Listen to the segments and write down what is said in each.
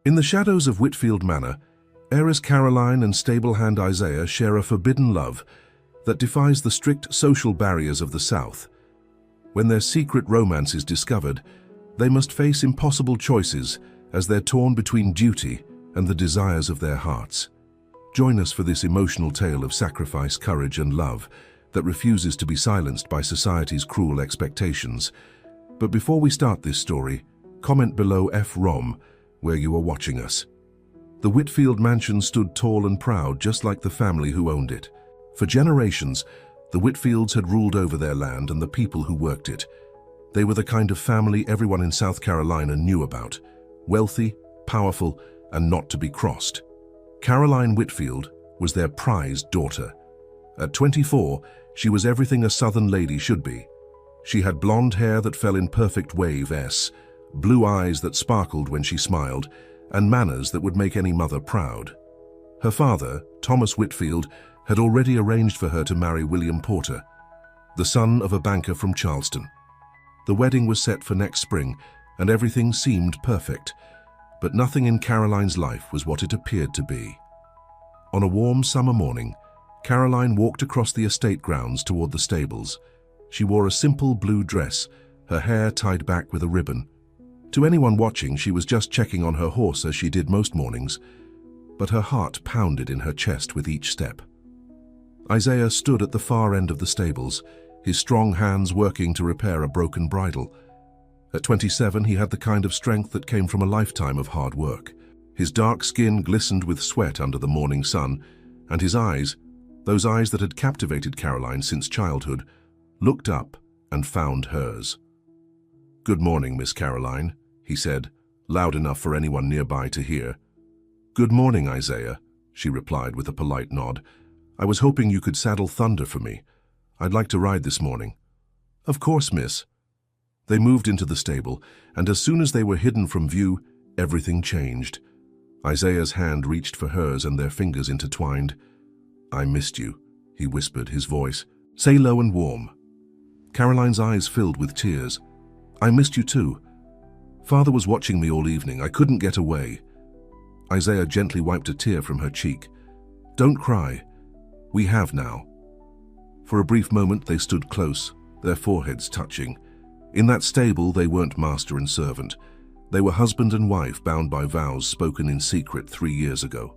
In the shadows of Whitfield Manor, heiress Caroline and stable hand Isaiah share a forbidden love that defies the strict social barriers of the South. When their secret romance is discovered, they must face impossible choices as they're torn between duty and the desires of their hearts. Join us for this emotional tale of sacrifice, courage, and love that refuses to be silenced by society's cruel expectations. But before we start this story, comment below FROM where you are watching us. The Whitfield mansion stood tall and proud, just like the family who owned it. For generations, the Whitfields had ruled over their land and the people who worked it. They were the kind of family everyone in South Carolina knew about. Wealthy, powerful, and not to be crossed. Caroline Whitfield was their prized daughter. At 24, she was everything a Southern lady should be. She had blonde hair that fell in perfect wave S, blue eyes that sparkled when she smiled, and manners that would make any mother proud. Her father, Thomas Whitfield, had already arranged for her to marry William Porter, the son of a banker from Charleston. The wedding was set for next spring, and everything seemed perfect. But nothing in Caroline's life was what it appeared to be. On a warm summer morning, Caroline walked across the estate grounds toward the stables. She wore a simple blue dress, her hair tied back with a ribbon. To anyone watching, she was just checking on her horse as she did most mornings, but her heart pounded in her chest with each step. Isaiah stood at the far end of the stables, his strong hands working to repair a broken bridle. At 27, he had the kind of strength that came from a lifetime of hard work. His dark skin glistened with sweat under the morning sun, and his eyes, those eyes that had captivated Caroline since childhood, looked up and found hers. "Good morning, Miss Caroline," he said, loud enough for anyone nearby to hear. "Good morning, Isaiah," she replied with a polite nod. "I was hoping you could saddle Thunder for me. I'd like to ride this morning." "Of course, miss." They moved into the stable, and as soon as they were hidden from view, everything changed. Isaiah's hand reached for hers and their fingers intertwined. "I missed you," he whispered, his voice say low and warm. Caroline's eyes filled with tears. "I missed you too. Father was watching me all evening. I couldn't get away." Isaiah gently wiped a tear from her cheek. "Don't cry. We have now." For a brief moment they stood close, their foreheads touching. In that stable they weren't master and servant. They were husband and wife bound by vows spoken in secret 3 years ago.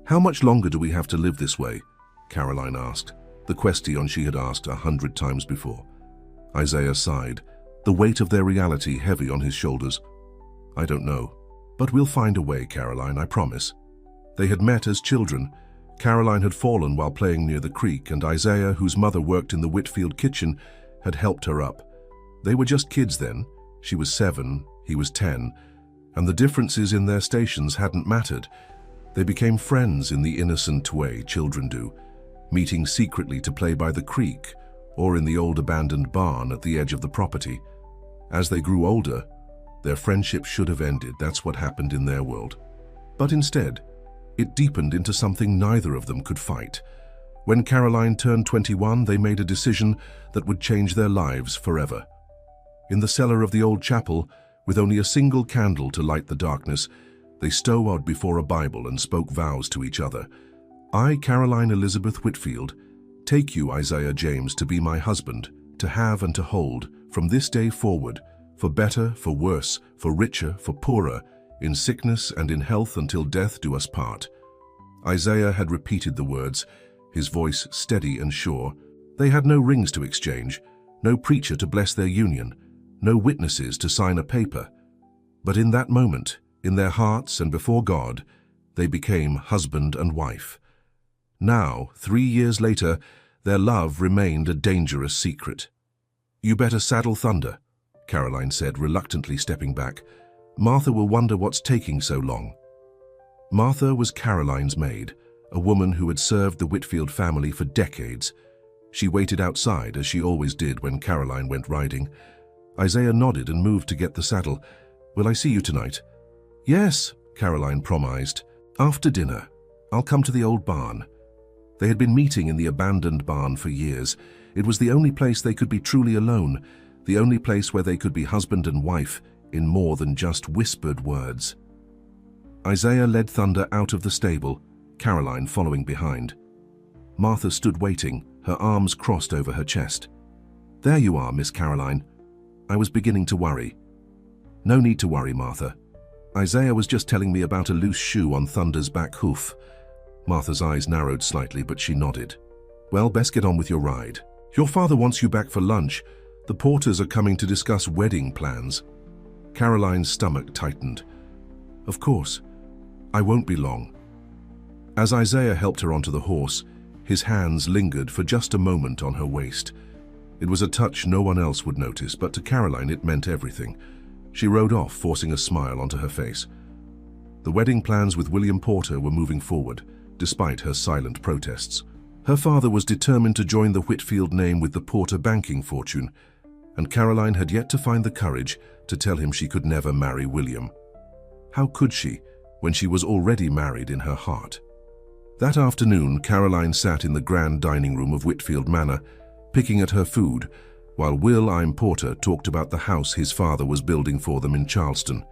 "How much longer do we have to live this way?" Caroline asked, the question she had asked 100 times before. Isaiah sighed, the weight of their reality heavy on his shoulders. "I don't know, but we'll find a way, Caroline, I promise." They had met as children. Caroline had fallen while playing near the creek, and Isaiah, whose mother worked in the Whitfield kitchen, had helped her up. They were just kids then. She was 7, he was 10, and the differences in their stations hadn't mattered. They became friends in the innocent way children do, meeting secretly to play by the creek or in the old abandoned barn at the edge of the property. As they grew older, their friendship should have ended. That's what happened in their world. But instead, it deepened into something neither of them could fight. When Caroline turned 21, they made a decision that would change their lives forever. In the cellar of the old chapel, with only a single candle to light the darkness, they stowed before a Bible and spoke vows to each other. "I, Caroline Elizabeth Whitfield, take you, Isaiah James, to be my husband, to have and to hold, from this day forward, for better, for worse, for richer, for poorer, in sickness and in health until death do us part." Isaiah had repeated the words, his voice steady and sure. They had no rings to exchange, no preacher to bless their union, no witnesses to sign a paper. But in that moment, in their hearts and before God, they became husband and wife. Now, 3 years later, their love remained a dangerous secret. "You better saddle Thunder," Caroline said, reluctantly stepping back. "Martha will wonder what's taking so long." Martha was Caroline's maid, a woman who had served the Whitfield family for decades. She waited outside, as she always did when Caroline went riding. Isaiah nodded and moved to get the saddle. "Will I see you tonight?" "Yes," Caroline promised. "After dinner, I'll come to the old barn." They had been meeting in the abandoned barn for years. It was the only place they could be truly alone, the only place where they could be husband and wife in more than just whispered words. Isaiah led Thunder out of the stable, Caroline following behind. Martha stood waiting, her arms crossed over her chest. "There you are, Miss Caroline. I was beginning to worry." "No need to worry, Martha. Isaiah was just telling me about a loose shoe on Thunder's back hoof." Martha's eyes narrowed slightly, but she nodded. "Well, best get on with your ride. Your father wants you back for lunch. The Porters are coming to discuss wedding plans." Caroline's stomach tightened. "Of course. I won't be long." As Isaiah helped her onto the horse, his hands lingered for just a moment on her waist. It was a touch no one else would notice, but to Caroline it meant everything. She rode off, forcing a smile onto her face. The wedding plans with William Porter were moving forward, despite her silent protests. Her father was determined to join the Whitfield name with the Porter banking fortune, and Caroline had yet to find the courage to tell him she could never marry William. How could she, when she was already married in her heart? That afternoon, Caroline sat in the grand dining room of Whitfield Manor, picking at her food, while Will Porter talked about the house his father was building for them in Charleston.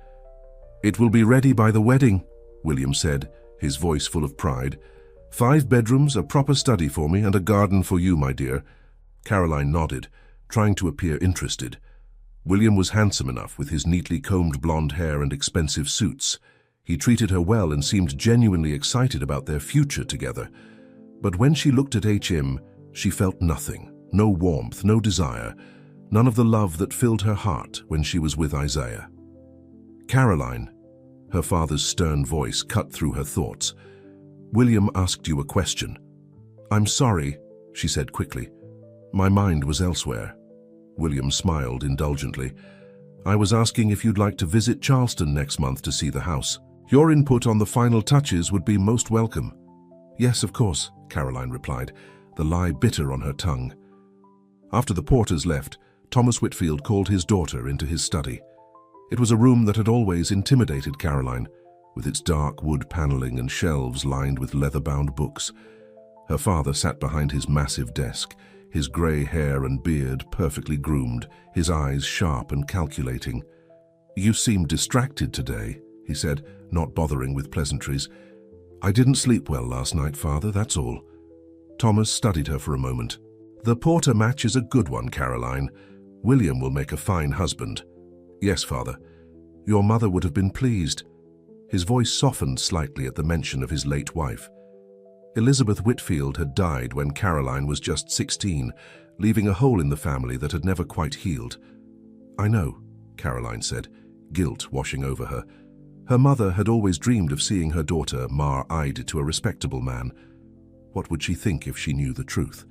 "It will be ready by the wedding," William said, his voice full of pride. "5 bedrooms, a proper study for me, and a garden for you, my dear." Caroline nodded, trying to appear interested. William was handsome enough with his neatly combed blonde hair and expensive suits. He treated her well and seemed genuinely excited about their future together. But when she looked at HM, she felt nothing, no warmth, no desire, none of the love that filled her heart when she was with Isaiah. "Caroline," her father's stern voice cut through her thoughts. "William asked you a question." "I'm sorry," she said quickly. "My mind was elsewhere." William smiled indulgently. "I was asking if you'd like to visit Charleston next month to see the house. Your input on the final touches would be most welcome." "Yes, of course," Caroline replied, the lie bitter on her tongue. After the Porters left, Thomas Whitfield called his daughter into his study. It was a room that had always intimidated Caroline, with its dark wood paneling and shelves lined with leather-bound books. Her father sat behind his massive desk, his grey hair and beard perfectly groomed, his eyes sharp and calculating. "You seem distracted today," he said, not bothering with pleasantries. "I didn't sleep well last night, Father, that's all." Thomas studied her for a moment. "The Porter match is a good one, Caroline. William will make a fine husband." "Yes, Father. Your mother would have been pleased." His voice softened slightly at the mention of his late wife. Elizabeth Whitfield had died when Caroline was just 16, leaving a hole in the family that had never quite healed. "I know," Caroline said, guilt washing over her. Her mother had always dreamed of seeing her daughter mar-eyed to a respectable man. What would she think if she knew the truth?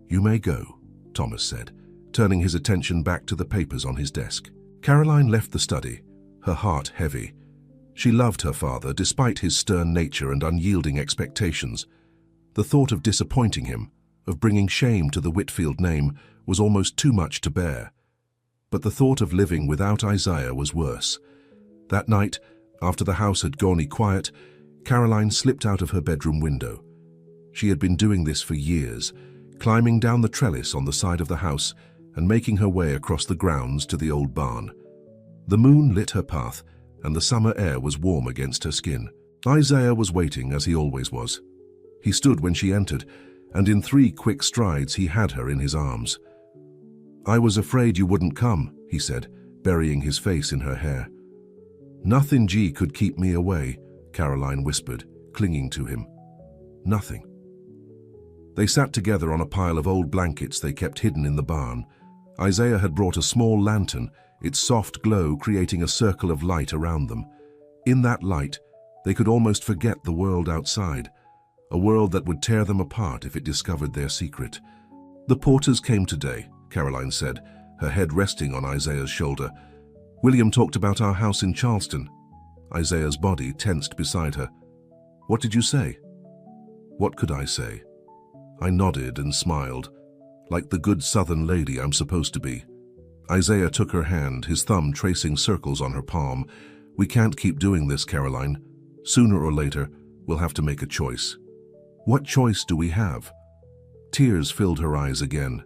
"You may go," Thomas said, turning his attention back to the papers on his desk. Caroline left the study, her heart heavy. She loved her father despite his stern nature and unyielding expectations. The thought of disappointing him, of bringing shame to the Whitfield name, was almost too much to bear. But the thought of living without Isaiah was worse. That night, after the house had gone quiet, Caroline slipped out of her bedroom window. She had been doing this for years, climbing down the trellis on the side of the house and making her way across the grounds to the old barn. The moon lit her path, and the summer air was warm against her skin. Isaiah was waiting, as he always was. He stood when she entered, and in 3 quick strides he had her in his arms. "I was afraid you wouldn't come," he said, burying his face in her hair. "Nothing G could keep me away," Caroline whispered, clinging to him. "Nothing." They sat together on a pile of old blankets they kept hidden in the barn. Isaiah had brought a small lantern, its soft glow creating a circle of light around them. In that light, they could almost forget the world outside, a world that would tear them apart if it discovered their secret. "The Porters came today," Caroline said, her head resting on Isaiah's shoulder. "William talked about our house in Charleston." Isaiah's body tensed beside her. "What did you say?" "What could I say?" I nodded and smiled, like the good Southern lady I'm supposed to be. Isaiah took her hand, his thumb tracing circles on her palm. "We can't keep doing this, Caroline. Sooner or later, we'll have to make a choice." "What choice do we have?" Tears filled her eyes again.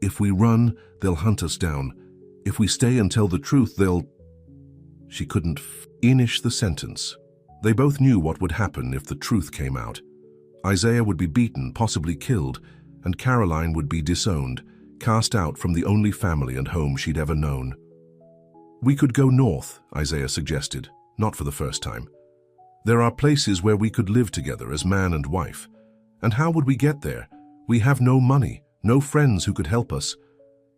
"If we run, they'll hunt us down. If we stay and tell the truth, they'll—" She couldn't finish the sentence. They both knew what would happen if the truth came out. Isaiah would be beaten, possibly killed, and Caroline would be disowned, cast out from the only family and home she'd ever known. "We could go north," Isaiah suggested, not for the first time. "There are places where we could live together as man and wife. And how would we get there? We have no money, no friends who could help us."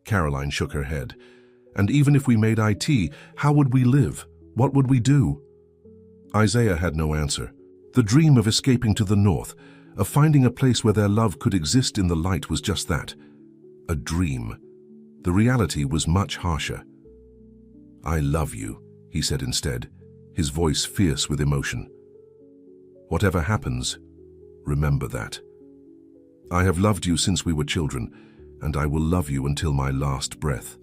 Caroline shook her head. "And even if we made IT, how would we live? What would we do?" Isaiah had no answer. The dream of escaping to the north, of finding a place where their love could exist in the light, was just that. A dream. The reality was much harsher. "I love you," he said instead, his voice fierce with emotion. "Whatever happens, remember that. I have loved you since we were children, and I will love you until my last breath."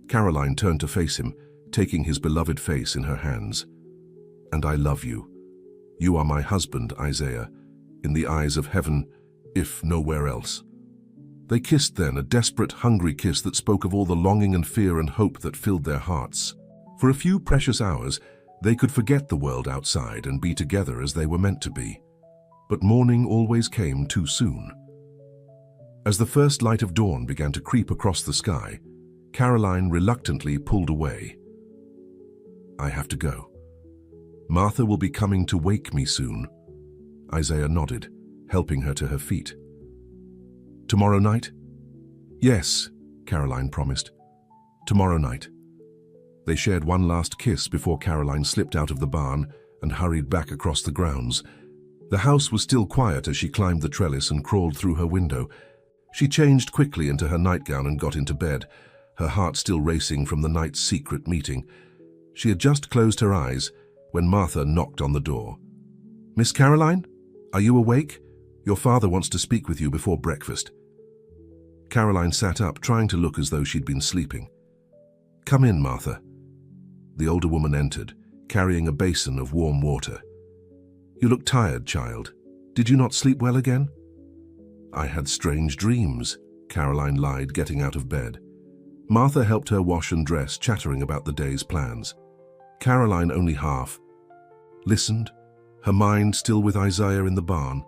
Caroline turned to face him, taking his beloved face in her hands. "And I love you. You are my husband, Isaiah, in the eyes of heaven, if nowhere else." They kissed then, a desperate, hungry kiss that spoke of all the longing and fear and hope that filled their hearts. For a few precious hours, they could forget the world outside and be together as they were meant to be. But morning always came too soon. As the first light of dawn began to creep across the sky, Caroline reluctantly pulled away. "I have to go. Martha will be coming to wake me soon." Isaiah nodded, helping her to her feet. "Tomorrow night?" "Yes," Caroline promised. "Tomorrow night." They shared one last kiss before Caroline slipped out of the barn and hurried back across the grounds. The house was still quiet as she climbed the trellis and crawled through her window. She changed quickly into her nightgown and got into bed, her heart still racing from the night's secret meeting. She had just closed her eyes when Martha knocked on the door. "Miss Caroline, are you awake? Your father wants to speak with you before breakfast." Caroline sat up, trying to look as though she'd been sleeping. "Come in, Martha." The older woman entered, carrying a basin of warm water. "You look tired, child. Did you not sleep well again?" "I had strange dreams," Caroline lied, getting out of bed. Martha helped her wash and dress, chattering about the day's plans. Caroline only half listened, her mind still with Isaiah in the barn.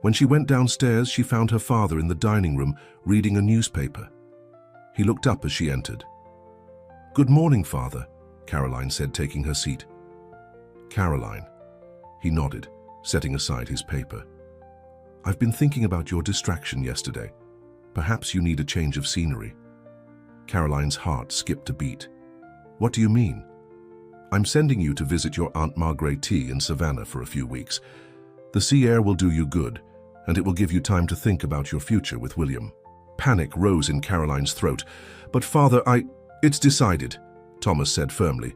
When she went downstairs, she found her father in the dining room reading a newspaper. He looked up as she entered. "Good morning, Father," Caroline said, taking her seat. "Caroline." He nodded, setting aside his paper. "I've been thinking about your distraction yesterday. Perhaps you need a change of scenery." Caroline's heart skipped a beat. "What do you mean?" "I'm sending you to visit your Aunt Margaret in Savannah for a few weeks. The sea air will do you good, and it will give you time to think about your future with William." Panic rose in Caroline's throat. "But Father, It's decided," Thomas said firmly.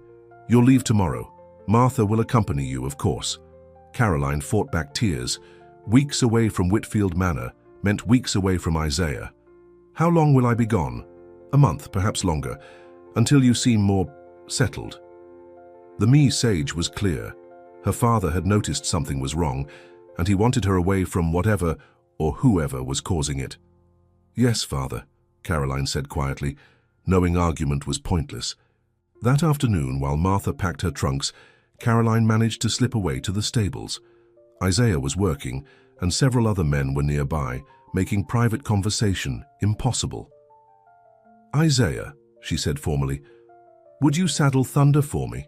"You'll leave tomorrow. Martha will accompany you, of course." Caroline fought back tears. Weeks away from Whitfield Manor meant weeks away from Isaiah. "How long will I be gone?" "A month, perhaps longer, until you seem more settled." The Mee sage was clear. Her father had noticed something was wrong, and he wanted her away from whatever or whoever was causing it. "Yes, Father," Caroline said quietly, knowing argument was pointless. That afternoon, while Martha packed her trunks, Caroline managed to slip away to the stables. Isaiah was working, and several other men were nearby, making private conversation impossible. "Isaiah," she said formally, "would you saddle Thunder for me?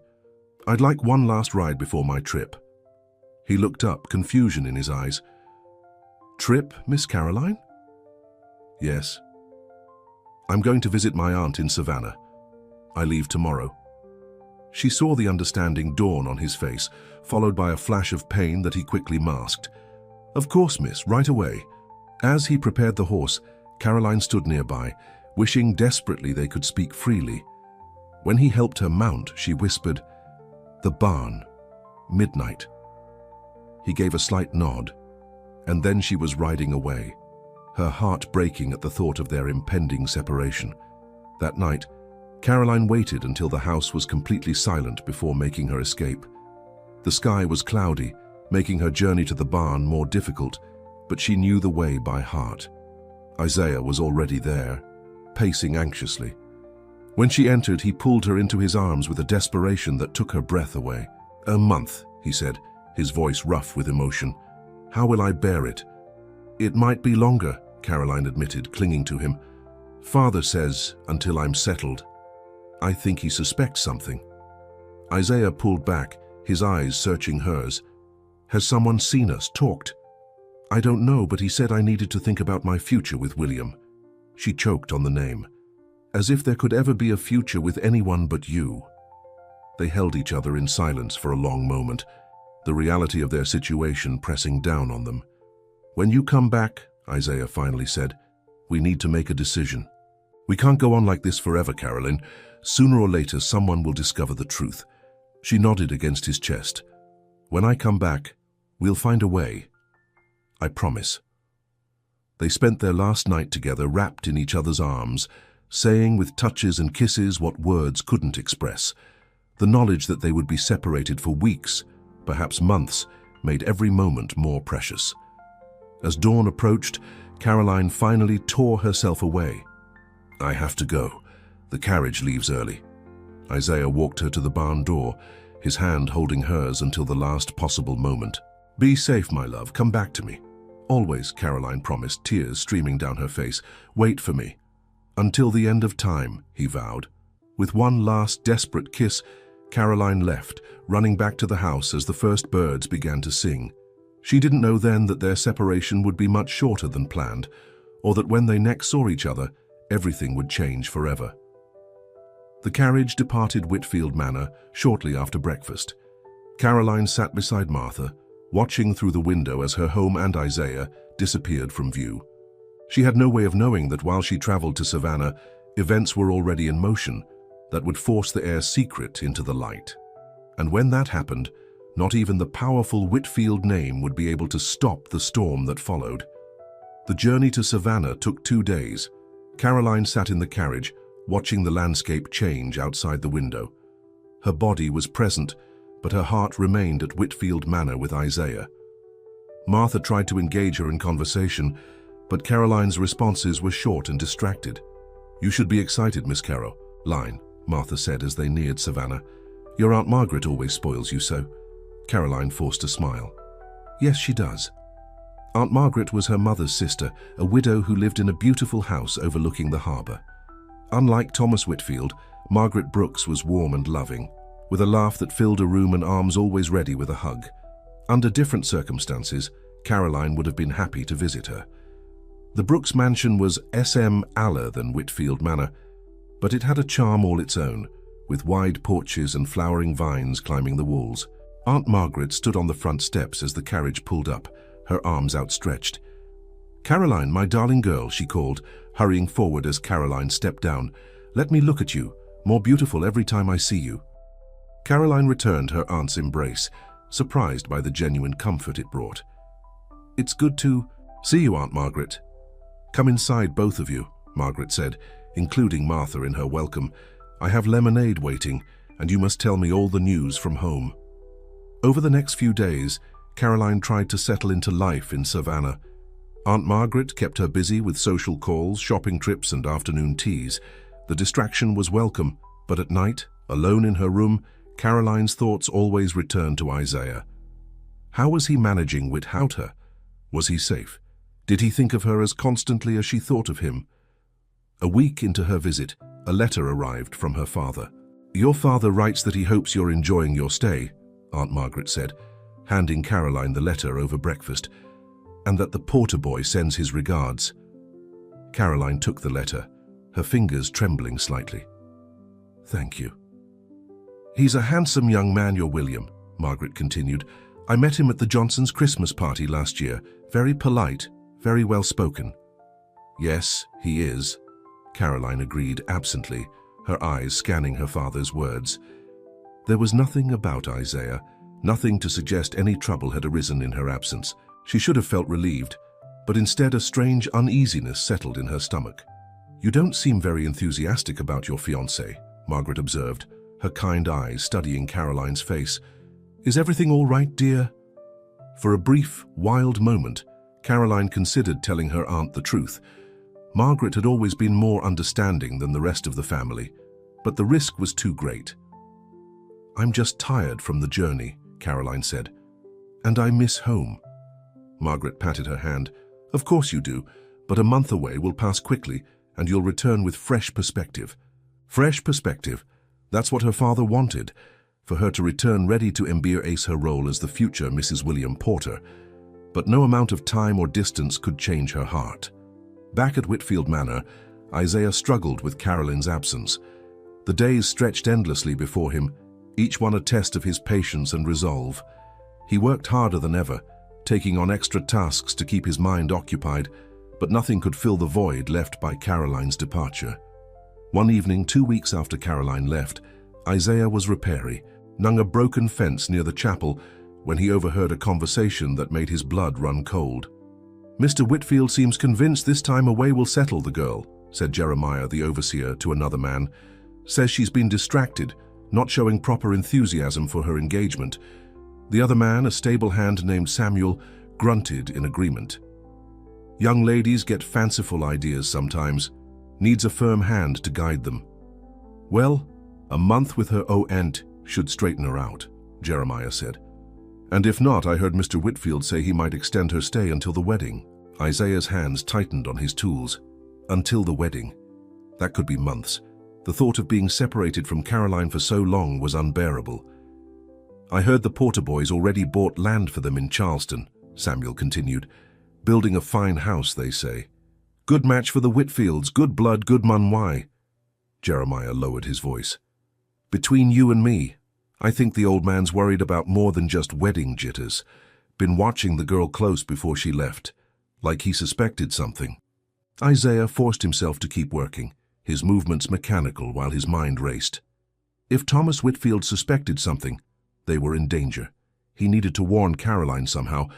I'd like one last ride before my trip." He looked up, confusion in his eyes. "Trip, Miss Caroline?" "Yes. I'm going to visit my aunt in Savannah. I leave tomorrow." She saw the understanding dawn on his face, followed by a flash of pain that he quickly masked. "Of course, miss, right away." As he prepared the horse, Caroline stood nearby, wishing desperately they could speak freely. When he helped her mount, she whispered, "The barn, midnight." He gave a slight nod, and then she was riding away, her heart breaking at the thought of their impending separation. That night, Caroline waited until the house was completely silent before making her escape. The sky was cloudy, making her journey to the barn more difficult, but she knew the way by heart. Isaiah was already there, pacing anxiously. When she entered, he pulled her into his arms with a desperation that took her breath away. "A month," he said, his voice rough with emotion. "How will I bear it?" "It might be longer," Caroline admitted, clinging to him. "Father says, until I'm settled." "I think he suspects something." Isaiah pulled back, his eyes searching hers. "Has someone seen us, talked?" "I don't know, but he said I needed to think about my future with William." She choked on the name. "As if there could ever be a future with anyone but you." They held each other in silence for a long moment, the reality of their situation pressing down on them. "When you come back," Isaiah finally said, "we need to make a decision. We can't go on like this forever, Caroline. Sooner or later, someone will discover the truth." She nodded against his chest. "When I come back, we'll find a way. I promise." They spent their last night together, wrapped in each other's arms, saying with touches and kisses what words couldn't express. The knowledge that they would be separated for weeks, perhaps months, made every moment more precious. As dawn approached, Caroline finally tore herself away. "I have to go. The carriage leaves early." Isaiah walked her to the barn door, his hand holding hers until the last possible moment. "Be safe, my love. Come back to me." "Always," Caroline promised, tears streaming down her face. "Wait for me." "Until the end of time," he vowed. With one last desperate kiss, Caroline left, running back to the house as the first birds began to sing. She didn't know then that their separation would be much shorter than planned, or that when they next saw each other, everything would change forever. The carriage departed Whitfield Manor shortly after breakfast. Caroline sat beside Martha, watching through the window as her home and Isaiah disappeared from view. She had no way of knowing that while she traveled to Savannah, events were already in motion that would force the heir's secret into the light. And when that happened, not even the powerful Whitfield name would be able to stop the storm that followed. The journey to Savannah took 2 days. Caroline sat in the carriage, watching the landscape change outside the window. Her body was present, but her heart remained at Whitfield Manor with Isaiah. Martha tried to engage her in conversation, but Caroline's responses were short and distracted. "You should be excited, Miss Caroline," Martha said as they neared Savannah. "Your Aunt Margaret always spoils you so." Caroline forced a smile. "Yes, she does." Aunt Margaret was her mother's sister, a widow who lived in a beautiful house overlooking the harbour. Unlike Thomas Whitfield, Margaret Brooks was warm and loving, with a laugh that filled a room and arms always ready with a hug. Under different circumstances, Caroline would have been happy to visit her. The Brooks mansion was smaller than Whitfield Manor, but it had a charm all its own, with wide porches and flowering vines climbing the walls. Aunt Margaret stood on the front steps as the carriage pulled up, her arms outstretched. "Caroline, my darling girl," she called, hurrying forward as Caroline stepped down. "Let me look at you, more beautiful every time I see you." Caroline returned her aunt's embrace, surprised by the genuine comfort it brought. "It's good to see you, Aunt Margaret." "Come inside, both of you," Margaret said, including Martha in her welcome. "I have lemonade waiting, and you must tell me all the news from home." Over the next few days, Caroline tried to settle into life in Savannah. Aunt Margaret kept her busy with social calls, shopping trips, and afternoon teas. The distraction was welcome, but at night, alone in her room, Caroline's thoughts always returned to Isaiah. How was he managing without her? Was he safe? Did he think of her as constantly as she thought of him? A week into her visit, a letter arrived from her father. "Your father writes that he hopes you're enjoying your stay," Aunt Margaret said, handing Caroline the letter over breakfast, "and that the porter boy sends his regards." Caroline took the letter, her fingers trembling slightly. "Thank you." "He's a handsome young man, your William," Margaret continued. "I met him at the Johnsons' Christmas party last year. Very polite, very well spoken." "Yes, he is," Caroline agreed absently, her eyes scanning her father's words. There was nothing about Isaiah, nothing to suggest any trouble had arisen in her absence. She should have felt relieved, but instead a strange uneasiness settled in her stomach. "You don't seem very enthusiastic about your fiancé," Margaret observed, her kind eyes studying Caroline's face. "Is everything all right, dear?" For a brief, wild moment, Caroline considered telling her aunt the truth. Margaret had always been more understanding than the rest of the family, but the risk was too great. "I'm just tired from the journey," Caroline said. "And I miss home." Margaret patted her hand. "Of course you do, but a month away will pass quickly, and you'll return with fresh perspective." Fresh perspective. That's what her father wanted, for her to return ready to embrace her role as the future Mrs. William Porter. But no amount of time or distance could change her heart. Back at Whitfield Manor, Isaiah struggled with Caroline's absence. The days stretched endlessly before him, each one a test of his patience and resolve. He worked harder than ever, taking on extra tasks to keep his mind occupied, but nothing could fill the void left by Caroline's departure. One evening, 2 weeks after Caroline left, Isaiah was repairing a broken fence near the chapel when he overheard a conversation that made his blood run cold. "Mr. Whitfield seems convinced this time away will settle the girl," said Jeremiah, the overseer, to another man. "Says she's been distracted, not showing proper enthusiasm for her engagement." The other man, a stable hand named Samuel, grunted in agreement. "Young ladies get fanciful ideas sometimes. Needs a firm hand to guide them." "Well, a month with her aunt should straighten her out," Jeremiah said. "And if not, I heard Mr. Whitfield say he might extend her stay until the wedding." Isaiah's hands tightened on his tools. Until the wedding. That could be months. The thought of being separated from Caroline for so long was unbearable. "I heard the Porter boys already bought land for them in Charleston," Samuel continued. "Building a fine house, they say. Good match for the Whitfields, good blood, good Munwai." Jeremiah lowered his voice. "Between you and me, I think the old man's worried about more than just wedding jitters. Been watching the girl close before she left, like he suspected something." Isaiah forced himself to keep working, his movements mechanical while his mind raced. If Thomas Whitfield suspected something, they were in danger. He needed to warn Caroline somehow,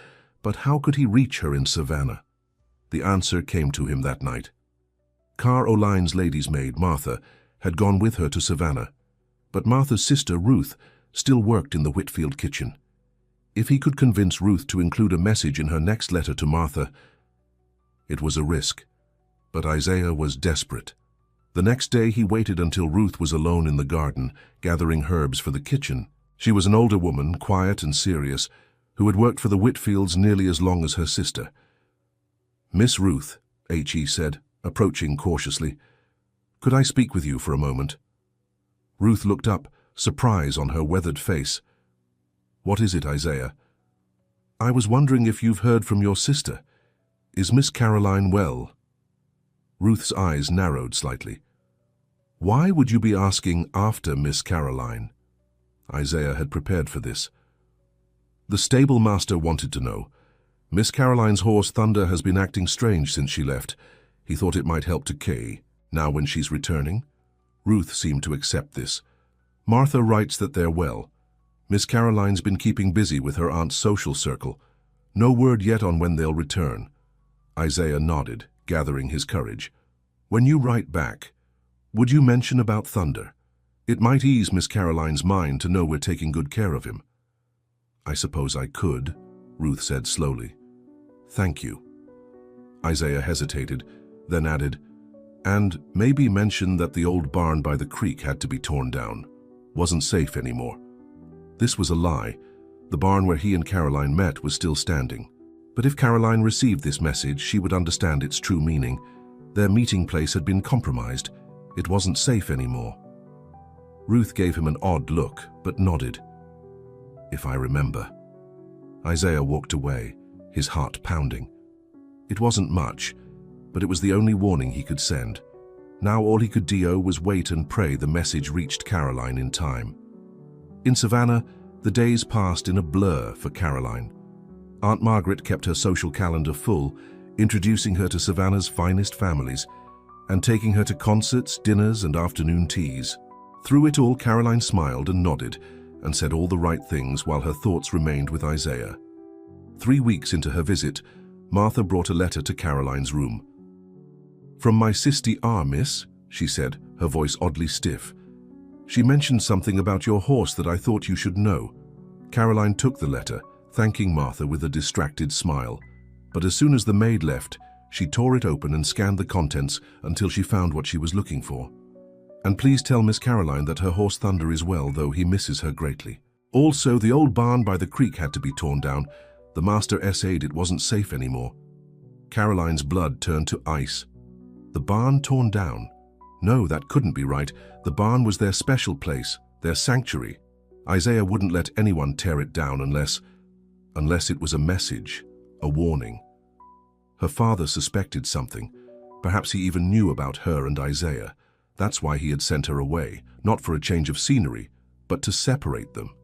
but how could he reach her in Savannah? The answer came to him that night. Car O'Line's lady's maid, Martha, had gone with her to Savannah, but Martha's sister, Ruth, still worked in the Whitfield kitchen. If he could convince Ruth to include a message in her next letter to Martha, it was a risk. But Isaiah was desperate. The next day he waited until Ruth was alone in the garden, gathering herbs for the kitchen. She was an older woman, quiet and serious, who had worked for the Whitfields nearly as long as her sister. "Miss Ruth," H.E. said, approaching cautiously, "could I speak with you for a moment?" Ruth looked up, surprise on her weathered face. "What is it, Isaiah?" "I was wondering if you've heard from your sister. Is Miss Caroline well?" Ruth's eyes narrowed slightly. "Why would you be asking after Miss Caroline?" Isaiah had prepared for this. "The stable master wanted to know. Miss Caroline's horse Thunder has been acting strange since she left. He thought it might help to Kay, now when she's returning." Ruth seemed to accept this. "Martha writes that they're well. Miss Caroline's been keeping busy with her aunt's social circle. No word yet on when they'll return." Isaiah nodded, gathering his courage. "When you write back, would you mention about Thunder? It might ease Miss Caroline's mind to know we're taking good care of him." "I suppose I could," Ruth said slowly. "Thank you." Isaiah hesitated, then added, "And maybe mention that the old barn by the creek had to be torn down. Wasn't safe anymore." This was a lie. The barn where he and Caroline met was still standing. But if Caroline received this message, she would understand its true meaning. Their meeting place had been compromised. It wasn't safe anymore. Ruth gave him an odd look, but nodded. "If I remember." Isaiah walked away, his heart pounding. It wasn't much, but it was the only warning he could send. Now all he could do was wait and pray the message reached Caroline in time. In Savannah, the days passed in a blur for Caroline. Aunt Margaret kept her social calendar full, introducing her to Savannah's finest families, and taking her to concerts, dinners, and afternoon teas. Through it all, Caroline smiled and nodded, and said all the right things while her thoughts remained with Isaiah. 3 weeks into her visit, Martha brought a letter to Caroline's room. "From my sisty R, miss," she said, her voice oddly stiff. "She mentioned something about your horse that I thought you should know." Caroline took the letter, thanking Martha with a distracted smile. But as soon as the maid left, she tore it open and scanned the contents until she found what she was looking for. "And please tell Miss Caroline that her horse Thunder is well, though he misses her greatly." Also, the old barn by the creek had to be torn down. The master essayed it wasn't safe anymore. Caroline's blood turned to ice. The barn torn down? No, that couldn't be right. The barn was their special place, their sanctuary. Isaiah wouldn't let anyone tear it down unless it was a message, a warning. Her father suspected something. Perhaps he even knew about her and Isaiah. That's why he had sent her away, not for a change of scenery, but to separate them.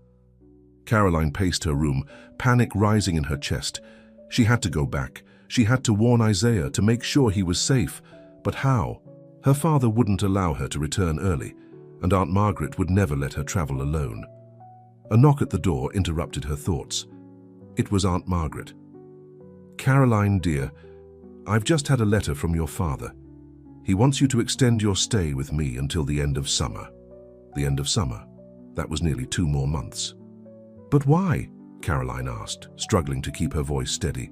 Caroline paced her room, panic rising in her chest. She had to go back. She had to warn Isaiah to make sure he was safe. But how? Her father wouldn't allow her to return early, and Aunt Margaret would never let her travel alone. A knock at the door interrupted her thoughts. It was Aunt Margaret. "Caroline, dear, I've just had a letter from your father. He wants you to extend your stay with me until the end of summer." The end of summer? That was nearly 2 more months. "But why?" Caroline asked, struggling to keep her voice steady.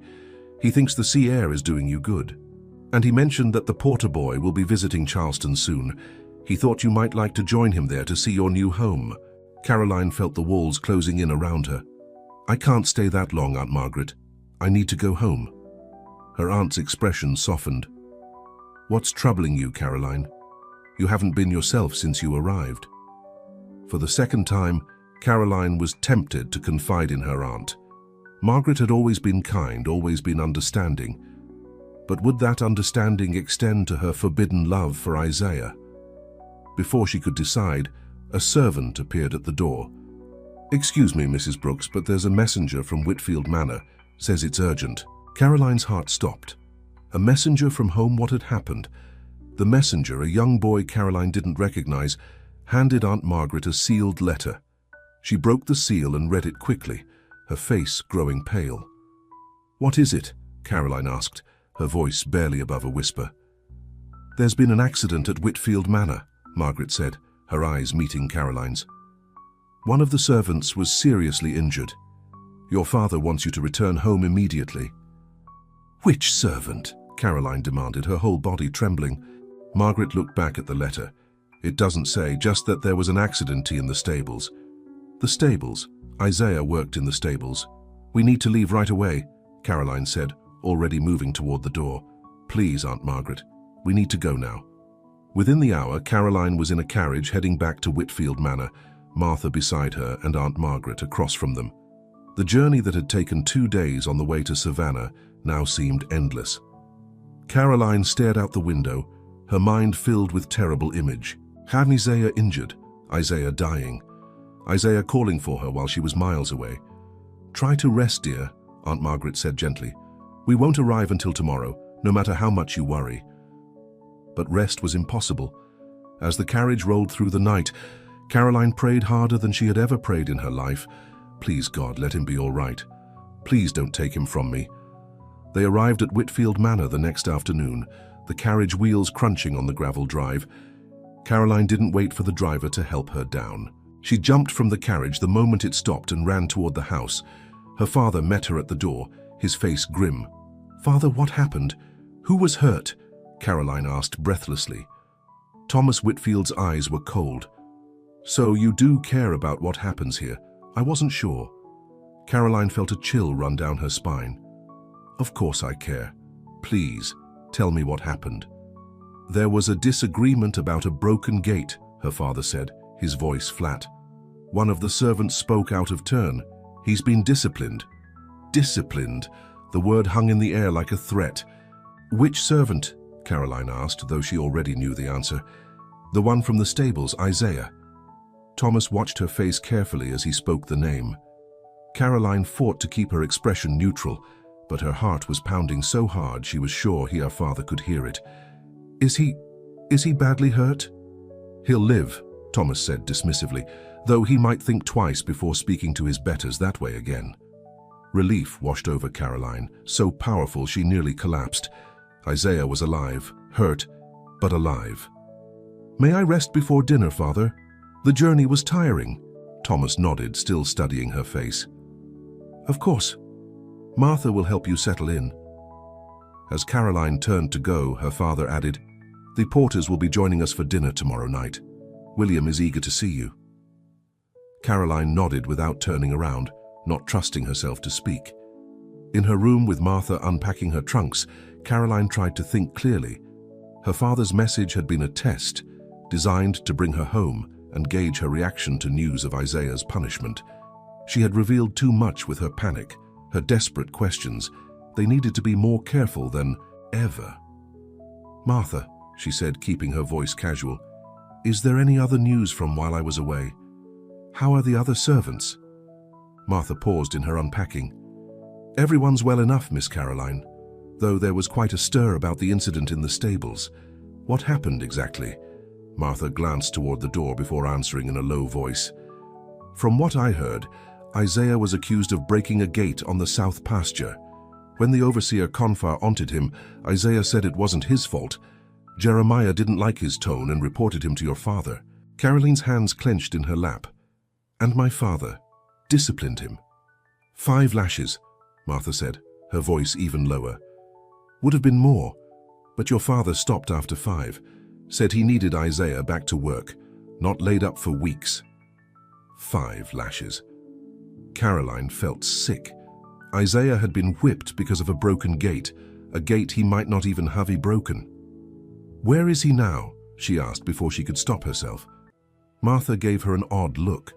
"He thinks the sea air is doing you good. And he mentioned that the Porter boy will be visiting Charleston soon. He thought you might like to join him there to see your new home." Caroline felt the walls closing in around her. "I can't stay that long, Aunt Margaret. I need to go home." Her aunt's expression softened. "What's troubling you, Caroline? You haven't been yourself since you arrived." For the second time, Caroline was tempted to confide in her aunt. Margaret had always been kind, always been understanding. But would that understanding extend to her forbidden love for Isaiah? Before she could decide, a servant appeared at the door. "Excuse me, Mrs. Brooks, but there's a messenger from Whitfield Manor. Says it's urgent." Caroline's heart stopped. A messenger from home? What had happened? The messenger, a young boy Caroline didn't recognize, handed Aunt Margaret a sealed letter. She broke the seal and read it quickly, her face growing pale. "What is it?" Caroline asked, her voice barely above a whisper. "There's been an accident at Whitfield Manor," Margaret said, her eyes meeting Caroline's. "One of the servants was seriously injured. Your father wants you to return home immediately." "Which servant?" Caroline demanded, her whole body trembling. Margaret looked back at the letter. "It doesn't say, just that there was an accident in the stables." "The stables? Isaiah worked in the stables." "We need to leave right away," Caroline said, already moving toward the door. "Please, Aunt Margaret, we need to go now." Within the hour, Caroline was in a carriage heading back to Whitfield Manor, Martha beside her and Aunt Margaret across from them. The journey that had taken 2 days on the way to Savannah now seemed endless. Caroline stared out the window, her mind filled with terrible image. Had Isaiah injured? Isaiah dying? Isaiah calling for her while she was miles away? "Try to rest, dear," Aunt Margaret said gently. "We won't arrive until tomorrow, no matter how much you worry." But rest was impossible. As the carriage rolled through the night, Caroline prayed harder than she had ever prayed in her life. "Please, God, let him be all right. Please don't take him from me." They arrived at Whitfield Manor the next afternoon, the carriage wheels crunching on the gravel drive. Caroline didn't wait for the driver to help her down. She jumped from the carriage the moment it stopped and ran toward the house. Her father met her at the door, his face grim. "Father, what happened? Who was hurt?" Caroline asked breathlessly. Thomas Whitfield's eyes were cold. "So you do care about what happens here? I wasn't sure." Caroline felt a chill run down her spine. "Of course I care. Please, tell me what happened." "There was a disagreement about a broken gate," her father said, his voice flat. "One of the servants spoke out of turn. He's been disciplined." Disciplined? The word hung in the air like a threat. "Which servant?" Caroline asked, though she already knew the answer. "The one from the stables, Isaiah." Thomas watched her face carefully as he spoke the name. Caroline fought to keep her expression neutral, but her heart was pounding so hard she was sure her father could hear it. Is he badly hurt?" "He'll live," Thomas said dismissively, though he might think twice before speaking to his betters that way again. Relief washed over Caroline, so powerful she nearly collapsed. Isaiah was alive, hurt, but alive. "May I rest before dinner, Father? The journey was tiring." Thomas nodded, still studying her face. "Of course. Martha will help you settle in." As Caroline turned to go, her father added, "The Porters will be joining us for dinner tomorrow night. William is eager to see you." Caroline nodded without turning around, not trusting herself to speak. In her room with Martha unpacking her trunks, Caroline tried to think clearly. Her father's message had been a test, designed to bring her home and gauge her reaction to news of Isaiah's punishment. She had revealed too much with her panic, her desperate questions. They needed to be more careful than ever. "Martha," she said, keeping her voice casual, "is there any other news from while I was away? How are the other servants?" Martha paused in her unpacking. "Everyone's well enough, Miss Caroline, though there was quite a stir about the incident in the stables. What happened exactly?" Martha glanced toward the door before answering in a low voice. "From what I heard, Isaiah was accused of breaking a gate on the south pasture. When the overseer Confar onted him, Isaiah said it wasn't his fault. Jeremiah didn't like his tone and reported him to your father." Caroline's hands clenched in her lap. "And my father disciplined him." 5 lashes, Martha said, her voice even lower. "Would have been more, but your father stopped after 5. Said he needed Isaiah back to work, not laid up for weeks." 5 lashes. Caroline felt sick. Isaiah had been whipped because of a broken gate, a gate he might not even have broken. "Where is he now?" she asked before she could stop herself. Martha gave her an odd look.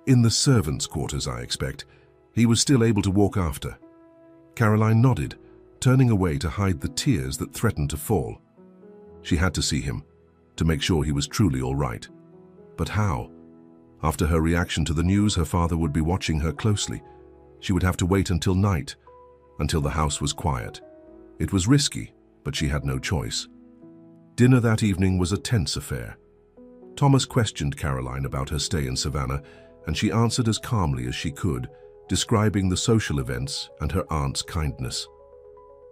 "In the servants' quarters, I expect. He was still able to walk after." Caroline nodded, turning away to hide the tears that threatened to fall. She had to see him, to make sure he was truly all right. But how? After her reaction to the news, her father would be watching her closely. She would have to wait until night, until the house was quiet. It was risky, but she had no choice. Dinner that evening was a tense affair. Thomas questioned Caroline about her stay in Savannah, and she answered as calmly as she could, describing the social events and her aunt's kindness.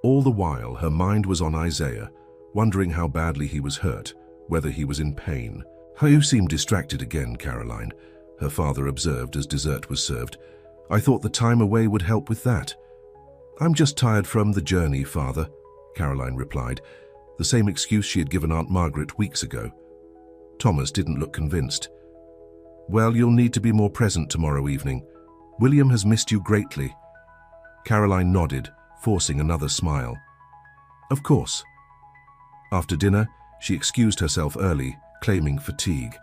All the while, her mind was on Isaiah, wondering how badly he was hurt, whether he was in pain. "You seem distracted again, Caroline," her father observed as dessert was served. "I thought the time away would help with that." "I'm just tired from the journey, father," Caroline replied, the same excuse she had given Aunt Margaret weeks ago. Thomas didn't look convinced. "Well, you'll need to be more present tomorrow evening. William has missed you greatly." Caroline nodded, forcing another smile. "Of course." After dinner, she excused herself early, claiming fatigue.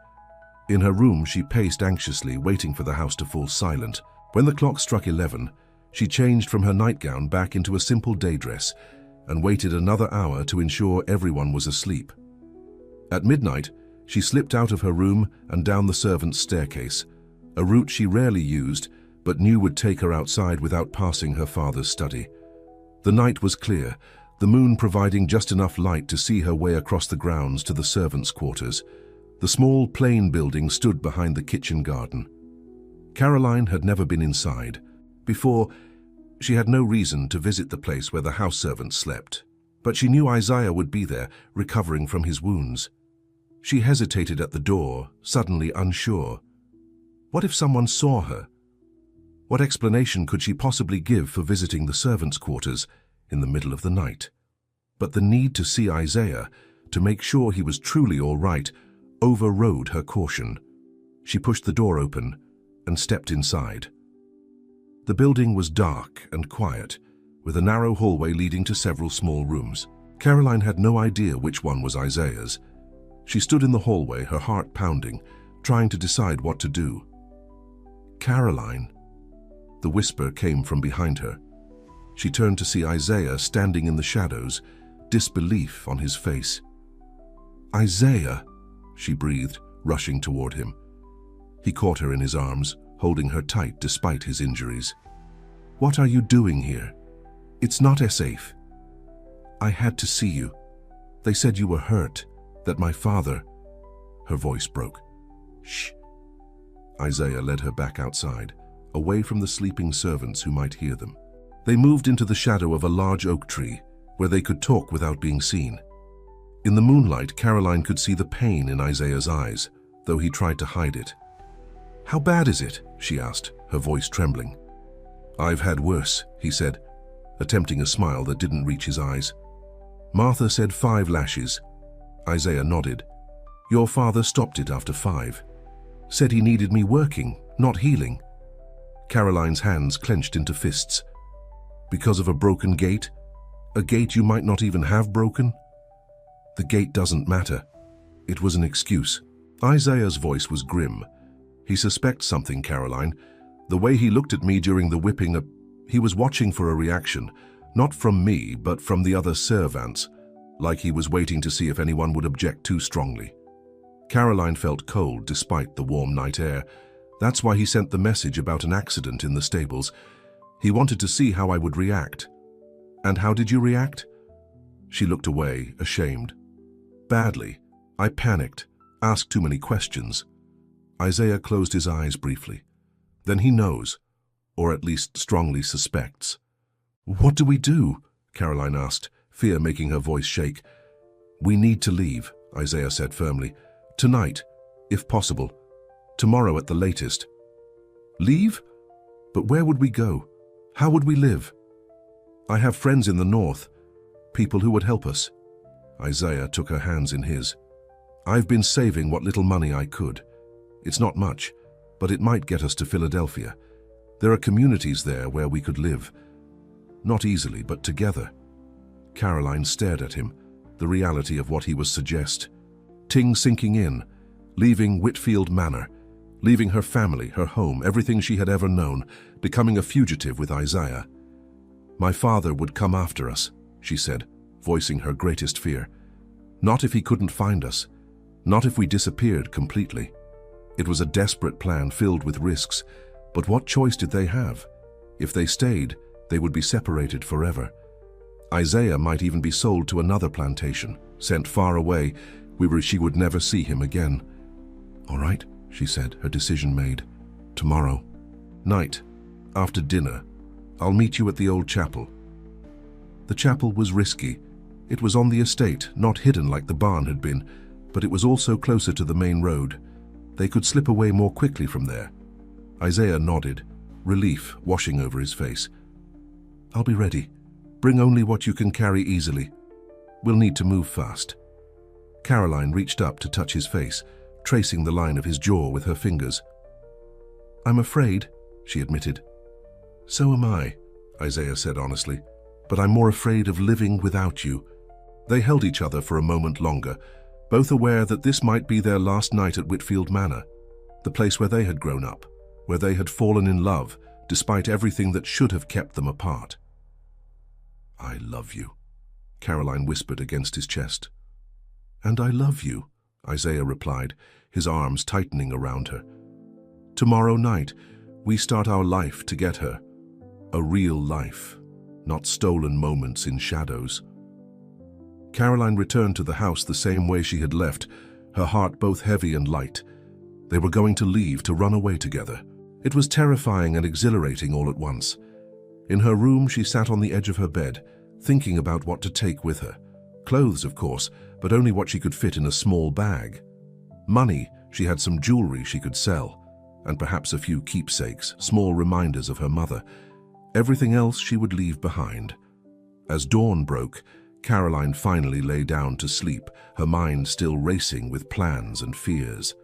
In her room, she paced anxiously, waiting for the house to fall silent. When the clock struck 11, she changed from her nightgown back into a simple day dress and waited another hour to ensure everyone was asleep. At midnight, she slipped out of her room and down the servants' staircase, a route she rarely used but knew would take her outside without passing her father's study. The night was clear, the moon providing just enough light to see her way across the grounds to the servants' quarters. The small, plain building stood behind the kitchen garden. Caroline had never been inside. Before, she had no reason to visit the place where the house servants slept, but she knew Isaiah would be there, recovering from his wounds. She hesitated at the door, suddenly unsure. What if someone saw her? What explanation could she possibly give for visiting the servants' quarters in the middle of the night? But the need to see Isaiah, to make sure he was truly all right, overrode her caution. She pushed the door open and stepped inside. The building was dark and quiet, with a narrow hallway leading to several small rooms. Caroline had no idea which one was Isaiah's. She stood in the hallway, her heart pounding, trying to decide what to do. "Caroline." The whisper came from behind her. She turned to see Isaiah standing in the shadows, disbelief on his face. "Isaiah," she breathed, rushing toward him. He caught her in his arms, holding her tight despite his injuries. "What are you doing here? It's not safe." "I had to see you. They said you were hurt, that my father—" Her voice broke. "Shh." Isaiah led her back outside, away from the sleeping servants who might hear them. They moved into the shadow of a large oak tree, where they could talk without being seen. In the moonlight, Caroline could see the pain in Isaiah's eyes, though he tried to hide it. "How bad is it?" she asked, her voice trembling. "I've had worse," he said, attempting a smile that didn't reach his eyes. "Martha said 5 lashes. Isaiah nodded. "Your father stopped it after 5. Said he needed me working, not healing. Caroline's hands clenched into fists. Because of a broken gate? A gate you might not even have broken? The gate doesn't matter. It was an excuse. Isaiah's voice was grim. He suspects something, Caroline. The way he looked at me during the whipping, he was watching for a reaction, not from me, but from the other servants, like he was waiting to see if anyone would object too strongly. Caroline felt cold despite the warm night air. That's why he sent the message about an accident in the stables. He wanted to see how I would react. And how did you react? She looked away, ashamed. Badly. I panicked, asked too many questions. Isaiah closed his eyes briefly. Then he knows, or at least strongly suspects. What do we do? Caroline asked, fear making her voice shake. We need to leave, Isaiah said firmly. Tonight, if possible. Tomorrow at the latest. Leave? But where would we go? How would we live? I have friends in the north, people who would help us. Isaiah took her hands in his. I've been saving what little money I could. It's not much, but it might get us to Philadelphia. There are communities there where we could live. Not easily, but together. Caroline stared at him, the reality of what he was suggest. Ting sinking in, leaving Whitfield Manor, leaving her family, her home, everything she had ever known, becoming a fugitive with Isaiah. My father would come after us, she said, voicing her greatest fear. Not if he couldn't find us. Not if we disappeared completely. It was a desperate plan filled with risks, but what choice did they have? If they stayed, they would be separated forever. Isaiah might even be sold to another plantation, sent far away, where she would never see him again. All right, she said, her decision made. Tomorrow. Night. After dinner. I'll meet you at the old chapel. The chapel was risky. It was on the estate, not hidden like the barn had been, but it was also closer to the main road. They could slip away more quickly from there. Isaiah nodded, relief washing over his face. I'll be ready. Bring only what you can carry easily. We'll need to move fast. Caroline reached up to touch his face, tracing the line of his jaw with her fingers. I'm afraid, she admitted. So am I, Isaiah said honestly, but I'm more afraid of living without you. They held each other for a moment longer, both aware that this might be their last night at Whitfield Manor, the place where they had grown up, where they had fallen in love, despite everything that should have kept them apart. I love you, Caroline whispered against his chest. And I love you, Isaiah replied, his arms tightening around her. Tomorrow night, we start our life to get her. A real life, not stolen moments in shadows. Caroline returned to the house the same way she had left, her heart both heavy and light. They were going to leave, to run away together. It was terrifying and exhilarating all at once. In her room, she sat on the edge of her bed, thinking about what to take with her. Clothes, of course, but only what she could fit in a small bag. Money, she had some jewelry she could sell, and perhaps a few keepsakes, small reminders of her mother. Everything else she would leave behind. As dawn broke, Caroline finally lay down to sleep, her mind still racing with plans and fears.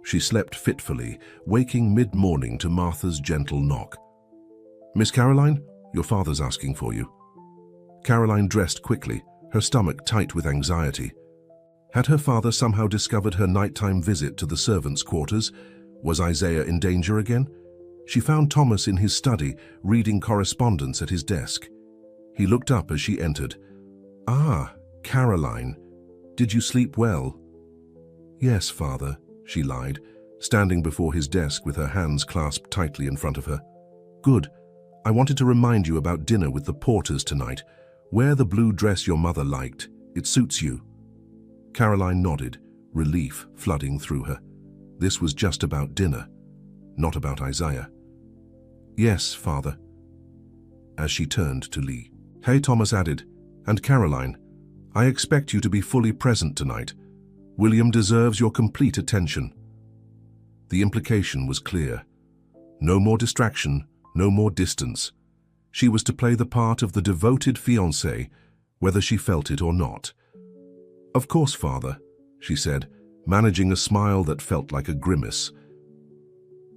She slept fitfully, waking mid-morning to Martha's gentle knock. Miss Caroline, your father's asking for you. Caroline dressed quickly, her stomach tight with anxiety. Had her father somehow discovered her nighttime visit to the servants' quarters? Was Isaiah in danger again? She found Thomas in his study, reading correspondence at his desk. He looked up as she entered. Ah, Caroline, did you sleep well? Yes, father, she lied, standing before his desk with her hands clasped tightly in front of her. Good. I wanted to remind you about dinner with the Porters tonight. Wear the blue dress your mother liked. It suits you. Caroline nodded, relief flooding through her. This was just about dinner, not about Isaiah. Yes, father. As she turned to Lee. Hey, Thomas added, and Caroline, I expect you to be fully present tonight. William deserves your complete attention. The implication was clear. No more distraction, no more distance. She was to play the part of the devoted fiancée, whether she felt it or not. Of course, father, she said, managing a smile that felt like a grimace.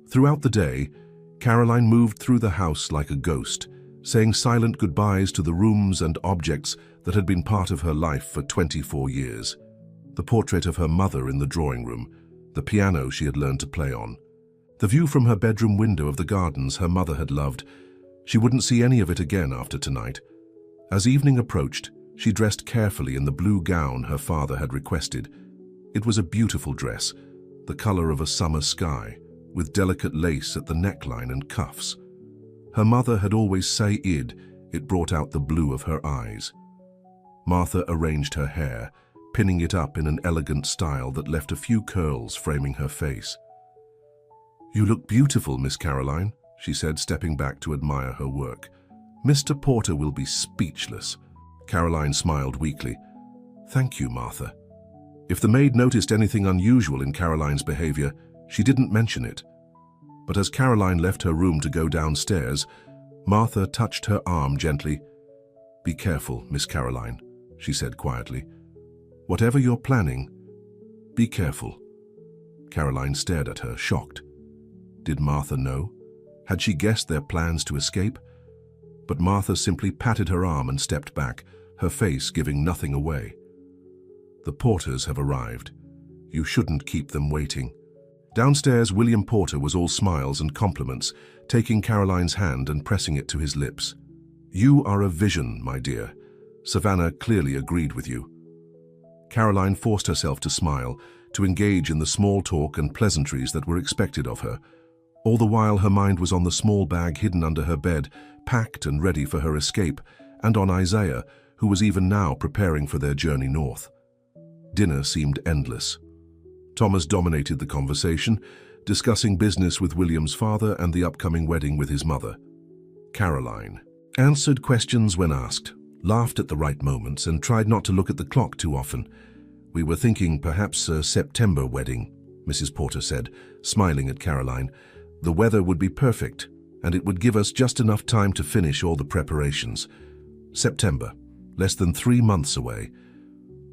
Throughout the day, Caroline moved through the house like a ghost, saying silent goodbyes to the rooms and objects that had been part of her life for 24 years. The portrait of her mother in the drawing room, the piano she had learned to play on, the view from her bedroom window of the gardens her mother had loved. She wouldn't see any of it again after tonight. As evening approached, she dressed carefully in the blue gown her father had requested. It was a beautiful dress, the color of a summer sky, with delicate lace at the neckline and cuffs. Her mother had always said it brought out the blue of her eyes. Martha arranged her hair, pinning it up in an elegant style that left a few curls framing her face. "You look beautiful, Miss Caroline," she said, stepping back to admire her work. "Mr. Porter will be speechless." Caroline smiled weakly. "Thank you, Martha." If the maid noticed anything unusual in Caroline's behavior, she didn't mention it. But as Caroline left her room to go downstairs, Martha touched her arm gently. "Be careful, Miss Caroline," she said quietly. "Whatever you're planning, be careful." Caroline stared at her, shocked. Did Martha know? Had she guessed their plans to escape? But Martha simply patted her arm and stepped back, her face giving nothing away. "The Porters have arrived. You shouldn't keep them waiting." Downstairs, William Porter was all smiles and compliments, taking Caroline's hand and pressing it to his lips. "You are a vision, my dear. Savannah clearly agreed with you." Caroline forced herself to smile, to engage in the small talk and pleasantries that were expected of her. All the while her mind was on the small bag hidden under her bed, packed and ready for her escape, and on Isaiah, who was even now preparing for their journey north. Dinner seemed endless. Thomas dominated the conversation, discussing business with William's father and the upcoming wedding with his mother. Caroline answered questions when asked, laughed at the right moments, and tried not to look at the clock too often. "We were thinking perhaps a September wedding," Mrs. Porter said, smiling at Caroline. "The weather would be perfect, and it would give us just enough time to finish all the preparations. September, less than 3 months away."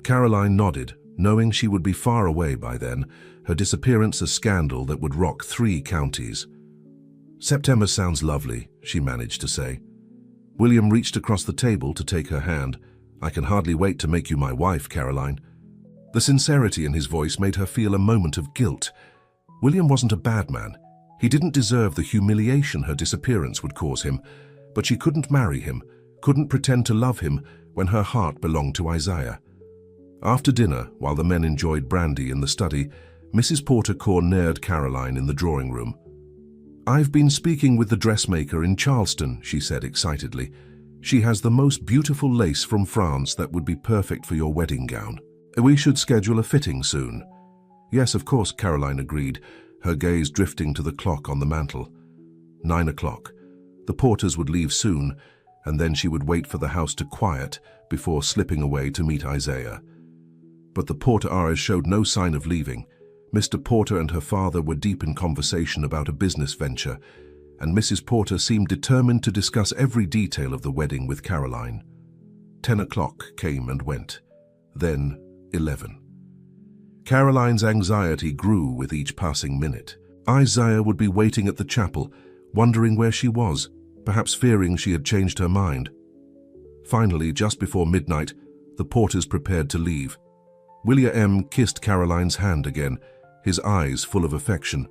Caroline nodded, knowing she would be far away by then, her disappearance a scandal that would rock 3 counties. "September sounds lovely," she managed to say. William reached across the table to take her hand. "I can hardly wait to make you my wife, Caroline." The sincerity in his voice made her feel a moment of guilt. William wasn't a bad man. He didn't deserve the humiliation her disappearance would cause him, but she couldn't marry him, couldn't pretend to love him when her heart belonged to Isaiah. After dinner, while the men enjoyed brandy in the study, Mrs. Porter cornered Caroline in the drawing room. "I've been speaking with the dressmaker in Charleston," she said excitedly. "She has the most beautiful lace from France that would be perfect for your wedding gown. We should schedule a fitting soon." "Yes, of course," Caroline agreed, her gaze drifting to the clock on the mantel. 9 o'clock. The Porters would leave soon, and then she would wait for the house to quiet before slipping away to meet Isaiah. But the Porters showed no sign of leaving. Mr. Porter and her father were deep in conversation about a business venture, and Mrs. Porter seemed determined to discuss every detail of the wedding with Caroline. 10 o'clock came and went. Then 11. Caroline's anxiety grew with each passing minute. Isaiah would be waiting at the chapel, wondering where she was, perhaps fearing she had changed her mind. Finally, just before midnight, the Porters prepared to leave. William M. kissed Caroline's hand again, his eyes full of affection.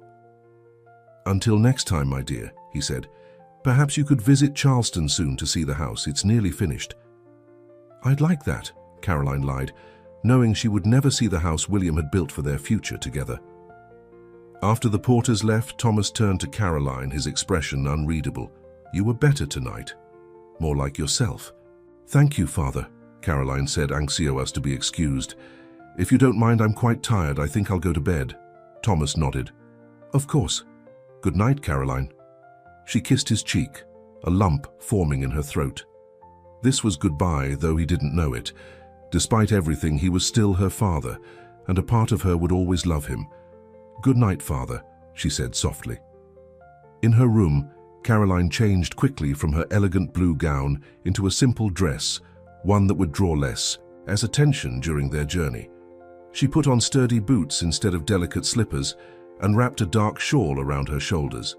"Until next time, my dear," he said. "Perhaps you could visit Charleston soon to see the house. It's nearly finished." "I'd like that," Caroline lied, knowing she would never see the house William had built for their future together. After the Porters left, Thomas turned to Caroline, his expression unreadable. "You were better tonight. More like yourself." "Thank you, Father," Caroline said, anxious to be excused. "If you don't mind, I'm quite tired. I think I'll go to bed." Thomas nodded. "Of course. Good night, Caroline." She kissed his cheek, a lump forming in her throat. This was goodbye, though he didn't know it. Despite everything, he was still her father, and a part of her would always love him. "Good night, Father," she said softly. In her room, Caroline changed quickly from her elegant blue gown into a simple dress, one that would draw less attention during their journey. She put on sturdy boots instead of delicate slippers, and wrapped a dark shawl around her shoulders.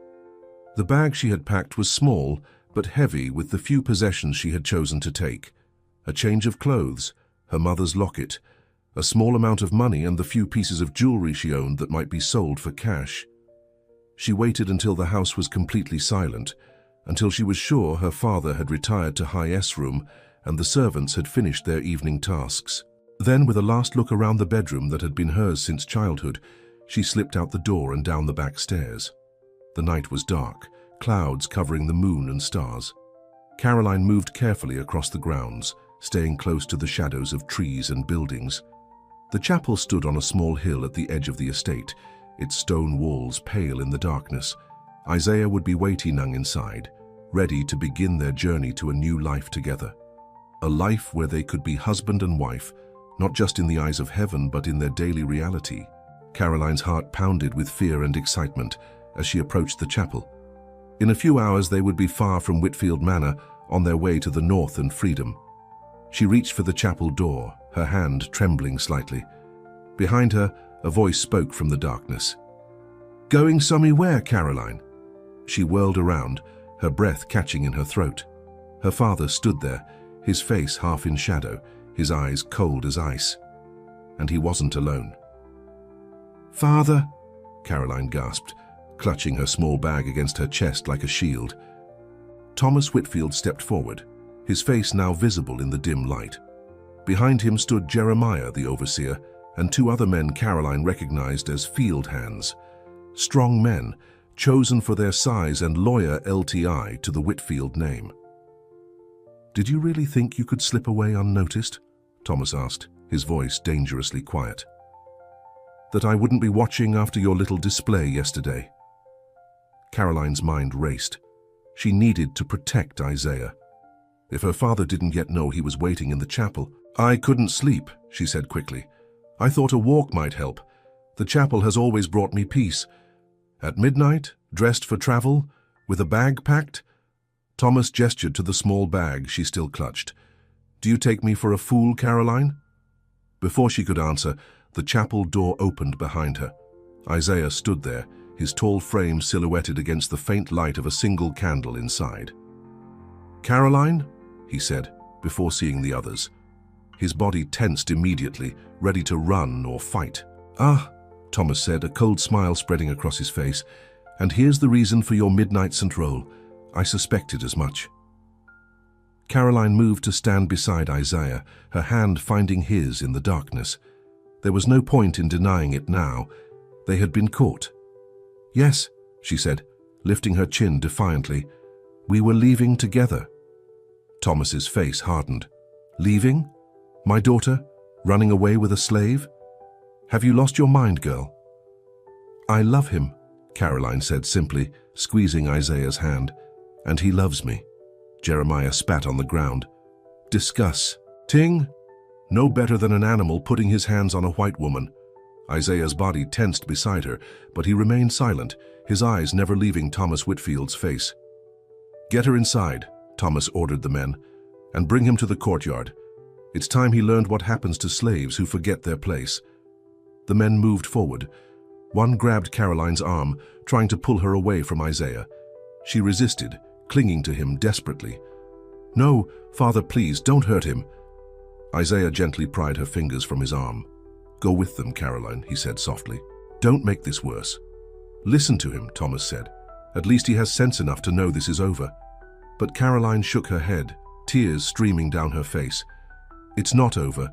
The bag she had packed was small, but heavy with the few possessions she had chosen to take. A change of clothes, her mother's locket, a small amount of money and the few pieces of jewelry she owned that might be sold for cash. She waited until the house was completely silent, until she was sure her father had retired to High S room and the servants had finished their evening tasks. Then, with a last look around the bedroom that had been hers since childhood, she slipped out the door and down the back stairs. The night was dark, clouds covering the moon and stars. Caroline moved carefully across the grounds, staying close to the shadows of trees and buildings. The chapel stood on a small hill at the edge of the estate, its stone walls pale in the darkness. Isaiah would be waiting inside, ready to begin their journey to a new life together. A life where they could be husband and wife, not just in the eyes of heaven but in their daily reality. Caroline's heart pounded with fear and excitement as she approached the chapel. In a few hours they would be far from Whitfield Manor, on their way to the north and freedom. She reached for the chapel door, her hand trembling slightly. Behind her, a voice spoke from the darkness. "Going somewhere, Caroline?" She whirled around, her breath catching in her throat. Her father stood there, his face half in shadow, his eyes cold as ice. And he wasn't alone. "Father," Caroline gasped, clutching her small bag against her chest like a shield. Thomas Whitfield stepped forward, his face now visible in the dim light. Behind him stood Jeremiah, the overseer, and two other men Caroline recognized as field hands. Strong men, chosen for their size and loyal LTI to the Whitfield name. "Did you really think you could slip away unnoticed?" Thomas asked, his voice dangerously quiet. "That I wouldn't be watching after your little display yesterday?" Caroline's mind raced. She needed to protect Isaiah. If her father didn't yet know he was waiting in the chapel. "I couldn't sleep," she said quickly. "I thought a walk might help. The chapel has always brought me peace. At midnight, dressed for travel, with a bag packed?" Thomas gestured to the small bag she still clutched. "Do you take me for a fool, Caroline?" Before she could answer, the chapel door opened behind her. Isaiah stood there, his tall frame silhouetted against the faint light of a single candle inside. "Caroline?" he said, before seeing the others. His body tensed immediately, ready to run or fight. "Ah," Thomas said, a cold smile spreading across his face. "And here's the reason for your midnight St. Roll. I suspected as much." Caroline moved to stand beside Isaiah, her hand finding his in the darkness. There was no point in denying it now. They had been caught. "Yes," she said, lifting her chin defiantly. "We were leaving together." Thomas's face hardened. "Leaving? My daughter? Running away with a slave? Have you lost your mind, girl?" "I love him," Caroline said simply, squeezing Isaiah's hand. "And he loves me." Jeremiah spat on the ground. "Discuss. Ting? No better than an animal putting his hands on a white woman." Isaiah's body tensed beside her, but he remained silent, his eyes never leaving Thomas Whitfield's face. "Get her inside," Thomas ordered the men, "and bring him to the courtyard. It's time he learned what happens to slaves who forget their place." The men moved forward. One grabbed Caroline's arm, trying to pull her away from Isaiah. She resisted, clinging to him desperately. "No, father, please, don't hurt him." Isaiah gently pried her fingers from his arm. "Go with them, Caroline," he said softly. "Don't make this worse." "Listen to him," Thomas said. "At least he has sense enough to know this is over." But Caroline shook her head, tears streaming down her face. "It's not over.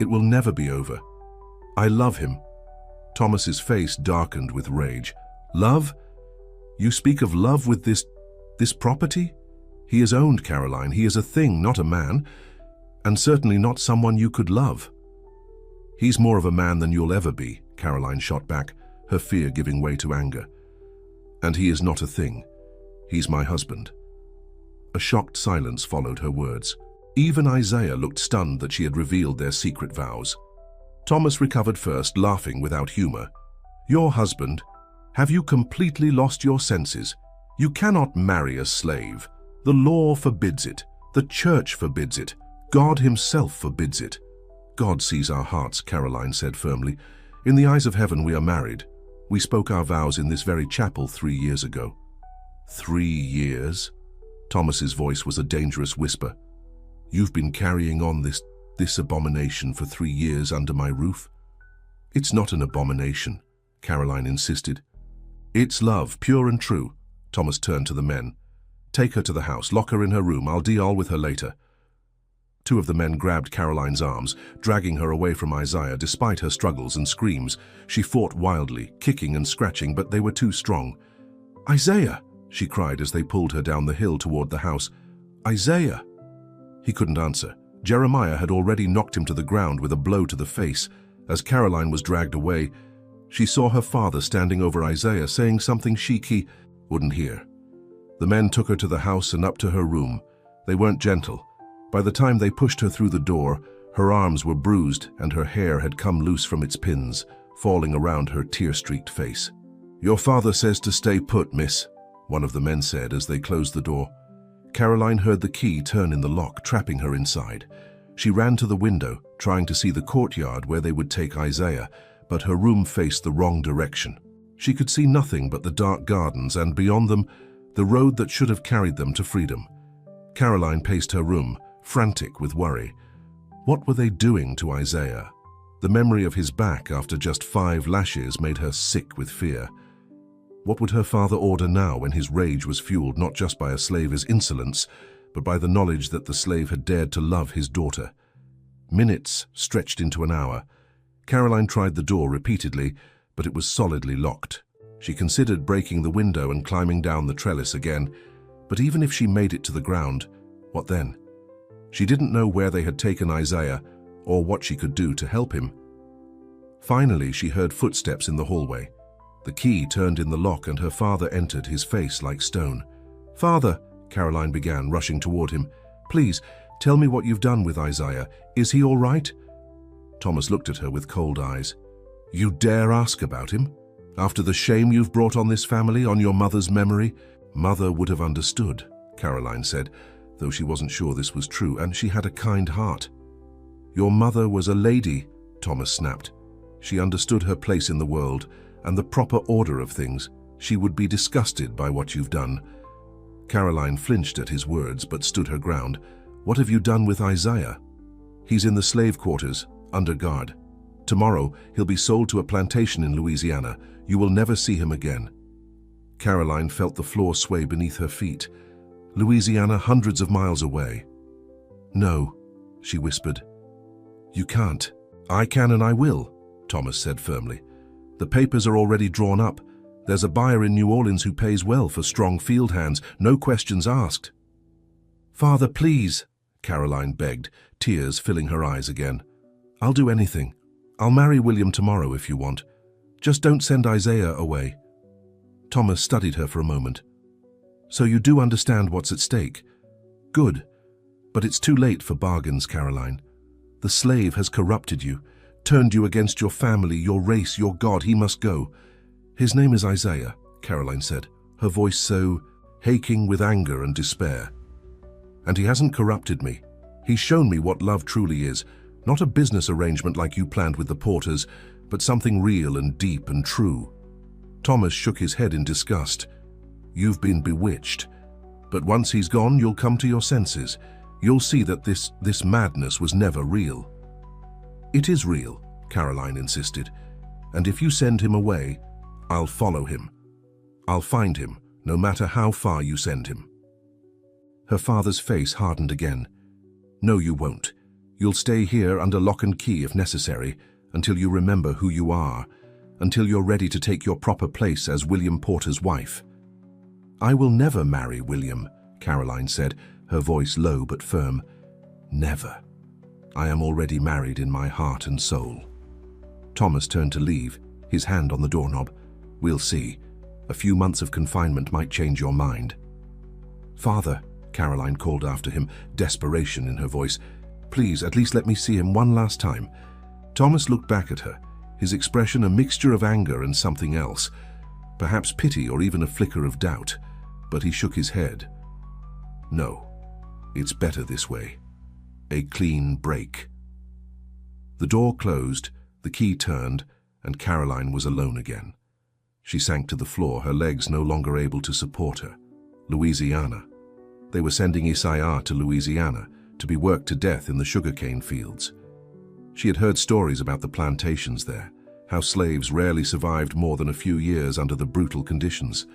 It will never be over. I love him." Thomas's face darkened with rage. "Love? You speak of love with this property? He is owned, Caroline. He is a thing, not a man, and certainly not someone you could love." "He's more of a man than you'll ever be," Caroline shot back, her fear giving way to anger. "And he is not a thing. He's my husband." A shocked silence followed her words. Even Isaiah looked stunned that she had revealed their secret vows. Thomas recovered first, laughing without humor. "Your husband? Have you completely lost your senses? You cannot marry a slave. The law forbids it. The church forbids it. God himself forbids it." "God sees our hearts," Caroline said firmly. "In the eyes of heaven we are married. We spoke our vows in this very chapel 3 years ago." 3 years? Thomas's voice was a dangerous whisper. "You've been carrying on this abomination for 3 years under my roof?" "It's not an abomination," Caroline insisted. "It's love, pure and true." Thomas turned to the men. "Take her to the house, lock her in her room, I'll deal with her later." 2 of the men grabbed Caroline's arms, dragging her away from Isaiah despite her struggles and screams. She fought wildly, kicking and scratching, but they were too strong. "Isaiah!" she cried as they pulled her down the hill toward the house. "Isaiah!" He couldn't answer. Jeremiah had already knocked him to the ground with a blow to the face. As Caroline was dragged away, she saw her father standing over Isaiah, saying something she wouldn't hear. The men took her to the house and up to her room. They weren't gentle. By the time they pushed her through the door, her arms were bruised and her hair had come loose from its pins, falling around her tear-streaked face. "Your father says to stay put, miss," one of the men said as they closed the door. Caroline heard the key turn in the lock, trapping her inside. She ran to the window, trying to see the courtyard where they would take Isaiah, but her room faced the wrong direction. She could see nothing but the dark gardens and, beyond them, the road that should have carried them to freedom. Caroline paced her room, frantic with worry. What were they doing to Isaiah? The memory of his back after just 5 lashes made her sick with fear. What would her father order now when his rage was fueled not just by a slave's insolence, but by the knowledge that the slave had dared to love his daughter? Minutes stretched into an hour. Caroline tried the door repeatedly, but it was solidly locked. She considered breaking the window and climbing down the trellis again, but even if she made it to the ground, what then? She didn't know where they had taken Isaiah or what she could do to help him. Finally, she heard footsteps in the hallway. The key turned in the lock and her father entered, his face like stone. "Father," Caroline began, rushing toward him. "Please, tell me what you've done with Isaiah. Is he all right?" Thomas looked at her with cold eyes. "You dare ask about him? After the shame you've brought on this family, on your mother's memory?" "Mother would have understood," Caroline said, though she wasn't sure this was true, and she had a kind heart. "Your mother was a lady," Thomas snapped. "She understood her place in the world and the proper order of things. She would be disgusted by what you've done." Caroline flinched at his words but stood her ground. "What have you done with Isaiah?" "He's in the slave quarters, under guard. Tomorrow he'll be sold to a plantation in Louisiana. You will never see him again." Caroline felt the floor sway beneath her feet. Louisiana, hundreds of miles away. "No," she whispered. "You can't." "I can and I will," Thomas said firmly. "The papers are already drawn up. There's a buyer in New Orleans who pays well for strong field hands, no questions asked." "Father, please," Caroline begged, tears filling her eyes again. "I'll do anything. I'll marry William tomorrow if you want. Just don't send Isaiah away." Thomas studied her for a moment. "So you do understand what's at stake? Good. But it's too late for bargains, Caroline. The slave has corrupted you, turned you against your family, your race, your God. He must go." "His name is Isaiah," Caroline said, her voice so aching with anger and despair. "And he hasn't corrupted me. He's shown me what love truly is, not a business arrangement like you planned with the Porters, but something real and deep and true." Thomas shook his head in disgust. "You've been bewitched. But once he's gone, you'll come to your senses. You'll see that this madness was never real." "It is real," Caroline insisted. "And if you send him away, I'll follow him. I'll find him, no matter how far you send him." Her father's face hardened again. "No, you won't. You'll stay here under lock and key if necessary, until you remember who you are, until you're ready to take your proper place as William Porter's wife." "I will never marry William," Caroline said, her voice low but firm. "Never. I am already married in my heart and soul." Thomas turned to leave, his hand on the doorknob. "We'll see. A few months of confinement might change your mind." "Father," Caroline called after him, desperation in her voice, "please, at least let me see him one last time." Thomas looked back at her, his expression a mixture of anger and something else, perhaps pity or even a flicker of doubt, but he shook his head. "No, it's better this way. A clean break." The door closed, the key turned, and Caroline was alone again. She sank to the floor, her legs no longer able to support her. Louisiana. They were sending Isaiah to Louisiana to be worked to death in the sugarcane fields. She had heard stories about the plantations there, how slaves rarely survived more than a few years under the brutal conditions.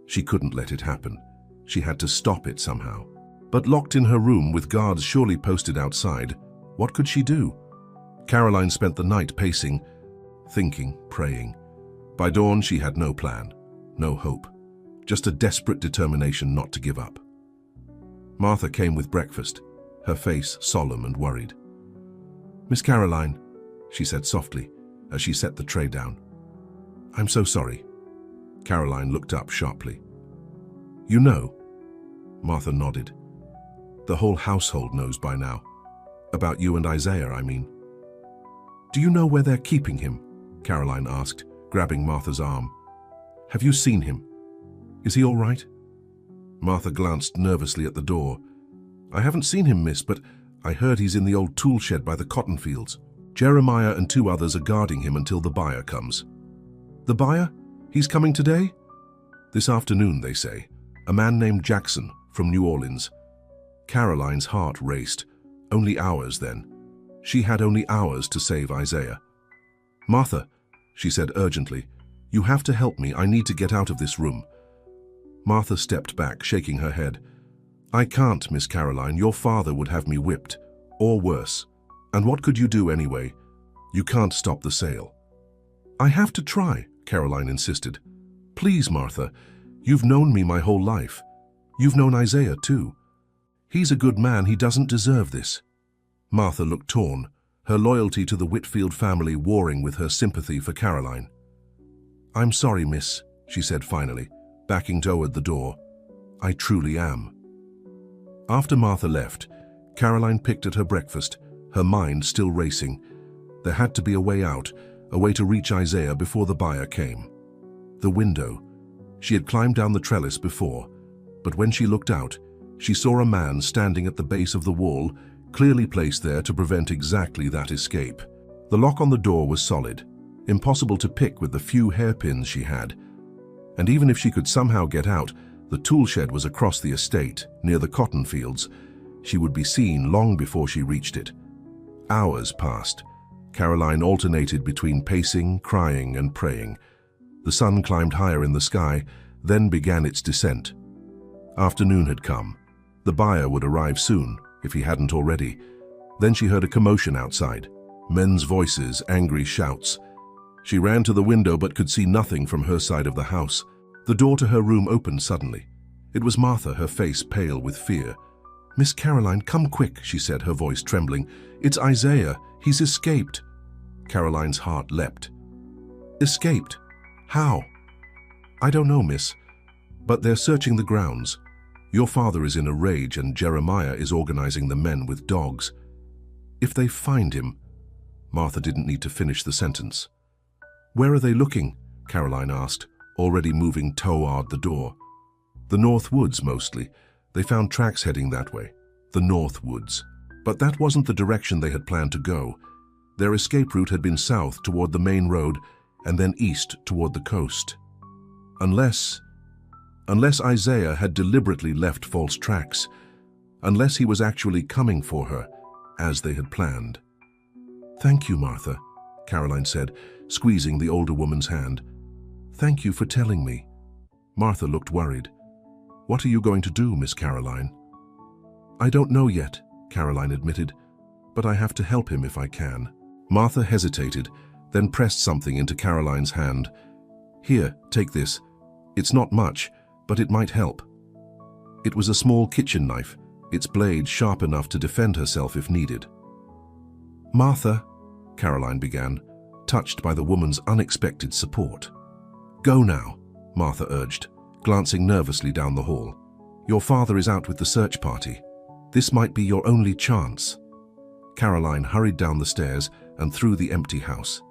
She couldn't let it happen. She had to stop it somehow. But locked in her room with guards surely posted outside, what could she do? Caroline spent the night pacing, thinking, praying. By dawn, she had no plan, no hope, just a desperate determination not to give up. Martha came with breakfast, her face solemn and worried. "Miss Caroline," she said softly as she set the tray down. "I'm so sorry." Caroline looked up sharply. "You know?" Martha nodded. "The whole household knows by now. About you and Isaiah, I mean." "Do you know where they're keeping him?" Caroline asked, grabbing Martha's arm. "Have you seen him? Is he all right?" Martha glanced nervously at the door. "I haven't seen him, miss, but I heard he's in the old tool shed by the cotton fields. Jeremiah and 2 others are guarding him until the buyer comes." "The buyer? He's coming today?" "This afternoon, they say. A man named Jackson from New Orleans." Caroline's heart raced. Only hours then. She had only hours to save Isaiah. "Martha," she said urgently, "you have to help me. I need to get out of this room." Martha stepped back, shaking her head. "I can't, Miss Caroline. Your father would have me whipped, or worse. And what could you do anyway? You can't stop the sale." "I have to try," Caroline insisted. "Please, Martha, you've known me my whole life. You've known Isaiah too. He's a good man. He doesn't deserve this." Martha looked torn, her loyalty to the Whitfield family warring with her sympathy for Caroline. "I'm sorry, miss," she said finally, backing toward the door. "I truly am." After Martha left, Caroline picked at her breakfast, her mind still racing. There had to be a way out, a way to reach Isaiah before the buyer came. The window. She had climbed down the trellis before, but when she looked out, she saw a man standing at the base of the wall, clearly placed there to prevent exactly that escape. The lock on the door was solid, impossible to pick with the few hairpins she had. And even if she could somehow get out, the tool shed was across the estate, near the cotton fields. She would be seen long before she reached it. Hours passed. Caroline alternated between pacing, crying, and praying. The sun climbed higher in the sky, then began its descent. Afternoon had come. The buyer would arrive soon, if he hadn't already. Then she heard a commotion outside. Men's voices, angry shouts. She ran to the window but could see nothing from her side of the house. The door to her room opened suddenly. It was Martha, her face pale with fear. "Miss Caroline, come quick," she said, her voice trembling. "It's Isaiah. He's escaped." Caroline's heart leapt. "Escaped? How?" "I don't know, miss, but they're searching the grounds. Your father is in a rage and Jeremiah is organizing the men with dogs. If they find him—" Martha didn't need to finish the sentence. "Where are they looking?" Caroline asked, already moving toward the door. "The North Woods, mostly. They found tracks heading that way. The North Woods. But that wasn't the direction they had planned to go. Their escape route had been south toward the main road and then east toward the coast. Unless Isaiah had deliberately left false tracks. Unless he was actually coming for her, as they had planned." "Thank you, Martha," Caroline said, squeezing the older woman's hand. "Thank you for telling me." Martha looked worried. "What are you going to do, Miss Caroline?" "I don't know yet," Caroline admitted, "but I have to help him if I can." Martha hesitated, then pressed something into Caroline's hand. "Here, take this. It's not much, but it might help." It was a small kitchen knife, its blade sharp enough to defend herself if needed. "Martha," Caroline began, touched by the woman's unexpected support. "Go now," Martha urged, glancing nervously down the hall. "Your father is out with the search party. This might be your only chance." Caroline hurried down the stairs and through the empty house.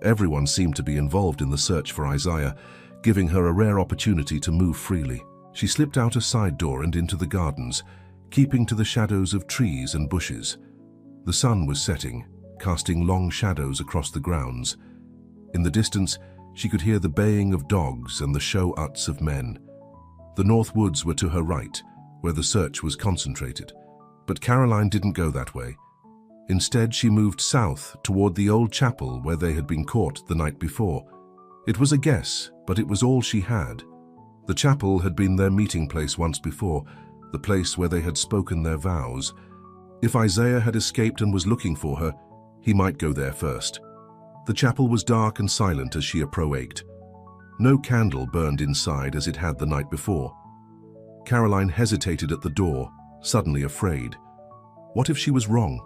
Everyone seemed to be involved in the search for Isaiah, giving her a rare opportunity to move freely. She slipped out a side door and into the gardens, keeping to the shadows of trees and bushes. The sun was setting, casting long shadows across the grounds. In the distance, She could hear the baying of dogs and the show-uts of men. The North Woods were to her right, where the search was concentrated. But Caroline didn't go that way. Instead, she moved south toward the old chapel where they had been caught the night before. It was a guess, but it was all she had. The chapel had been their meeting place once before, the place where they had spoken their vows. If Isaiah had escaped and was looking for her, he might go there first. The chapel was dark and silent as she approached. No candle burned inside as it had the night before. Caroline hesitated at the door, suddenly afraid. What if she was wrong?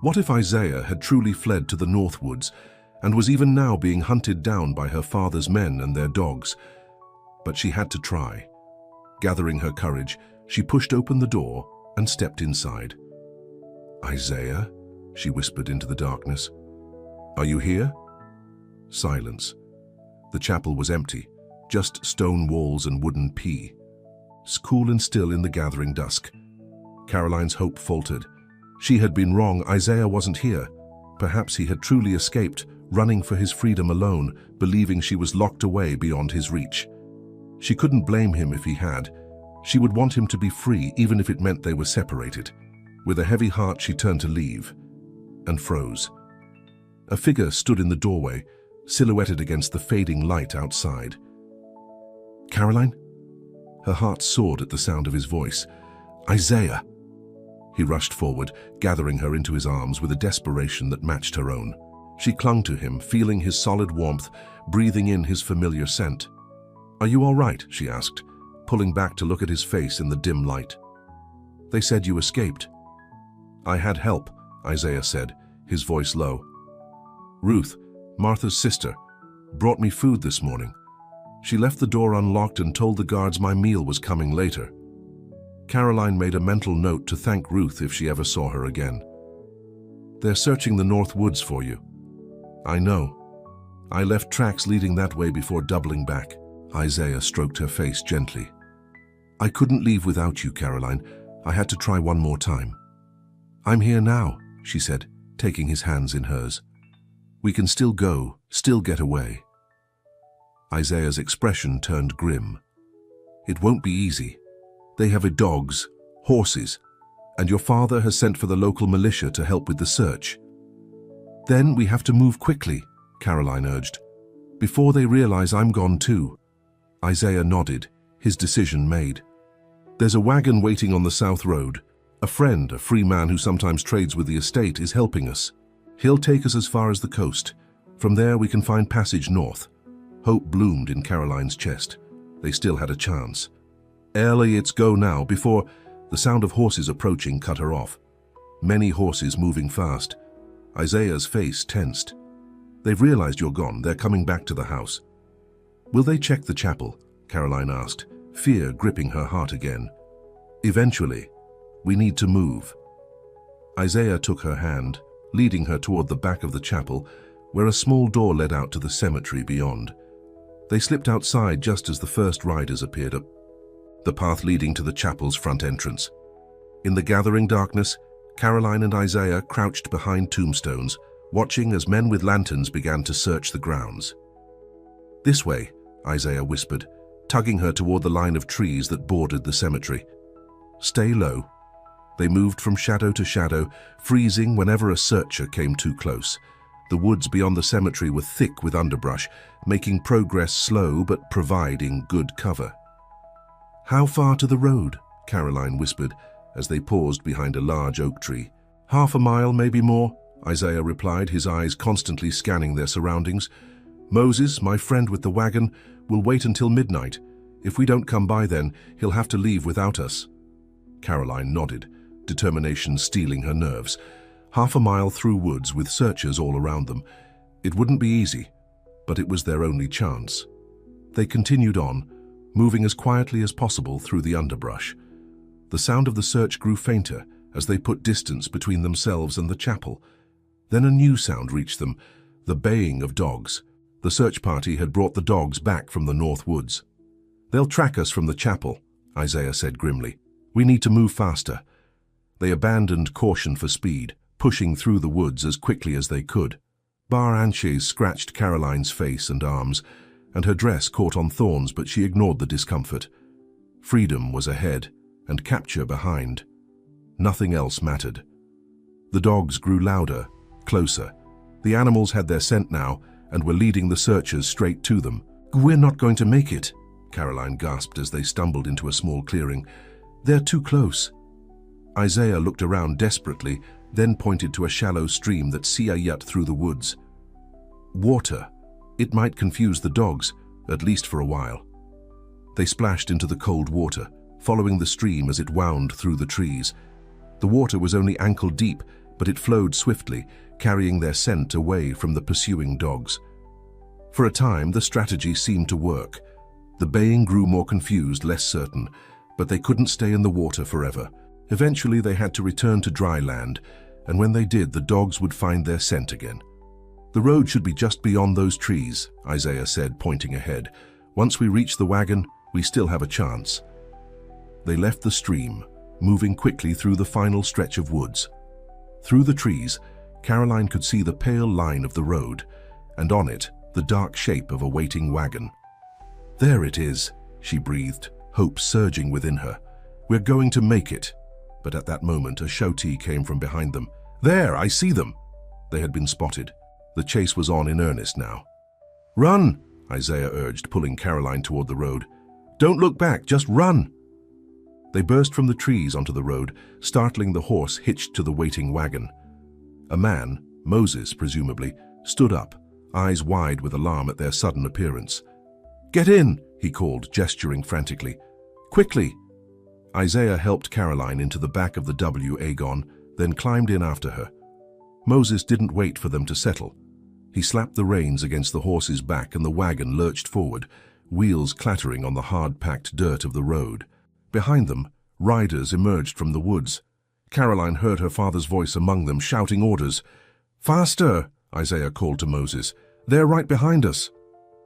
What if Isaiah had truly fled to the North Woods and was even now being hunted down by her father's men and their dogs? But she had to try. Gathering her courage, she pushed open the door and stepped inside. "Isaiah?" she whispered into the darkness. "Are you here?" Silence. The chapel was empty, just stone walls and wooden pee. Cool and still in the gathering dusk. Caroline's hope faltered. She had been wrong. Isaiah wasn't here. Perhaps he had truly escaped, running for his freedom alone, believing she was locked away beyond his reach. She couldn't blame him if he had. She would want him to be free, even if it meant they were separated. With a heavy heart, she turned to leave, and froze. A figure stood in the doorway, silhouetted against the fading light outside. "Caroline?" Her heart soared at the sound of his voice. "Isaiah!" He rushed forward, gathering her into his arms with a desperation that matched her own. She clung to him, feeling his solid warmth, breathing in his familiar scent. "Are you all right?" she asked, pulling back to look at his face in the dim light. "They said you escaped." "I had help," Isaiah said, his voice low. "Ruth, Martha's sister, brought me food this morning. She left the door unlocked and told the guards my meal was coming later." Caroline made a mental note to thank Ruth if she ever saw her again. "They're searching the North Woods for you." "I know. I left tracks leading that way before doubling back." Isaiah stroked her face gently. "I couldn't leave without you, Caroline. I had to try one more time." "I'm here now," she said, taking his hands in hers. "We can still go, still get away." Isaiah's expression turned grim. "It won't be easy. They have dogs, horses, and your father has sent for the local militia to help with the search." "Then we have to move quickly," Caroline urged, "before they realize I'm gone too." Isaiah nodded, his decision made. "There's a wagon waiting on the South Road. A friend, a free man who sometimes trades with the estate, is helping us. He'll take us as far as the coast. From there we can find passage north." Hope bloomed in Caroline's chest. They still had a chance. "Ellie, it's go now," before the sound of horses approaching cut her off. Many horses moving fast. Isaiah's face tensed. "They've realized you're gone. They're coming back to the house." "Will they check the chapel?" Caroline asked, fear gripping her heart again. "Eventually. We need to move." Isaiah took her hand, leading her toward the back of the chapel, where a small door led out to the cemetery beyond. They slipped outside just as the first riders appeared up the path leading to the chapel's front entrance. In the gathering darkness, Caroline and Isaiah crouched behind tombstones, watching as men with lanterns began to search the grounds. "This way," Isaiah whispered, tugging her toward the line of trees that bordered the cemetery. "Stay low." They moved from shadow to shadow, freezing whenever a searcher came too close. The woods beyond the cemetery were thick with underbrush, making progress slow but providing good cover. "How far to the road?" Caroline whispered as they paused behind a large oak tree. "Half a mile, maybe more," Isaiah replied, his eyes constantly scanning their surroundings. "Moses, my friend with the wagon, will wait until midnight. If we don't come by then, he'll have to leave without us." Caroline nodded, determination steeling her nerves. Half a mile through woods with searchers all around them. It wouldn't be easy, but it was their only chance. They continued on, moving as quietly as possible through the underbrush. The sound of the search grew fainter as they put distance between themselves and the chapel. Then a new sound reached them, the baying of dogs. The search party had brought the dogs back from the North Woods. "They'll track us from the chapel," Isaiah said grimly. "We need to move faster." They abandoned caution for speed, pushing through the woods as quickly as they could. Branches scratched Caroline's face and arms, and her dress caught on thorns, but she ignored the discomfort. Freedom was ahead, and capture behind. Nothing else mattered. The dogs grew louder, closer. The animals had their scent now, and were leading the searchers straight to them. "We're not going to make it," Caroline gasped as they stumbled into a small clearing. "They're too close." Isaiah looked around desperately, then pointed to a shallow stream that yet through the woods. Water. It might confuse the dogs, at least for a while. They splashed into the cold water, following the stream as it wound through the trees. The water was only ankle deep, but it flowed swiftly, carrying their scent away from the pursuing dogs. For a time, the strategy seemed to work. The baying grew more confused, less certain, but they couldn't stay in the water forever. Eventually, they had to return to dry land, and when they did, the dogs would find their scent again. "The road should be just beyond those trees," Isaiah said, pointing ahead. "Once we reach the wagon, we still have a chance." They left the stream, moving quickly through the final stretch of woods. Through the trees, Caroline could see the pale line of the road, and on it, the dark shape of a waiting wagon. "There it is," she breathed, hope surging within her. "We're going to make it." But at that moment, a shouty came from behind them. "There, I see them!" They had been spotted. The chase was on in earnest now. "Run!" Isaiah urged, pulling Caroline toward the road. "Don't look back, just run!" They burst from the trees onto the road, startling the horse hitched to the waiting wagon. A man, Moses presumably, stood up, eyes wide with alarm at their sudden appearance. "Get in!" he called, gesturing frantically. "Quickly!" Isaiah helped Caroline into the back of the wagon, then climbed in after her. Moses didn't wait for them to settle. He slapped the reins against the horse's back and the wagon lurched forward, wheels clattering on the hard-packed dirt of the road. Behind them, riders emerged from the woods. Caroline heard her father's voice among them, shouting orders. "Faster!" Isaiah called to Moses. "They're right behind us."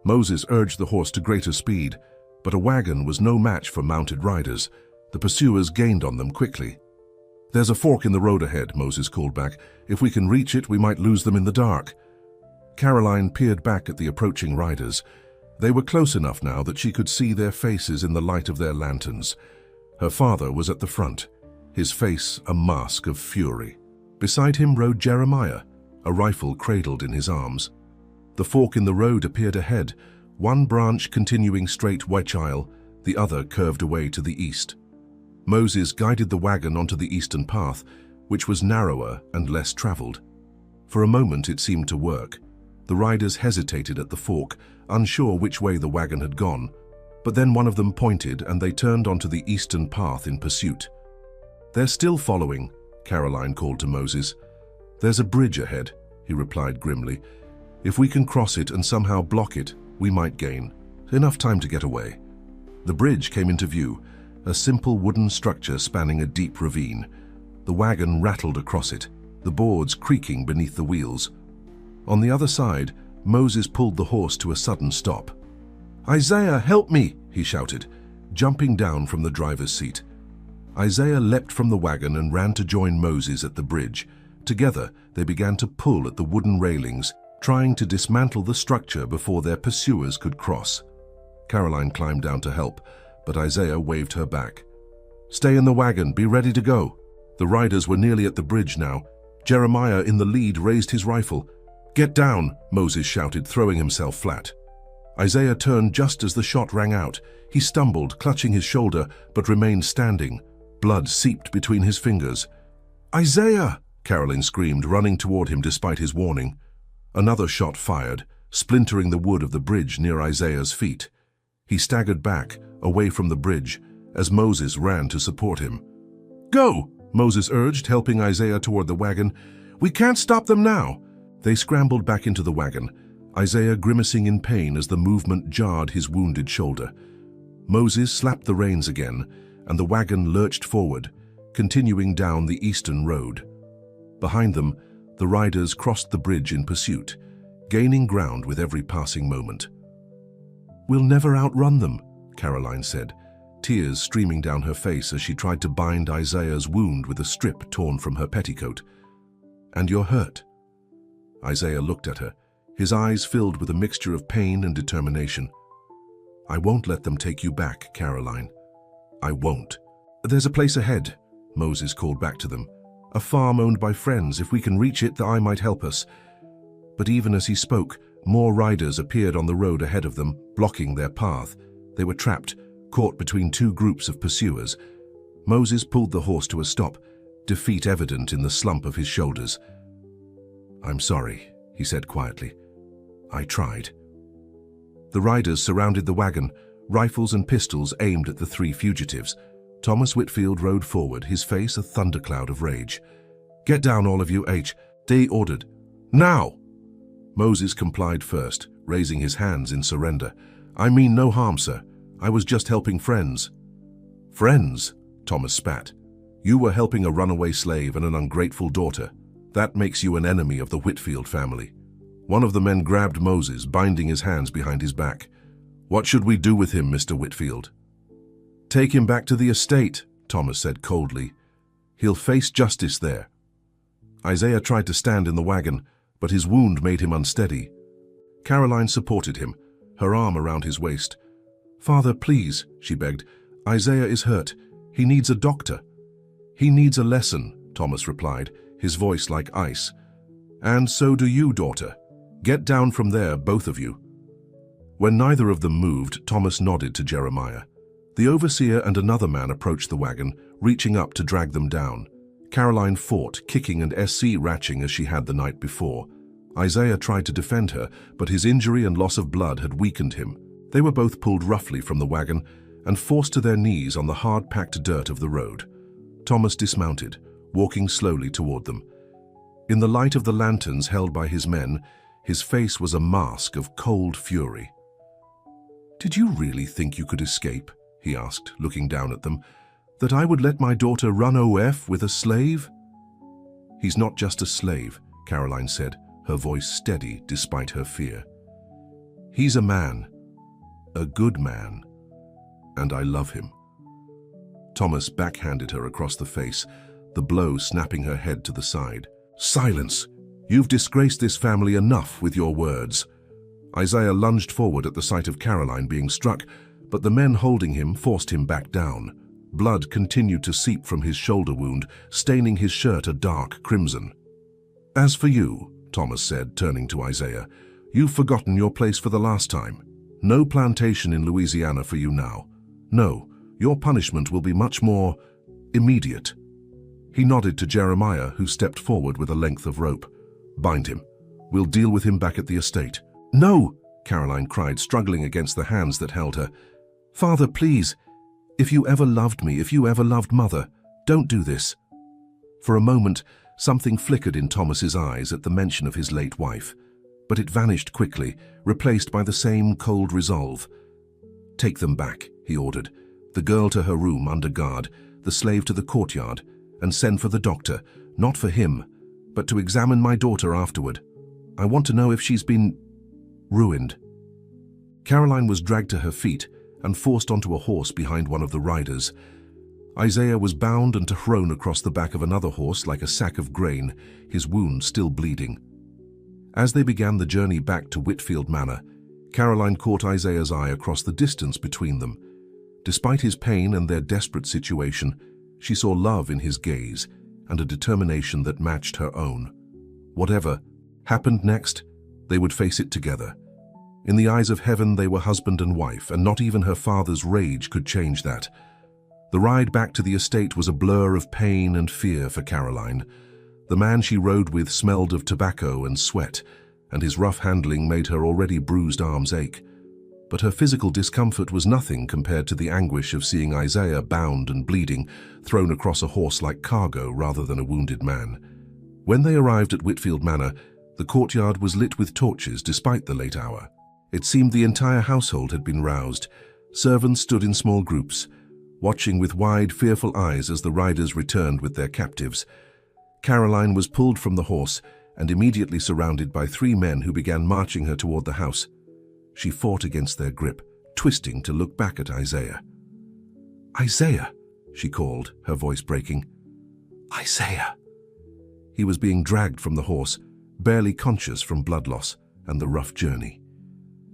Moses urged the horse to greater speed, but a wagon was no match for mounted riders. The pursuers gained on them quickly. "There's a fork in the road ahead," Moses called back. "If we can reach it, we might lose them in the dark." Caroline peered back at the approaching riders. They were close enough now that she could see their faces in the light of their lanterns. Her father was at the front, his face a mask of fury. Beside him rode Jeremiah, a rifle cradled in his arms. The fork in the road appeared ahead, one branch continuing straight west, the other curved away to the east. Moses guided the wagon onto the eastern path, which was narrower and less traveled. For a moment it seemed to work. The riders hesitated at the fork, unsure which way the wagon had gone, but then one of them pointed and they turned onto the eastern path in pursuit. "They're still following," Caroline called to Moses. "There's a bridge ahead," he replied grimly. "If we can cross it and somehow block it, we might gain enough time to get away." The bridge came into view, a simple wooden structure spanning a deep ravine. The wagon rattled across it, the boards creaking beneath the wheels. On the other side, Moses pulled the horse to a sudden stop. "Isaiah, help me!" he shouted, jumping down from the driver's seat. Isaiah leapt from the wagon and ran to join Moses at the bridge. Together, they began to pull at the wooden railings, trying to dismantle the structure before their pursuers could cross. Caroline climbed down to help, but Isaiah waved her back. "Stay in the wagon, be ready to go." The riders were nearly at the bridge now. Jeremiah in the lead raised his rifle. "Get down," Moses shouted, throwing himself flat. Isaiah turned just as the shot rang out. He stumbled, clutching his shoulder, but remained standing. Blood seeped between his fingers. "Isaiah!" Caroline screamed, running toward him despite his warning. Another shot fired, splintering the wood of the bridge near Isaiah's feet. He staggered back, away from the bridge, as Moses ran to support him. "Go!" Moses urged, helping Isaiah toward the wagon. "We can't stop them now." They scrambled back into the wagon, Isaiah grimacing in pain as the movement jarred his wounded shoulder. Moses slapped the reins again, and the wagon lurched forward, continuing down the eastern road. Behind them, the riders crossed the bridge in pursuit, gaining ground with every passing moment. "We'll never outrun them," Caroline said, tears streaming down her face as she tried to bind Isaiah's wound with a strip torn from her petticoat. "And you're hurt." Isaiah looked at her, his eyes filled with a mixture of pain and determination. "I won't let them take you back, Caroline. I won't." "There's a place ahead," Moses called back to them. "A farm owned by friends. If we can reach it, the eye might help us." But even as he spoke, more riders appeared on the road ahead of them, blocking their path. They were trapped, caught between two groups of pursuers. Moses pulled the horse to a stop, defeat evident in the slump of his shoulders. "I'm sorry," he said quietly. "I tried." The riders surrounded the wagon, rifles and pistols aimed at the three fugitives. Thomas Whitfield rode forward, his face a thundercloud of rage. "Get down, all of you, They ordered. "Now!" Moses complied first, raising his hands in surrender. "I mean no harm, sir. I was just helping friends." "Friends?" Thomas spat. "You were helping a runaway slave and an ungrateful daughter. That makes you an enemy of the Whitfield family." One of the men grabbed Moses, binding his hands behind his back. "What should we do with him, Mr. Whitfield?" "Take him back to the estate," Thomas said coldly. "He'll face justice there." Isaiah tried to stand in the wagon, but his wound made him unsteady. Caroline supported him, her arm around his waist. "Father, please," she begged. "Isaiah is hurt. He needs a doctor." "He needs a lesson," Thomas replied, his voice like ice. "And so do you, daughter. Get down from there, both of you." When neither of them moved, Thomas nodded to Jeremiah. The overseer and another man approached the wagon, reaching up to drag them down. Caroline fought, kicking and SC-ratching as she had the night before. Isaiah tried to defend her, but his injury and loss of blood had weakened him. They were both pulled roughly from the wagon and forced to their knees on the hard-packed dirt of the road. Thomas dismounted, walking slowly toward them. In the light of the lanterns held by his men, his face was a mask of cold fury. "Did you really think you could escape?" he asked, looking down at them. "That I would let my daughter run OF with a slave?" "He's not just a slave," Caroline said, her voice steady despite her fear. "He's a man, a good man, and I love him." Thomas backhanded her across the face, the blow snapping her head to the side. "Silence! You've disgraced this family enough with your words." Isaiah lunged forward at the sight of Caroline being struck, but the men holding him forced him back down. Blood continued to seep from his shoulder wound, staining his shirt a dark crimson. "As for you," Thomas said, turning to Isaiah, "you've forgotten your place for the last time. No plantation in Louisiana for you now. No, your punishment will be much more immediate." He nodded to Jeremiah, who stepped forward with a length of rope. "Bind him. We'll deal with him back at the estate." "No!" Caroline cried, struggling against the hands that held her. "Father, please. If you ever loved me, if you ever loved Mother, don't do this." For a moment, something flickered in Thomas's eyes at the mention of his late wife, but it vanished quickly, replaced by the same cold resolve. "Take them back," he ordered, "the girl to her room under guard, the slave to the courtyard, and send for the doctor, not for him, but to examine my daughter afterward. I want to know if she's been ruined." Caroline was dragged to her feet and forced onto a horse behind one of the riders. Isaiah was bound and thrown across the back of another horse like a sack of grain, his wound still bleeding. As they began the journey back to Whitfield Manor, Caroline caught Isaiah's eye across the distance between them. Despite his pain and their desperate situation, she saw love in his gaze and a determination that matched her own. Whatever happened next, they would face it together. In the eyes of heaven, they were husband and wife, and not even her father's rage could change that. The ride back to the estate was a blur of pain and fear for Caroline. The man she rode with smelled of tobacco and sweat, and his rough handling made her already bruised arms ache. But her physical discomfort was nothing compared to the anguish of seeing Isaiah bound and bleeding, thrown across a horse like cargo rather than a wounded man. When they arrived at Whitfield Manor, the courtyard was lit with torches despite the late hour. It seemed the entire household had been roused. Servants stood in small groups, watching with wide, fearful eyes as the riders returned with their captives. Caroline was pulled from the horse and immediately surrounded by 3 men who began marching her toward the house. She fought against their grip, twisting to look back at Isaiah. "Isaiah," she called, her voice breaking. "Isaiah." He was being dragged from the horse, barely conscious from blood loss, and the rough journey.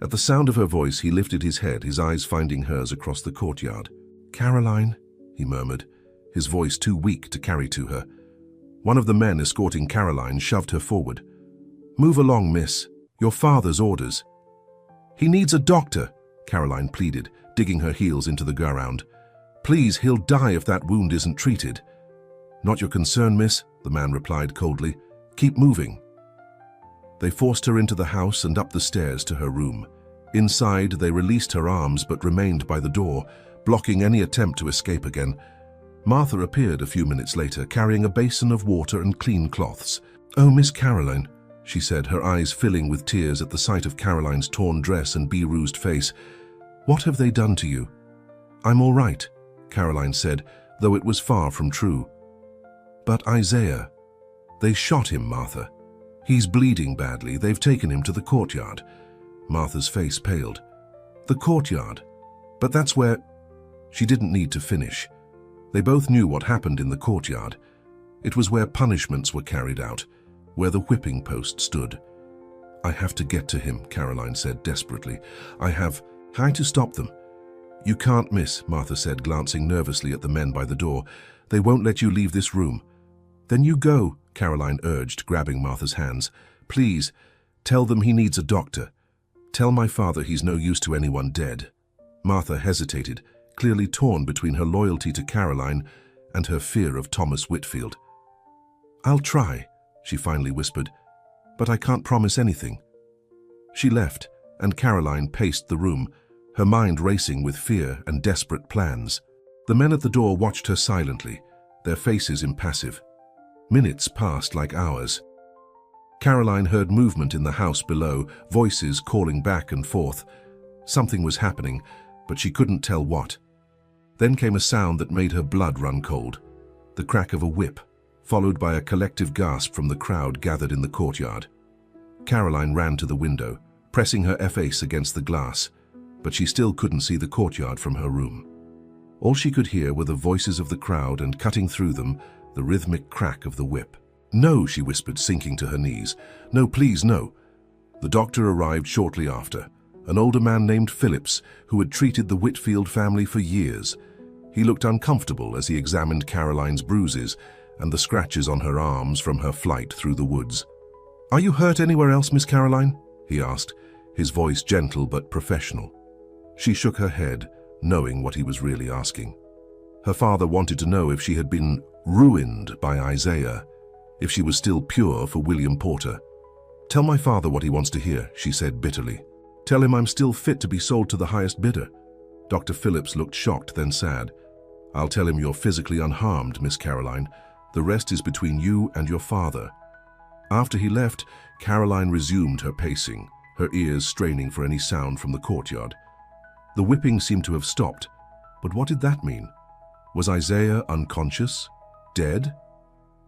At the sound of her voice, he lifted his head, his eyes finding hers across the courtyard. "Caroline," he murmured, his voice too weak to carry to her. One of the men escorting Caroline shoved her forward. "Move along, miss. Your father's orders." "He needs a doctor," Caroline pleaded, digging her heels into the ground. "Please, he'll die if that wound isn't treated." "Not your concern, miss," the man replied coldly. "Keep moving." They forced her into the house and up the stairs to her room. Inside, they released her arms but remained by the door, blocking any attempt to escape again. Martha appeared a few minutes later, carrying a basin of water and clean cloths. "Oh, Miss Caroline," she said, her eyes filling with tears at the sight of Caroline's torn dress and beruused face. "What have they done to you?" "I'm all right," Caroline said, though it was far from true. "But Isaiah, they shot him, Martha. He's bleeding badly. They've taken him to the courtyard." Martha's face paled. "The courtyard? But that's where—" She didn't need to finish. They both knew what happened in the courtyard. It was where punishments were carried out, where the whipping post stood. "I have to get to him," Caroline said desperately. "I have to stop them." "You can't, miss," Martha said, glancing nervously at the men by the door. "They won't let you leave this room." "Then you go," Caroline urged, grabbing Martha's hands. "Please, tell them he needs a doctor. Tell my father he's no use to anyone dead." Martha hesitated, clearly torn between her loyalty to Caroline and her fear of Thomas Whitfield. "I'll try," she finally whispered, "but I can't promise anything." She left, and Caroline paced the room, her mind racing with fear and desperate plans. The men at the door watched her silently, their faces impassive. Minutes passed like hours. Caroline heard movement in the house below, voices calling back and forth. Something was happening, but she couldn't tell what. Then came a sound that made her blood run cold, the crack of a whip, followed by a collective gasp from the crowd gathered in the courtyard. Caroline ran to the window, pressing her face against the glass, but she still couldn't see the courtyard from her room. All she could hear were the voices of the crowd and, cutting through them, the rhythmic crack of the whip. "No," she whispered, sinking to her knees. "No, please, no." The doctor arrived shortly after, an older man named Phillips, who had treated the Whitfield family for years. He looked uncomfortable as he examined Caroline's bruises and the scratches on her arms from her flight through the woods. "Are you hurt anywhere else, Miss Caroline?" he asked, his voice gentle but professional. She shook her head, knowing what he was really asking. Her father wanted to know if she had been ruined by Isaiah, if she was still pure for William Porter. "Tell my father what he wants to hear," she said bitterly. "Tell him I'm still fit to be sold to the highest bidder." Dr. Phillips looked shocked, then sad. "I'll tell him you're physically unharmed, Miss Caroline. The rest is between you and your father." After he left, Caroline resumed her pacing, her ears straining for any sound from the courtyard. The whipping seemed to have stopped, but what did that mean? Was Isaiah unconscious? Dead?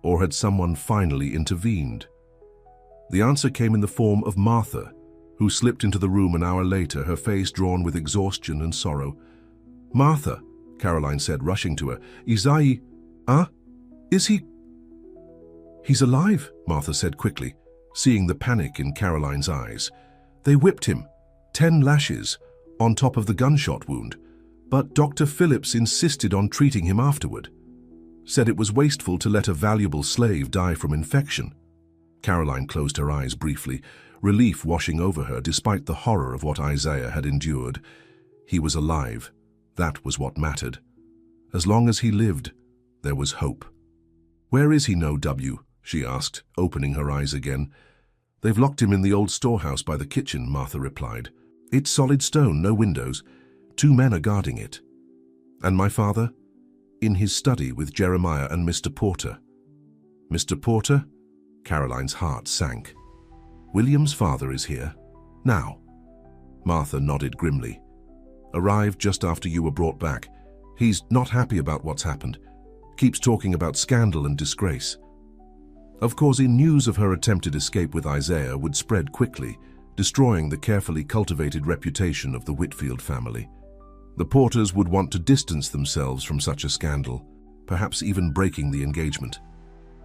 Or had someone finally intervened? The answer came in the form of Martha, who slipped into the room an hour later, her face drawn with exhaustion and sorrow. "Martha," Caroline said, rushing to her. "Isaiah, is he—" "He's alive," Martha said quickly, seeing the panic in Caroline's eyes. "They whipped him, 10 lashes, on top of the gunshot wound, but Dr. Phillips insisted on treating him afterward. Said it was wasteful to let a valuable slave die from infection." Caroline closed her eyes briefly, relief washing over her despite the horror of what Isaiah had endured. He was alive. That was what mattered. As long as he lived, there was hope. "Where is he now, W?" she asked, opening her eyes again. "They've locked him in the old storehouse by the kitchen," Martha replied. "It's solid stone, no windows. 2 men are guarding it." "And my father?" "In his study with Jeremiah and Mr. Porter." "Mr. Porter?" Caroline's heart sank. "William's father is here? Now?" Martha nodded grimly. "Arrived just after you were brought back. He's not happy about what's happened. Keeps talking about scandal and disgrace." Of course, news of her attempted escape with Isaiah would spread quickly, destroying the carefully cultivated reputation of the Whitfield family. The Porters would want to distance themselves from such a scandal, perhaps even breaking the engagement.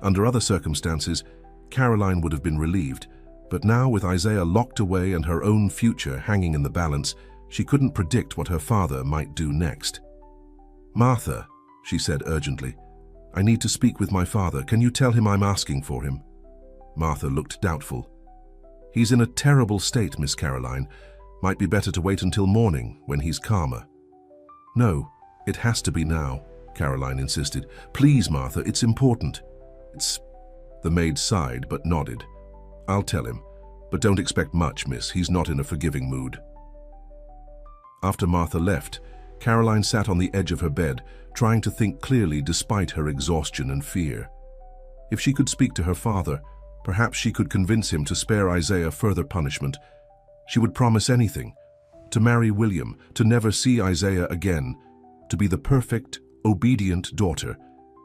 Under other circumstances, Caroline would have been relieved, But now, with Isaiah locked away and her own future hanging in the balance, she couldn't predict what her father might do next. "Martha," she said urgently, "I need to speak with my father. Can you tell him I'm asking for him?" Martha looked doubtful. "He's in a terrible state, Miss Caroline. Might be better to wait until morning, when he's calmer." "No, it has to be now," Caroline insisted. "Please, Martha, it's important." "It's..." The maid sighed but nodded. "I'll tell him, but don't expect much, miss. He's not in a forgiving mood." After Martha left, Caroline sat on the edge of her bed, trying to think clearly despite her exhaustion and fear. If she could speak to her father, perhaps she could convince him to spare Isaiah further punishment. She would promise anything: to marry William, to never see Isaiah again, to be the perfect, obedient daughter,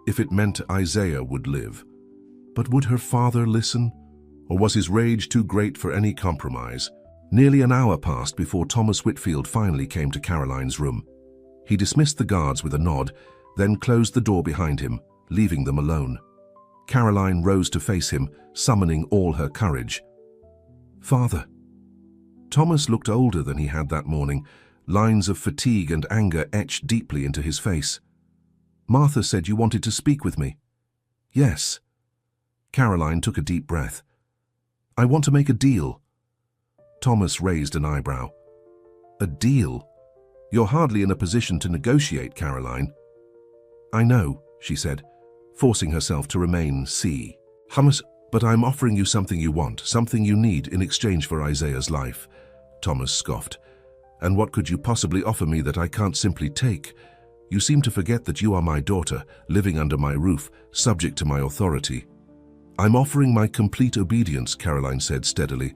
if it meant Isaiah would live. But would her father listen? Or was his rage too great for any compromise? Nearly an hour passed before Thomas Whitfield finally came to Caroline's room. He dismissed the guards with a nod, then closed the door behind him, leaving them alone. Caroline rose to face him, summoning all her courage. "Father." Thomas looked older than he had that morning, lines of fatigue and anger etched deeply into his face. "Martha said you wanted to speak with me." "Yes." Caroline took a deep breath. "I want to make a deal." Thomas raised an eyebrow. "A deal? You're hardly in a position to negotiate, Caroline." "I know," she said, forcing herself to remain hummus, "but I'm offering you something you want, something you need in exchange for Isaiah's life." Thomas scoffed. "And what could you possibly offer me that I can't simply take? You seem to forget that you are my daughter, living under my roof, subject to my authority." "I'm offering my complete obedience," Caroline said steadily.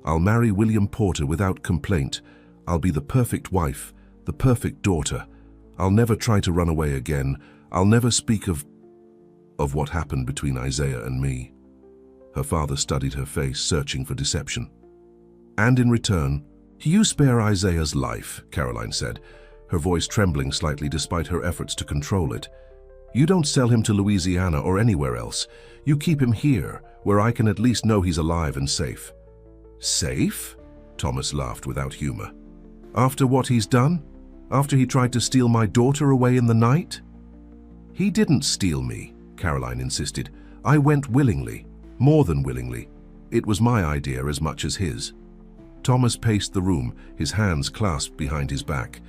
"I'll marry William Porter without complaint. I'll be the perfect wife, the perfect daughter. I'll never try to run away again. I'll never speak of what happened between Isaiah and me." Her father studied her face, searching for deception. "And in return, you spare Isaiah's life," Caroline said, her voice trembling slightly despite her efforts to control it. "You don't sell him to Louisiana or anywhere else. You keep him here, where I can at least know he's alive and safe." "Safe?" Thomas laughed without humor. "After what he's done? After he tried to steal my daughter away in the night?" "He didn't steal me," Caroline insisted. "I went willingly, more than willingly. It was my idea as much as his." Thomas paced the room, his hands clasped behind his back.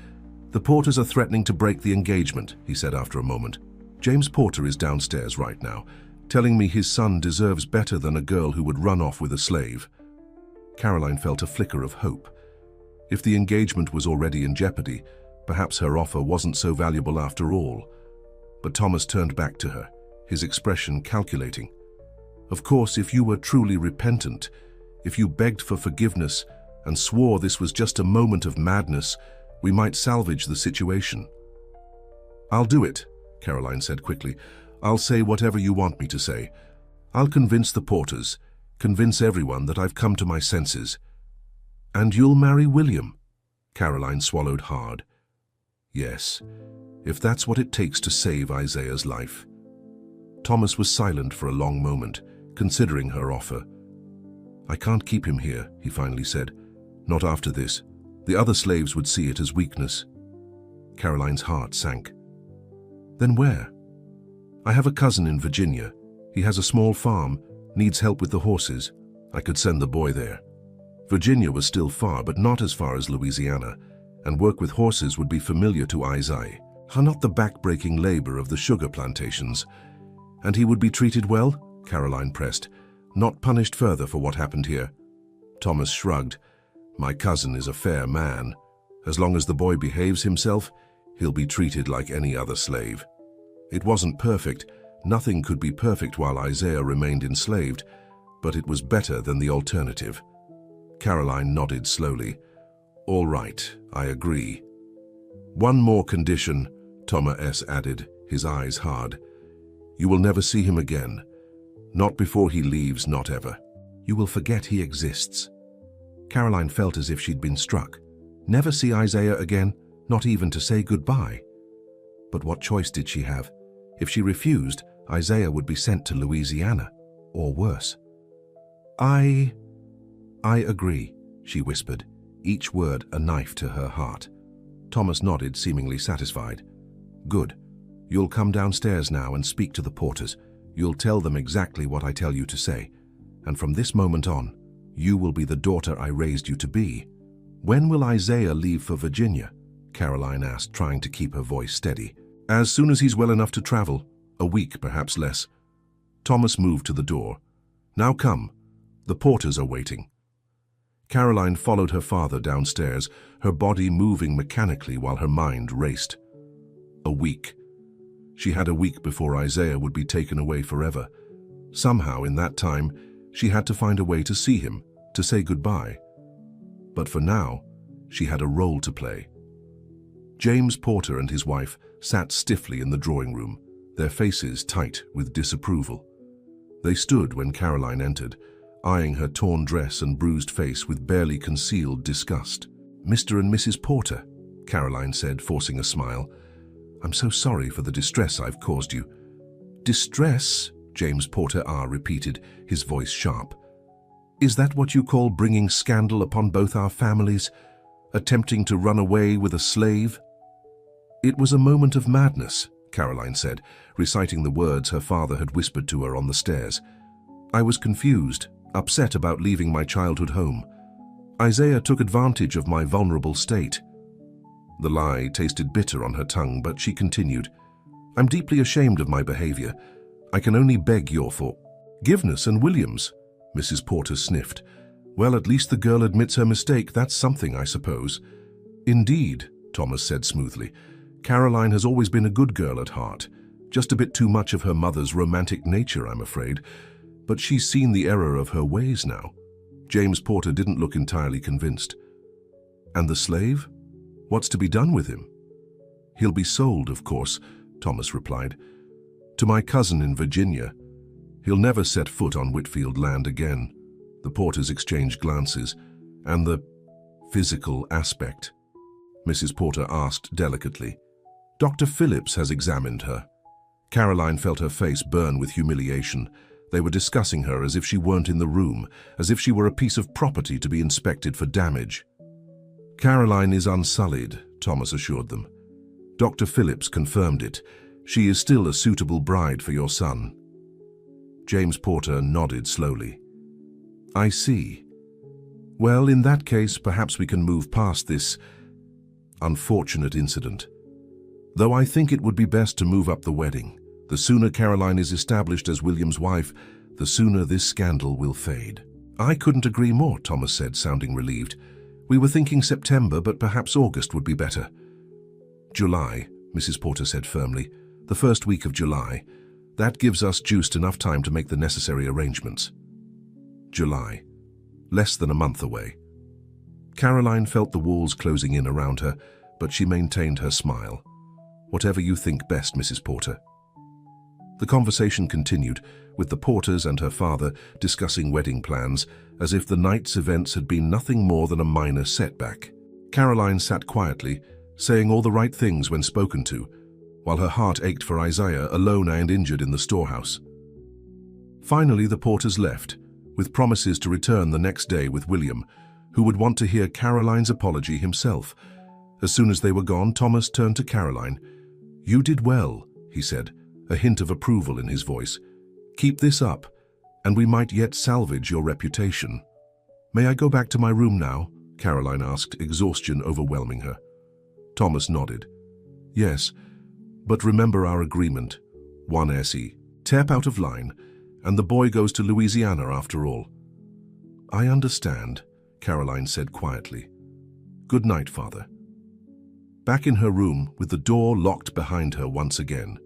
"The Porters are threatening to break the engagement," he said after a moment. "James Porter is downstairs right now, telling me his son deserves better than a girl who would run off with a slave." Caroline felt a flicker of hope. If the engagement was already in jeopardy, perhaps her offer wasn't so valuable after all. But Thomas turned back to her, his expression calculating. "Of course, if you were truly repentant, if you begged for forgiveness and swore this was just a moment of madness, we might salvage the situation." "I'll do it," Caroline said quickly. "I'll say whatever you want me to say. I'll convince the Porters, convince everyone that I've come to my senses." "And you'll marry William?" Caroline swallowed hard. "Yes, if that's what it takes to save Isaiah's life." Thomas was silent for a long moment, considering her offer. "I can't keep him here," he finally said. "Not after this. The other slaves would see it as weakness." Caroline's heart sank. "Then where?" "I have a cousin in Virginia. He has a small farm, needs help with the horses. I could send the boy there." Virginia was still far, but not as far as Louisiana, and work with horses would be familiar to Isaiah, not the back-breaking labor of the sugar plantations. "And he would be treated well?" Caroline pressed. "Not punished further for what happened here?" Thomas shrugged. "My cousin is a fair man. As long as the boy behaves himself, he'll be treated like any other slave." It wasn't perfect. Nothing could be perfect while Isaiah remained enslaved, but it was better than the alternative. Caroline nodded slowly. "All right, I agree." "One more condition," Thomas added, his eyes hard. "You will never see him again. Not before he leaves, not ever. You will forget he exists." Caroline felt as if she'd been struck. Never see Isaiah again, not even to say goodbye. But what choice did she have? If she refused, Isaiah would be sent to Louisiana, or worse. I agree, she whispered, each word a knife to her heart. Thomas nodded, seemingly satisfied. Good. You'll come downstairs now and speak to the porters. You'll tell them exactly what I tell you to say. And from this moment on, you will be the daughter I raised you to be. When will Isaiah leave for Virginia? Caroline asked, trying to keep her voice steady. As soon as he's well enough to travel. A week, perhaps less. Thomas moved to the door. Now come. The porters are waiting. Caroline followed her father downstairs, her body moving mechanically while her mind raced. A week. She had a week before Isaiah would be taken away forever. Somehow, in that time, she had to find a way to see him, to say goodbye. But for now, she had a role to play. James Porter and his wife sat stiffly in the drawing room, their faces tight with disapproval. They stood when Caroline entered, eyeing her torn dress and bruised face with barely concealed disgust. "Mr. and Mrs. Porter," Caroline said, forcing a smile. "I'm so sorry for the distress I've caused you." "Distress?" James Porter repeated, his voice sharp. "Is that what you call bringing scandal upon both our families? Attempting to run away with a slave?" "It was a moment of madness," Caroline said, reciting the words her father had whispered to her on the stairs. "I was confused, upset about leaving my childhood home. Isaiah took advantage of my vulnerable state." The lie tasted bitter on her tongue, but she continued, "I'm deeply ashamed of my behavior. I can only beg your forgiveness." "And Williams," Mrs. Porter sniffed. "Well, at least the girl admits her mistake. That's something, I suppose." "Indeed," Thomas said smoothly. "Caroline has always been a good girl at heart. Just a bit too much of her mother's romantic nature, I'm afraid. But she's seen the error of her ways now." James Porter didn't look entirely convinced. "And the slave? What's to be done with him?" "He'll be sold, of course," Thomas replied. "To my cousin in Virginia. He'll never set foot on Whitfield land again." The Porters exchanged glances. "And the physical aspect?" Mrs. Porter asked delicately. "Dr. Phillips has examined her." Caroline felt her face burn with humiliation. They were discussing her as if she weren't in the room, as if she were a piece of property to be inspected for damage. "Caroline is unsullied," Thomas assured them. "Dr. Phillips confirmed it. She is still a suitable bride for your son." James Porter nodded slowly. "I see. Well, in that case, perhaps we can move past this unfortunate incident. Though I think it would be best to move up the wedding. The sooner Caroline is established as William's wife, the sooner this scandal will fade." "I couldn't agree more," Thomas said, sounding relieved. "We were thinking September, but perhaps August would be better." "July," Mrs. Porter said firmly. "The first week of July. That gives us just enough time to make the necessary arrangements." July. Less than a month away. Caroline felt the walls closing in around her, but she maintained her smile. "Whatever you think best, Mrs. Porter." The conversation continued, with the Porters and her father discussing wedding plans, as if the night's events had been nothing more than a minor setback. Caroline sat quietly, saying all the right things when spoken to, while her heart ached for Isaiah, alone and injured in the storehouse. Finally, the Porters left, with promises to return the next day with William, who would want to hear Caroline's apology himself. As soon as they were gone, Thomas turned to Caroline. "You did well," he said, a hint of approval in his voice. "Keep this up, and we might yet salvage your reputation." "May I go back to my room now?" Caroline asked, exhaustion overwhelming her. Thomas nodded. "Yes, but remember our agreement. 1 SE. Tap out of line, and the boy goes to Louisiana after all." "I understand," Caroline said quietly. "Good night, Father." Back in her room, with the door locked behind her once again,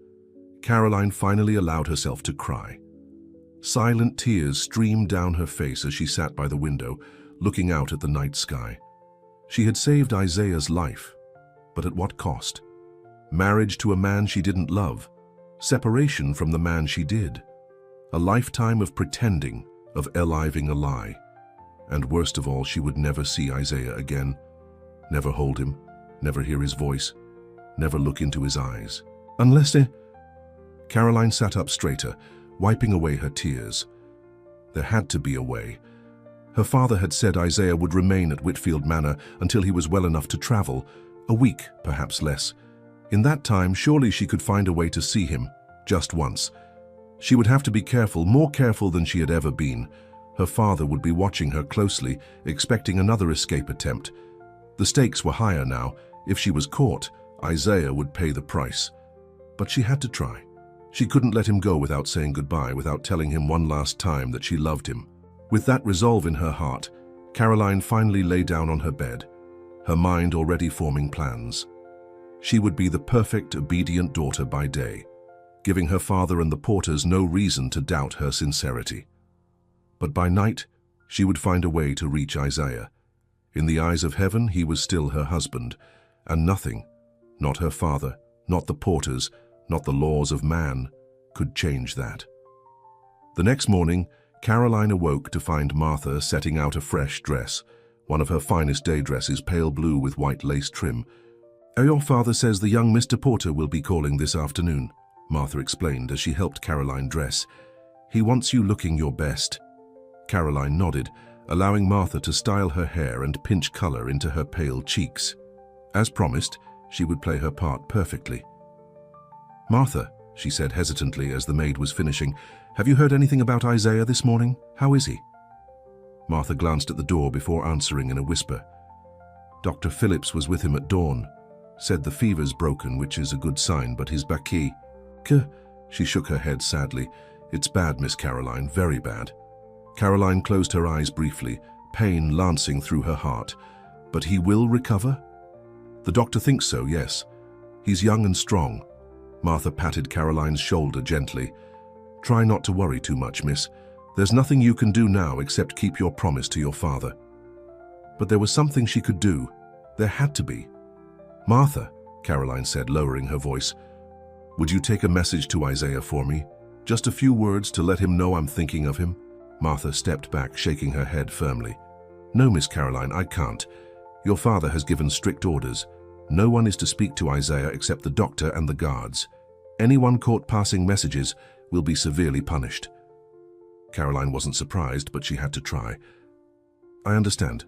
Caroline finally allowed herself to cry. Silent tears streamed down her face as she sat by the window, looking out at the night sky. She had saved Isaiah's life, but at what cost? Marriage to a man she didn't love, separation from the man she did, a lifetime of pretending, of eliving a lie. And worst of all, she would never see Isaiah again, never hold him, never hear his voice, never look into his eyes. Caroline sat up straighter, wiping away her tears. There had to be a way. Her father had said Isaiah would remain at Whitfield Manor until he was well enough to travel, a week, perhaps less. In that time, surely she could find a way to see him, just once. She would have to be careful, more careful than she had ever been. Her father would be watching her closely, expecting another escape attempt. The stakes were higher now. If she was caught, Isaiah would pay the price. But she had to try. She couldn't let him go without saying goodbye, without telling him one last time that she loved him. With that resolve in her heart, Caroline finally lay down on her bed, her mind already forming plans. She would be the perfect, obedient daughter by day, giving her father and the Porters no reason to doubt her sincerity. But by night, she would find a way to reach Isaiah. In the eyes of heaven, he was still her husband, and nothing, not her father, not the Porters, not the laws of man, could change that. The next morning, Caroline awoke to find Martha setting out a fresh dress, one of her finest day dresses, pale blue with white lace trim. "Your father says the young Mr. Porter will be calling this afternoon," Martha explained as she helped Caroline dress. "He wants you looking your best." Caroline nodded, allowing Martha to style her hair and pinch color into her pale cheeks. As promised, she would play her part perfectly. "Martha," she said hesitantly as the maid was finishing, "have you heard anything about Isaiah this morning? How is he?" Martha glanced at the door before answering in a whisper. "Dr. Phillips was with him at dawn. Said the fever's broken, which is a good sign, but his baki." She shook her head sadly. "It's bad, Miss Caroline, very bad." Caroline closed her eyes briefly, pain lancing through her heart. "But he will recover?" "The doctor thinks so, yes. He's young and strong." Martha patted Caroline's shoulder gently. "Try not to worry too much, miss. There's nothing you can do now except keep your promise to your father." But there was something she could do. There had to be. "Martha," Caroline said, lowering her voice, "would you take a message to Isaiah for me? Just a few words to let him know I'm thinking of him?" Martha stepped back, shaking her head firmly. "No, Miss Caroline, I can't. Your father has given strict orders. No one is to speak to Isaiah except the doctor and the guards. Anyone caught passing messages will be severely punished." Caroline wasn't surprised, but she had to try. "I understand.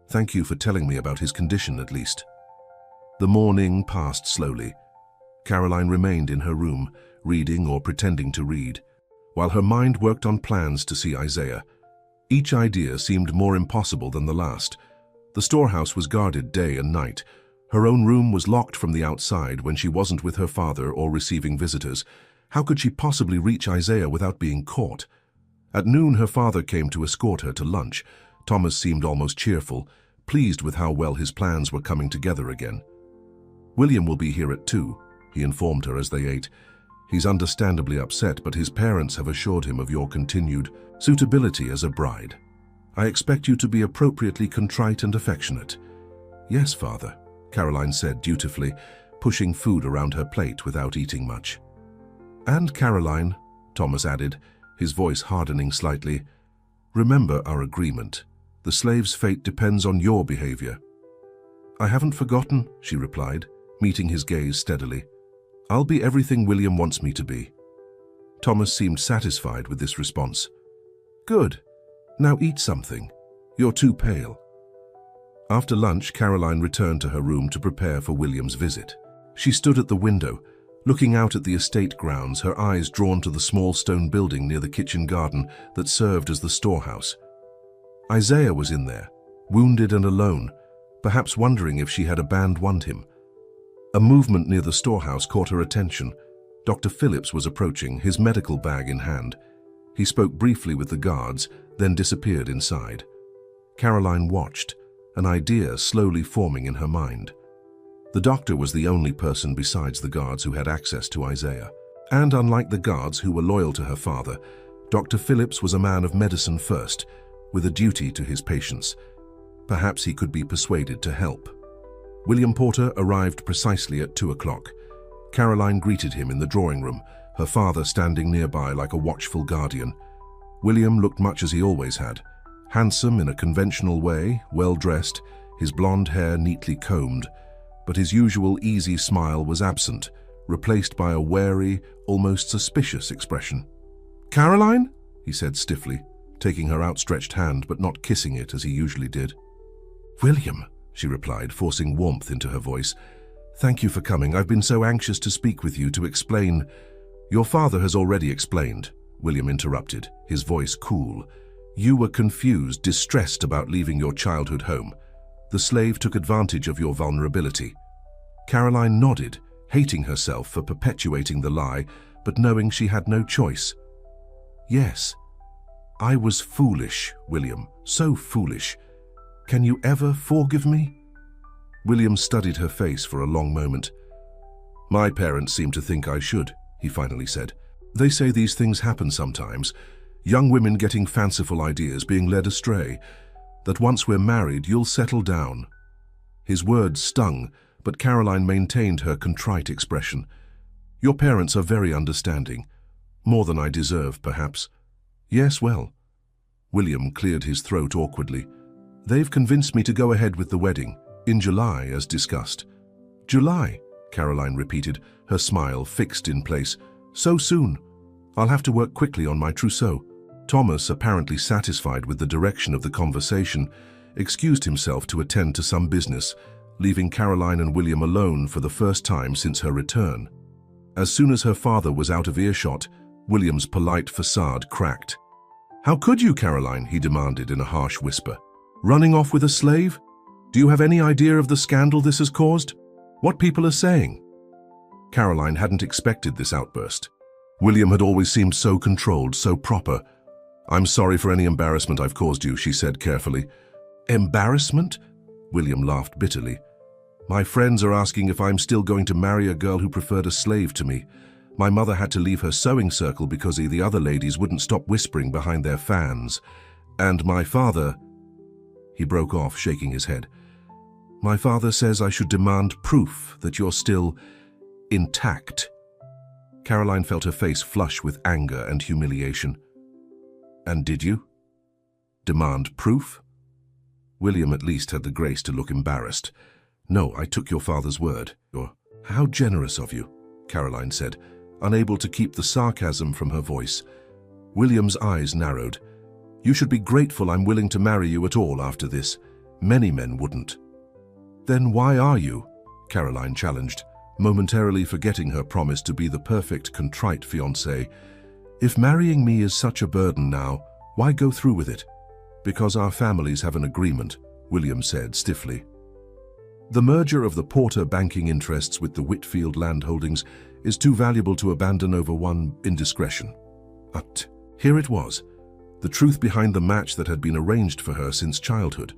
Thank you for telling me about his condition, at least." The morning passed slowly. Caroline remained in her room, reading or pretending to read, while her mind worked on plans to see Isaiah. Each idea seemed more impossible than the last. The storehouse was guarded day and night. Her own room was locked from the outside when she wasn't with her father or receiving visitors. How could she possibly reach Isaiah without being caught? At noon, her father came to escort her to lunch. Thomas seemed almost cheerful, pleased with how well his plans were coming together again. "William will be here at 2, he informed her as they ate. "He's understandably upset, but his parents have assured him of your continued suitability as a bride. I expect you to be appropriately contrite and affectionate." "Yes, father," Caroline said dutifully, pushing food around her plate without eating much. "And Caroline," Thomas added, his voice hardening slightly, "remember our agreement. The slave's fate depends on your behavior." "I haven't forgotten," she replied, meeting his gaze steadily. "I'll be everything William wants me to be." Thomas seemed satisfied with this response. "Good. Now eat something. You're too pale." After lunch, Caroline returned to her room to prepare for William's visit. She stood at the window, looking out at the estate grounds, her eyes drawn to the small stone building near the kitchen garden that served as the storehouse. Isaiah was in there, wounded and alone, perhaps wondering if she had abandoned him. A movement near the storehouse caught her attention. Dr. Phillips was approaching, his medical bag in hand. He spoke briefly with the guards, then disappeared inside. Caroline watched, an idea slowly forming in her mind. The doctor was the only person besides the guards who had access to Isaiah. And unlike the guards who were loyal to her father, Dr. Phillips was a man of medicine first, with a duty to his patients. Perhaps he could be persuaded to help. William Porter arrived precisely at 2 o'clock. Caroline greeted him in the drawing room, her father standing nearby like a watchful guardian. William looked much as he always had, handsome in a conventional way, well-dressed, his blonde hair neatly combed, but his usual easy smile was absent, replaced by a wary, almost suspicious expression. "Caroline?" he said stiffly, taking her outstretched hand but not kissing it as he usually did. "William," she replied, forcing warmth into her voice. "Thank you for coming. I've been so anxious to speak with you, to explain—" "Your father has already explained," William interrupted, his voice cool. "You were confused, distressed about leaving your childhood home. The slave took advantage of your vulnerability." Caroline nodded, hating herself for perpetuating the lie, but knowing she had no choice. "Yes, I was foolish, William, so foolish. Can you ever forgive me?" William studied her face for a long moment. "My parents seem to think I should," he finally said. "They say these things happen sometimes. Young women getting fanciful ideas, being led astray. That once we're married, you'll settle down." His words stung, but Caroline maintained her contrite expression. "Your parents are very understanding. More than I deserve, perhaps." "Yes, well." William cleared his throat awkwardly. "They've convinced me to go ahead with the wedding, in July, as discussed." "July," Caroline repeated, her smile fixed in place. "So soon. I'll have to work quickly on my trousseau." Thomas, apparently satisfied with the direction of the conversation, excused himself to attend to some business, leaving Caroline and William alone for the first time since her return. As soon as her father was out of earshot, William's polite facade cracked. "How could you, Caroline?" he demanded in a harsh whisper. "Running off with a slave? Do you have any idea of the scandal this has caused? What people are saying?" Caroline hadn't expected this outburst. William had always seemed so controlled, so proper. "I'm sorry for any embarrassment I've caused you," she said carefully. "Embarrassment?" William laughed bitterly. "My friends are asking if I'm still going to marry a girl who preferred a slave to me. My mother had to leave her sewing circle because the other ladies wouldn't stop whispering behind their fans. And my father—" He broke off, shaking his head. "My father says I should demand proof that you're still intact." Caroline felt her face flush with anger and humiliation. "And did you? Demand proof?" William at least had the grace to look embarrassed. "No, I took your father's word." "How generous of you," Caroline said, unable to keep the sarcasm from her voice. William's eyes narrowed. "You should be grateful I'm willing to marry you at all after this. Many men wouldn't." "Then why are you?" Caroline challenged, momentarily forgetting her promise to be the perfect, contrite fiancée. "If marrying me is such a burden now, why go through with it?" "Because our families have an agreement," William said stiffly. "The merger of the Porter banking interests with the Whitfield land holdings is too valuable to abandon over one indiscretion." But here it was, the truth behind the match that had been arranged for her since childhood.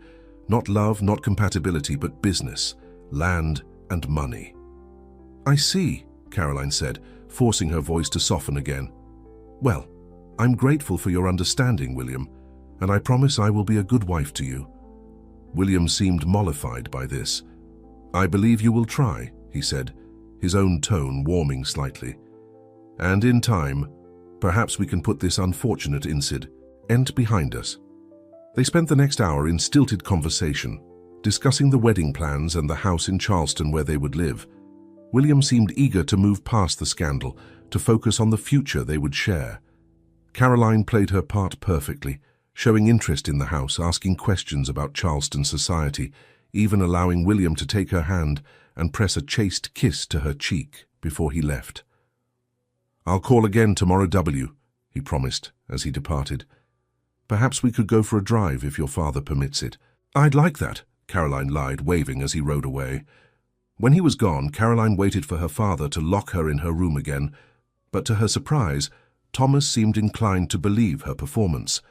Not love, not compatibility, but business, land, and money. "I see," Caroline said, forcing her voice to soften again. "Well, I'm grateful for your understanding, William, and I promise I will be a good wife to you." William seemed mollified by this. "I believe you will try," he said, his own tone warming slightly. "And in time, perhaps we can put this unfortunate incident behind us." They spent the next hour in stilted conversation, discussing the wedding plans and the house in Charleston where they would live. William seemed eager to move past the scandal, to focus on the future they would share. Caroline played her part perfectly, showing interest in the house, asking questions about Charleston society, even allowing William to take her hand and press a chaste kiss to her cheek before he left. "I'll call again tomorrow, W," he promised as he departed. "Perhaps we could go for a drive if your father permits it." "I'd like that," Caroline lied, waving as he rode away. When he was gone, Caroline waited for her father to lock her in her room again, but to her surprise, Thomas seemed inclined to believe her performance.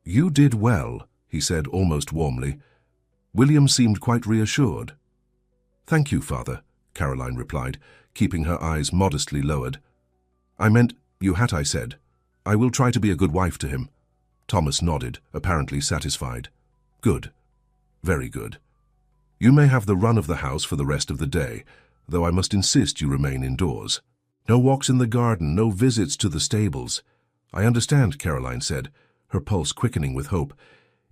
"You did well," he said almost warmly. William seemed quite reassured. "Thank you, Father," Caroline replied, keeping her eyes modestly lowered. "I meant, you had I said. I will try to be a good wife to him." Thomas nodded, apparently satisfied. "Good. Very good. You may have the run of the house for the rest of the day, though I must insist you remain indoors. No walks in the garden, no visits to the stables." "I understand," Caroline said, her pulse quickening with hope.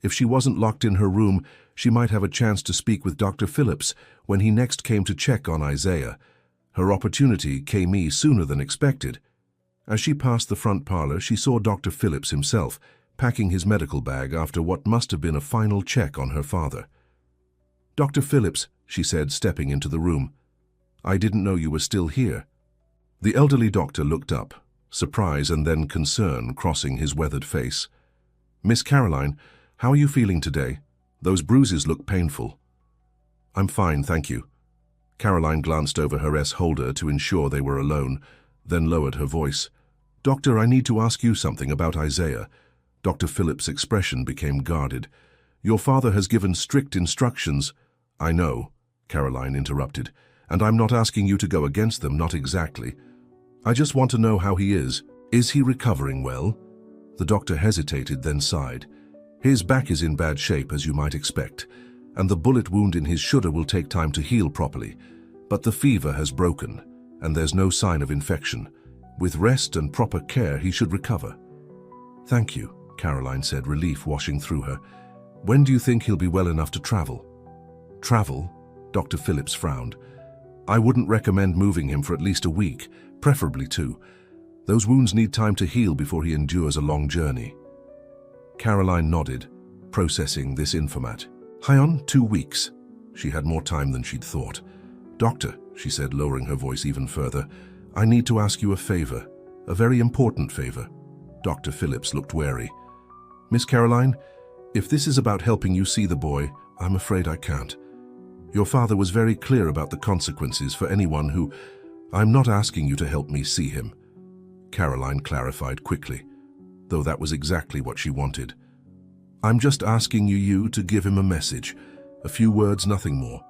If she wasn't locked in her room, she might have a chance to speak with Dr. Phillips when he next came to check on Isaiah. Her opportunity came sooner than expected. As she passed the front parlor, she saw Dr. Phillips himself, packing his medical bag after what must have been a final check on her father. "Dr. Phillips," she said, stepping into the room. "I didn't know you were still here." The elderly doctor looked up, surprise and then concern crossing his weathered face. "Miss Caroline, how are you feeling today? Those bruises look painful." "I'm fine, thank you." Caroline glanced over her holder to ensure they were alone, then lowered her voice. "Doctor, I need to ask you something about Isaiah." Dr. Phillips' expression became guarded. "Your father has given strict instructions." "I know," Caroline interrupted, "and I'm not asking you to go against them, not exactly. I just want to know how he is. Is he recovering well?" The doctor hesitated, then sighed. "His back is in bad shape, as you might expect, and the bullet wound in his shoulder will take time to heal properly. But the fever has broken, and there's no sign of infection. With rest and proper care, he should recover." "Thank you," Caroline said, relief washing through her. "When do you think he'll be well enough to travel?" "Travel?" Dr. Phillips frowned. "I wouldn't recommend moving him for at least a week, preferably 2. Those wounds need time to heal before he endures a long journey." Caroline nodded, processing this information. "High on 2 weeks." She had more time than she'd thought. "Doctor," she said, lowering her voice even further, "I need to ask you a favor, a very important favor." Dr. Phillips looked wary. "Miss Caroline, if this is about helping you see the boy, I'm afraid I can't. Your father was very clear about the consequences for anyone who... I'm not asking you to help me see him." Caroline clarified quickly, though that was exactly what she wanted. "I'm just asking you to give him a message, a few words, nothing more.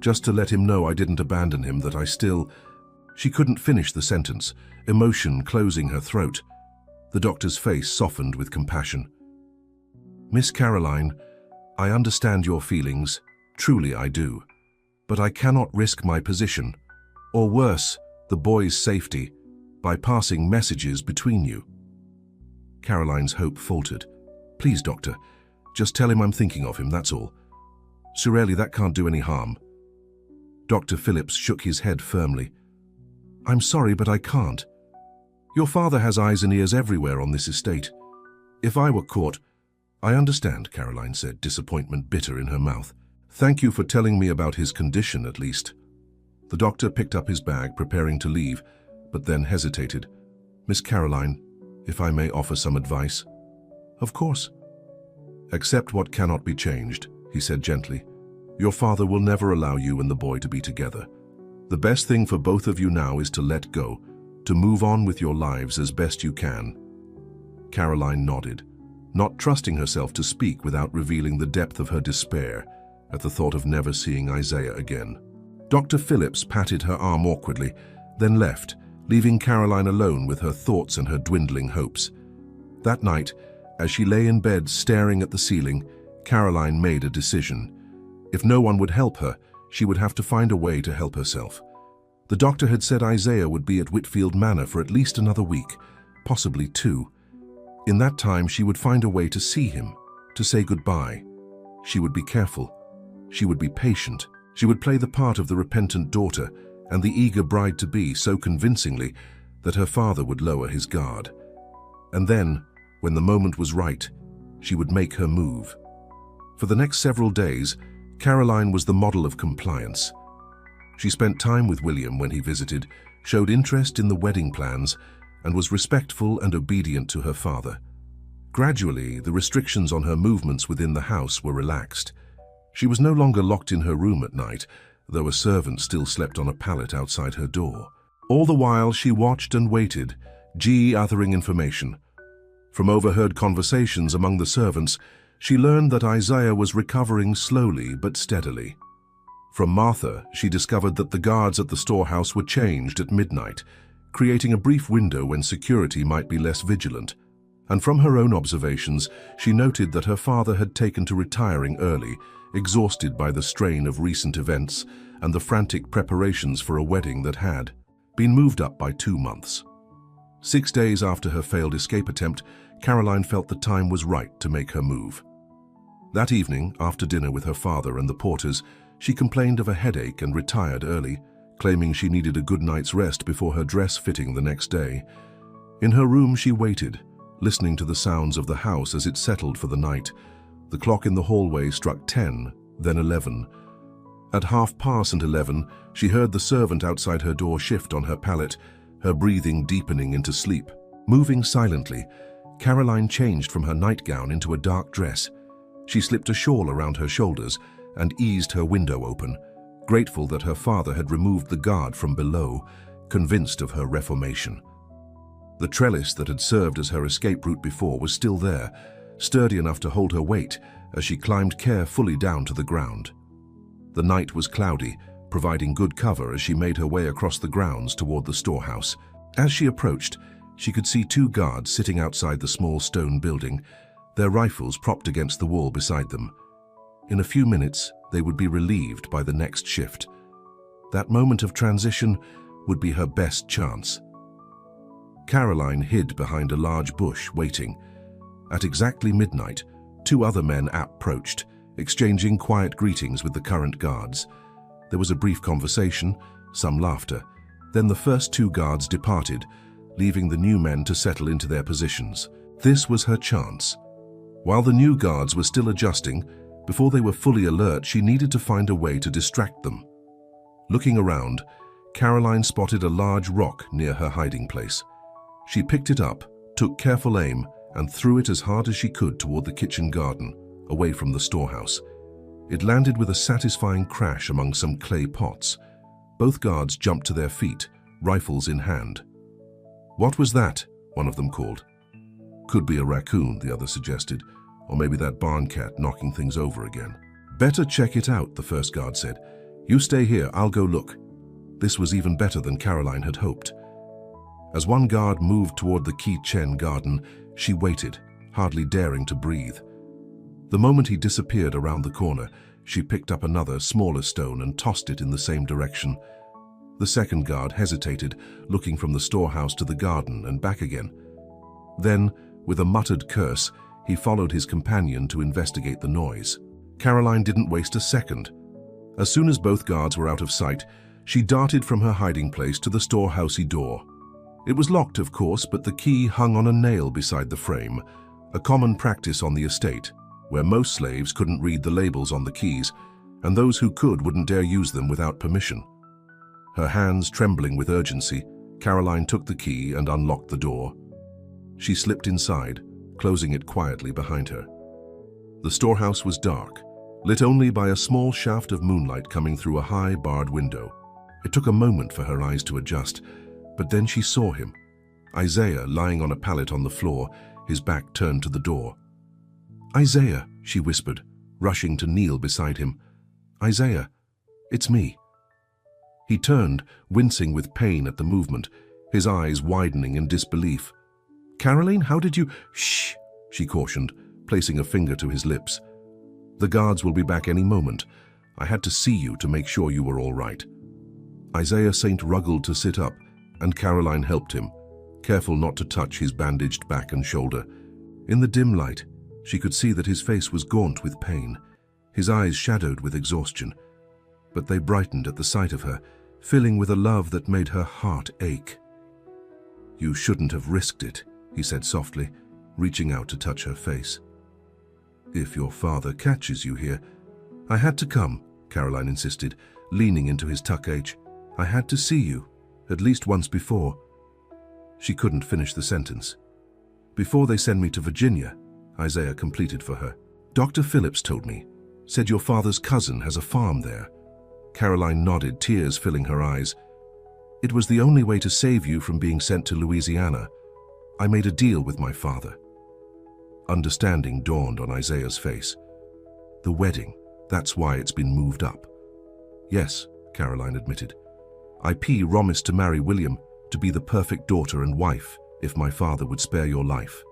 Just to let him know I didn't abandon him, that I still..." She couldn't finish the sentence, emotion closing her throat. The doctor's face softened with compassion. "Miss Caroline, I understand your feelings, truly I do. But I cannot risk my position, or worse, the boy's safety, by passing messages between you." Caroline's hope faltered. "Please, doctor, just tell him I'm thinking of him, that's all. Surely that can't do any harm." Dr. Phillips shook his head firmly. "I'm sorry, but I can't. Your father has eyes and ears everywhere on this estate. If I were caught..." "I understand," Caroline said, disappointment bitter in her mouth. "Thank you for telling me about his condition, at least." The doctor picked up his bag, preparing to leave, but then hesitated. "Miss Caroline, if I may offer some advice?" "Of course." "Accept what cannot be changed," he said gently. "Your father will never allow you and the boy to be together. The best thing for both of you now is to let go, to move on with your lives as best you can." Caroline nodded, not trusting herself to speak without revealing the depth of her despair at the thought of never seeing Isaiah again. Dr. Phillips patted her arm awkwardly, then left, leaving Caroline alone with her thoughts and her dwindling hopes. That night, as she lay in bed staring at the ceiling, Caroline made a decision. If no one would help her, she would have to find a way to help herself. The doctor had said Isaiah would be at Whitfield Manor for at least another week, possibly 2. In that time, she would find a way to see him, to say goodbye. She would be careful. She would be patient. She would play the part of the repentant daughter and the eager bride-to-be so convincingly that her father would lower his guard. And then, when the moment was right, she would make her move. For the next several days, Caroline was the model of compliance. She spent time with William when he visited, showed interest in the wedding plans, and was respectful and obedient to her father. Gradually, the restrictions on her movements within the house were relaxed. She was no longer locked in her room at night, though a servant still slept on a pallet outside her door. All the while, she watched and waited, gathering information. From overheard conversations among the servants, she learned that Isaiah was recovering slowly but steadily. From Martha, she discovered that the guards at the storehouse were changed at midnight, creating a brief window when security might be less vigilant. And from her own observations, she noted that her father had taken to retiring early, exhausted by the strain of recent events and the frantic preparations for a wedding that had been moved up by 2 months. 6 days after her failed escape attempt, Caroline felt the time was right to make her move. That evening, after dinner with her father and the Porters, she complained of a headache and retired early, claiming she needed a good night's rest before her dress fitting the next day. In her room, she waited, listening to the sounds of the house as it settled for the night. The clock in the hallway struck 10, then 11. At 11:30, she heard the servant outside her door shift on her pallet, her breathing deepening into sleep. Moving silently, Caroline changed from her nightgown into a dark dress. She slipped a shawl around her shoulders and eased her window open, grateful that her father had removed the guard from below, convinced of her reformation. The trellis that had served as her escape route before was still there, sturdy enough to hold her weight as she climbed carefully down to the ground. The night was cloudy, providing good cover as she made her way across the grounds toward the storehouse. As she approached, she could see 2 guards sitting outside the small stone building, their rifles propped against the wall beside them. In a few minutes, they would be relieved by the next shift. That moment of transition would be her best chance. Caroline hid behind a large bush, waiting. At exactly midnight, 2 other men approached, exchanging quiet greetings with the current guards. There was a brief conversation, some laughter. Then the first 2 guards departed, leaving the new men to settle into their positions. This was her chance. While the new guards were still adjusting, before they were fully alert, she needed to find a way to distract them. Looking around, Caroline spotted a large rock near her hiding place. She picked it up, took careful aim, and threw it as hard as she could toward the kitchen garden, away from the storehouse. It landed with a satisfying crash among some clay pots. Both guards jumped to their feet, rifles in hand. "What was that?" one of them called. "Could be a raccoon," the other suggested, "or maybe that barn cat knocking things over again." "Better check it out," the first guard said. "You stay here, I'll go look." This was even better than Caroline had hoped. As one guard moved toward the kitchen garden, she waited, hardly daring to breathe. The moment he disappeared around the corner, she picked up another, smaller stone and tossed it in the same direction. The second guard hesitated, looking from the storehouse to the garden and back again. Then, with a muttered curse, he followed his companion to investigate the noise. Caroline didn't waste a second. As soon as both guards were out of sight, she darted from her hiding place to the storehousey door. It was locked, of course, but the key hung on a nail beside the frame, a common practice on the estate, where most slaves couldn't read the labels on the keys, and those who could wouldn't dare use them without permission. Her hands trembling with urgency, Caroline took the key and unlocked the door. She slipped inside, closing it quietly behind her. The storehouse was dark, lit only by a small shaft of moonlight coming through a high, barred window. It took a moment for her eyes to adjust, but then she saw him, Isaiah, lying on a pallet on the floor, his back turned to the door. "Isaiah," she whispered, rushing to kneel beside him. "Isaiah, it's me." He turned, wincing with pain at the movement, his eyes widening in disbelief. "Caroline, how did you—" "Shh," she cautioned, placing a finger to his lips. "The guards will be back any moment. I had to see you to make sure you were all right." Isaiah Saint wriggled to sit up, and Caroline helped him, careful not to touch his bandaged back and shoulder. In the dim light, she could see that his face was gaunt with pain, his eyes shadowed with exhaustion. But they brightened at the sight of her, filling with a love that made her heart ache. "You shouldn't have risked it," he said softly, reaching out to touch her face. "If your father catches you here—" "I had to come," Caroline insisted, leaning into his tuck-age. "I had to see you, at least once before." She couldn't finish the sentence. "Before they send me to Virginia," Isaiah completed for her. "Dr. Phillips told me, said your father's cousin has a farm there." Caroline nodded, tears filling her eyes. "It was the only way to save you from being sent to Louisiana. I made a deal with my father." Understanding dawned on Isaiah's face. "The wedding, that's why it's been moved up." "Yes," Caroline admitted. "I promised to marry William, to be the perfect daughter and wife, if my father would spare your life."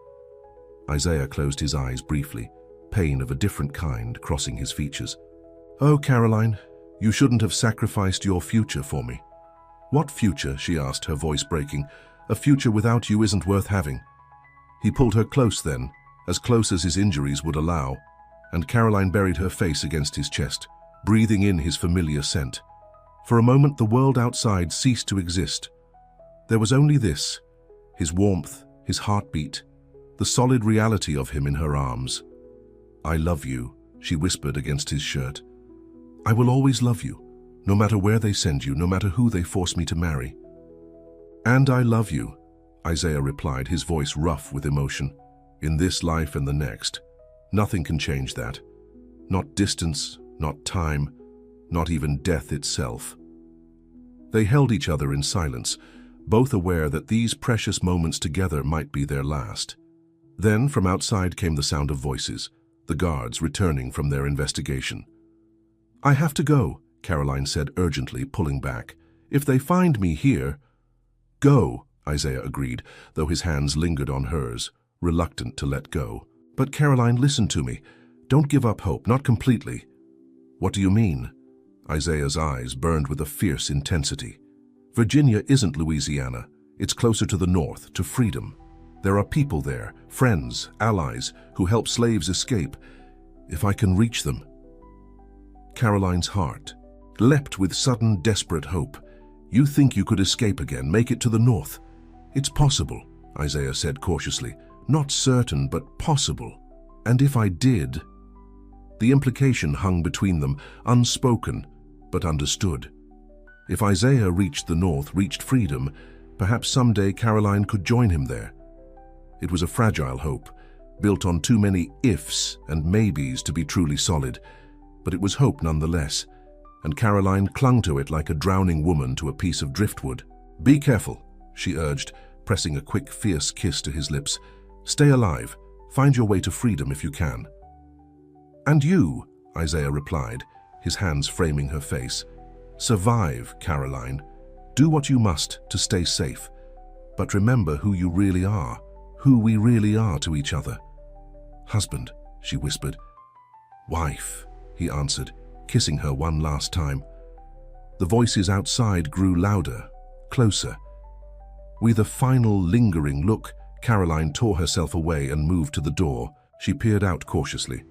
Isaiah closed his eyes briefly, pain of a different kind crossing his features. "Oh, Caroline, you shouldn't have sacrificed your future for me." "What future?" she asked, her voice breaking. "A future without you isn't worth having." He pulled her close then, as close as his injuries would allow, and Caroline buried her face against his chest, breathing in his familiar scent. For a moment, the world outside ceased to exist. There was only this, his warmth, his heartbeat, the solid reality of him in her arms. "I love you," she whispered against his shirt. "I will always love you, no matter where they send you, no matter who they force me to marry." "And I love you," Isaiah replied, his voice rough with emotion. "In this life and the next. Nothing can change that. Not distance, not time, not even death itself." They held each other in silence, both aware that these precious moments together might be their last. Then from outside came the sound of voices, the guards returning from their investigation. "I have to go," Caroline said urgently, pulling back. "If they find me here—" "Go," Isaiah agreed, though his hands lingered on hers, reluctant to let go. "But Caroline, listen to me. Don't give up hope, not completely." "What do you mean?" Isaiah's eyes burned with a fierce intensity. "Virginia isn't Louisiana. It's closer to the north, to freedom. There are people there, friends, allies, who help slaves escape. If I can reach them—" Caroline's heart leapt with sudden, desperate hope. "You think you could escape again, make it to the north?" "It's possible," Isaiah said cautiously. "Not certain, but possible. And if I did—" The implication hung between them, unspoken, but understood. If Isaiah reached the north, reached freedom, perhaps someday Caroline could join him there. It was a fragile hope, built on too many ifs and maybes to be truly solid, but it was hope nonetheless, and Caroline clung to it like a drowning woman to a piece of driftwood. "Be careful," she urged, pressing a quick, fierce kiss to his lips. "Stay alive. Find your way to freedom if you can." "And you," Isaiah replied, his hands framing her face. "Survive, Caroline. Do what you must to stay safe. But remember who you really are, who we really are to each other." "Husband," she whispered. "Wife," he answered, kissing her one last time. The voices outside grew louder, closer. With a final lingering look, Caroline tore herself away and moved to the door. She peered out cautiously.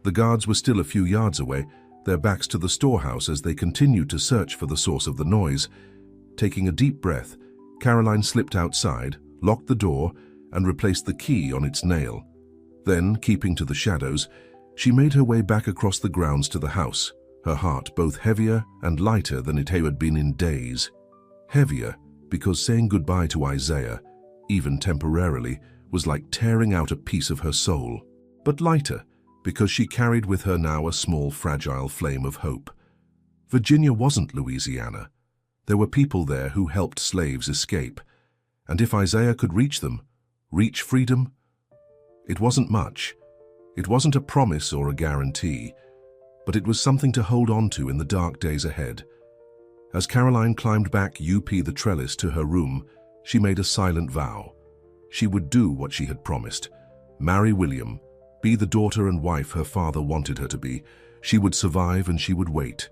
The guards were still a few yards away, their backs to the storehouse as they continued to search for the source of the noise. Taking a deep breath, Caroline slipped outside, locked the door, and replaced the key on its nail. Then, keeping to the shadows, she made her way back across the grounds to the house, her heart both heavier and lighter than it had been in days. Heavier because saying goodbye to Isaiah, even temporarily, was like tearing out a piece of her soul. But lighter because she carried with her now a small, fragile flame of hope. Virginia wasn't Louisiana. There were people there who helped slaves escape. And if Isaiah could reach them, reach freedom, it wasn't much. It wasn't a promise or a guarantee, but it was something to hold on to in the dark days ahead. As Caroline climbed back the trellis to her room, she made a silent vow. She would do what she had promised. Marry William, be the daughter and wife her father wanted her to be. She would survive and she would wait.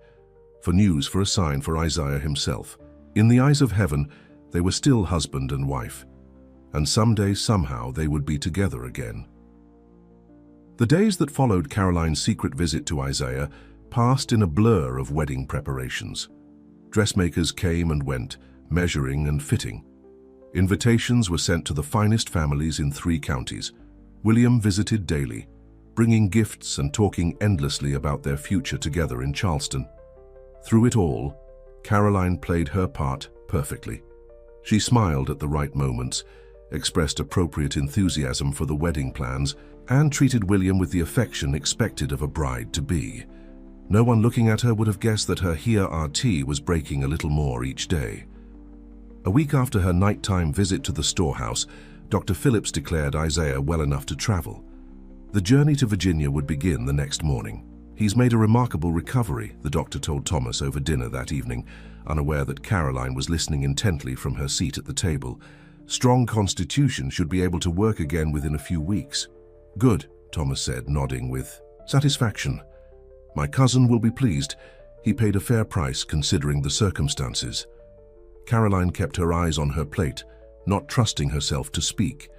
For news, for a sign, for Isaiah himself. In the eyes of heaven, they were still husband and wife. And someday, somehow, they would be together again. The days that followed Caroline's secret visit to Isaiah passed in a blur of wedding preparations. Dressmakers came and went, measuring and fitting. Invitations were sent to the finest families in 3 counties. William visited daily, bringing gifts and talking endlessly about their future together in Charleston. Through it all, Caroline played her part perfectly. She smiled at the right moments, expressed appropriate enthusiasm for the wedding plans, and treated William with the affection expected of a bride-to-be. No one looking at her would have guessed that her HRT was breaking a little more each day. A week after her nighttime visit to the storehouse, Dr. Phillips declared Isaiah well enough to travel. The journey to Virginia would begin the next morning. "He's made a remarkable recovery," the doctor told Thomas over dinner that evening, unaware that Caroline was listening intently from her seat at the table. "Strong constitution, should be able to work again within a few weeks." "Good," Thomas said, nodding with satisfaction. "My cousin will be pleased. He paid a fair price considering the circumstances." Caroline kept her eyes on her plate, not trusting herself to speak.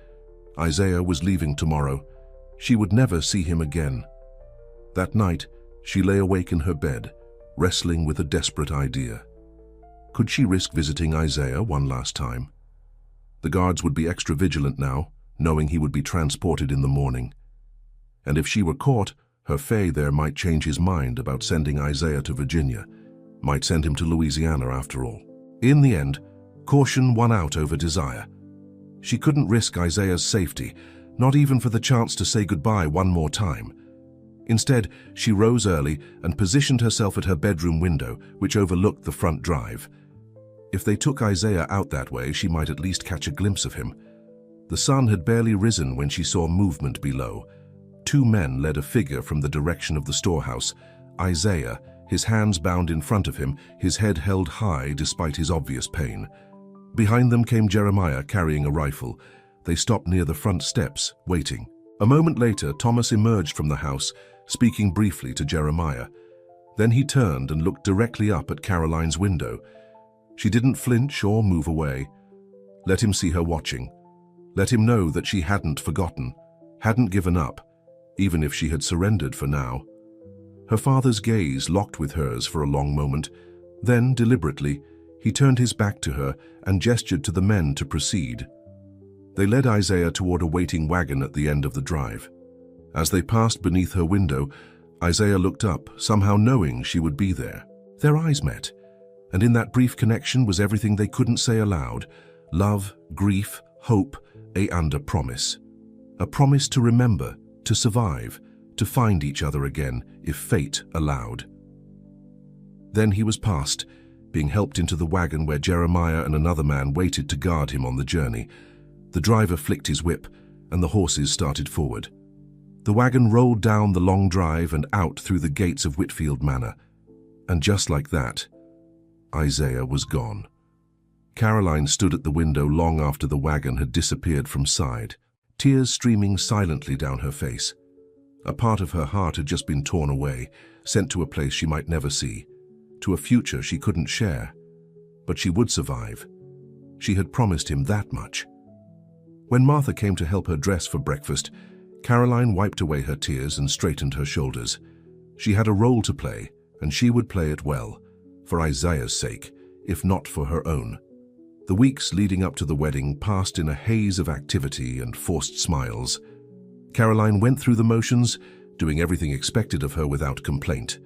Isaiah was leaving tomorrow. She would never see him again. That night, she lay awake in her bed, wrestling with a desperate idea. Could she risk visiting Isaiah one last time? The guards would be extra vigilant now, knowing he would be transported in the morning. And if she were caught, her fate there might change his mind about sending Isaiah to Virginia, might send him to Louisiana after all. In the end, caution won out over desire. She couldn't risk Isaiah's safety, not even for the chance to say goodbye one more time. Instead, she rose early and positioned herself at her bedroom window, which overlooked the front drive. If they took Isaiah out that way, she might at least catch a glimpse of him. The sun had barely risen when she saw movement below. 2 men led a figure from the direction of the storehouse. Isaiah, his hands bound in front of him, his head held high despite his obvious pain. Behind them came Jeremiah carrying a rifle. They stopped near the front steps, waiting. A moment later, Thomas emerged from the house, speaking briefly to Jeremiah. Then he turned and looked directly up at Caroline's window. She didn't flinch or move away. Let him see her watching. Let him know that she hadn't forgotten, hadn't given up, even if she had surrendered for now. Her father's gaze locked with hers for a long moment. Then, deliberately, he turned his back to her and gestured to the men to proceed. They led Isaiah toward a waiting wagon at the end of the drive. As they passed beneath her window, Isaiah looked up, somehow knowing she would be there. Their eyes met, and in that brief connection was everything they couldn't say aloud: love, grief, hope, and a promise. A promise to remember, to survive, to find each other again if fate allowed. Then he was past, being helped into the wagon where Jeremiah and another man waited to guard him on the journey. The driver flicked his whip, and the horses started forward. The wagon rolled down the long drive and out through the gates of Whitfield Manor. And just like that, Isaiah was gone. Caroline stood at the window long after the wagon had disappeared from sight, tears streaming silently down her face. A part of her heart had just been torn away, sent to a place she might never see, to a future she couldn't share. But she would survive. She had promised him that much. When Martha came to help her dress for breakfast, Caroline wiped away her tears and straightened her shoulders. She had a role to play, and she would play it well, for Isaiah's sake, if not for her own. The weeks leading up to the wedding passed in a haze of activity and forced smiles. Caroline went through the motions, doing everything expected of her without complaint.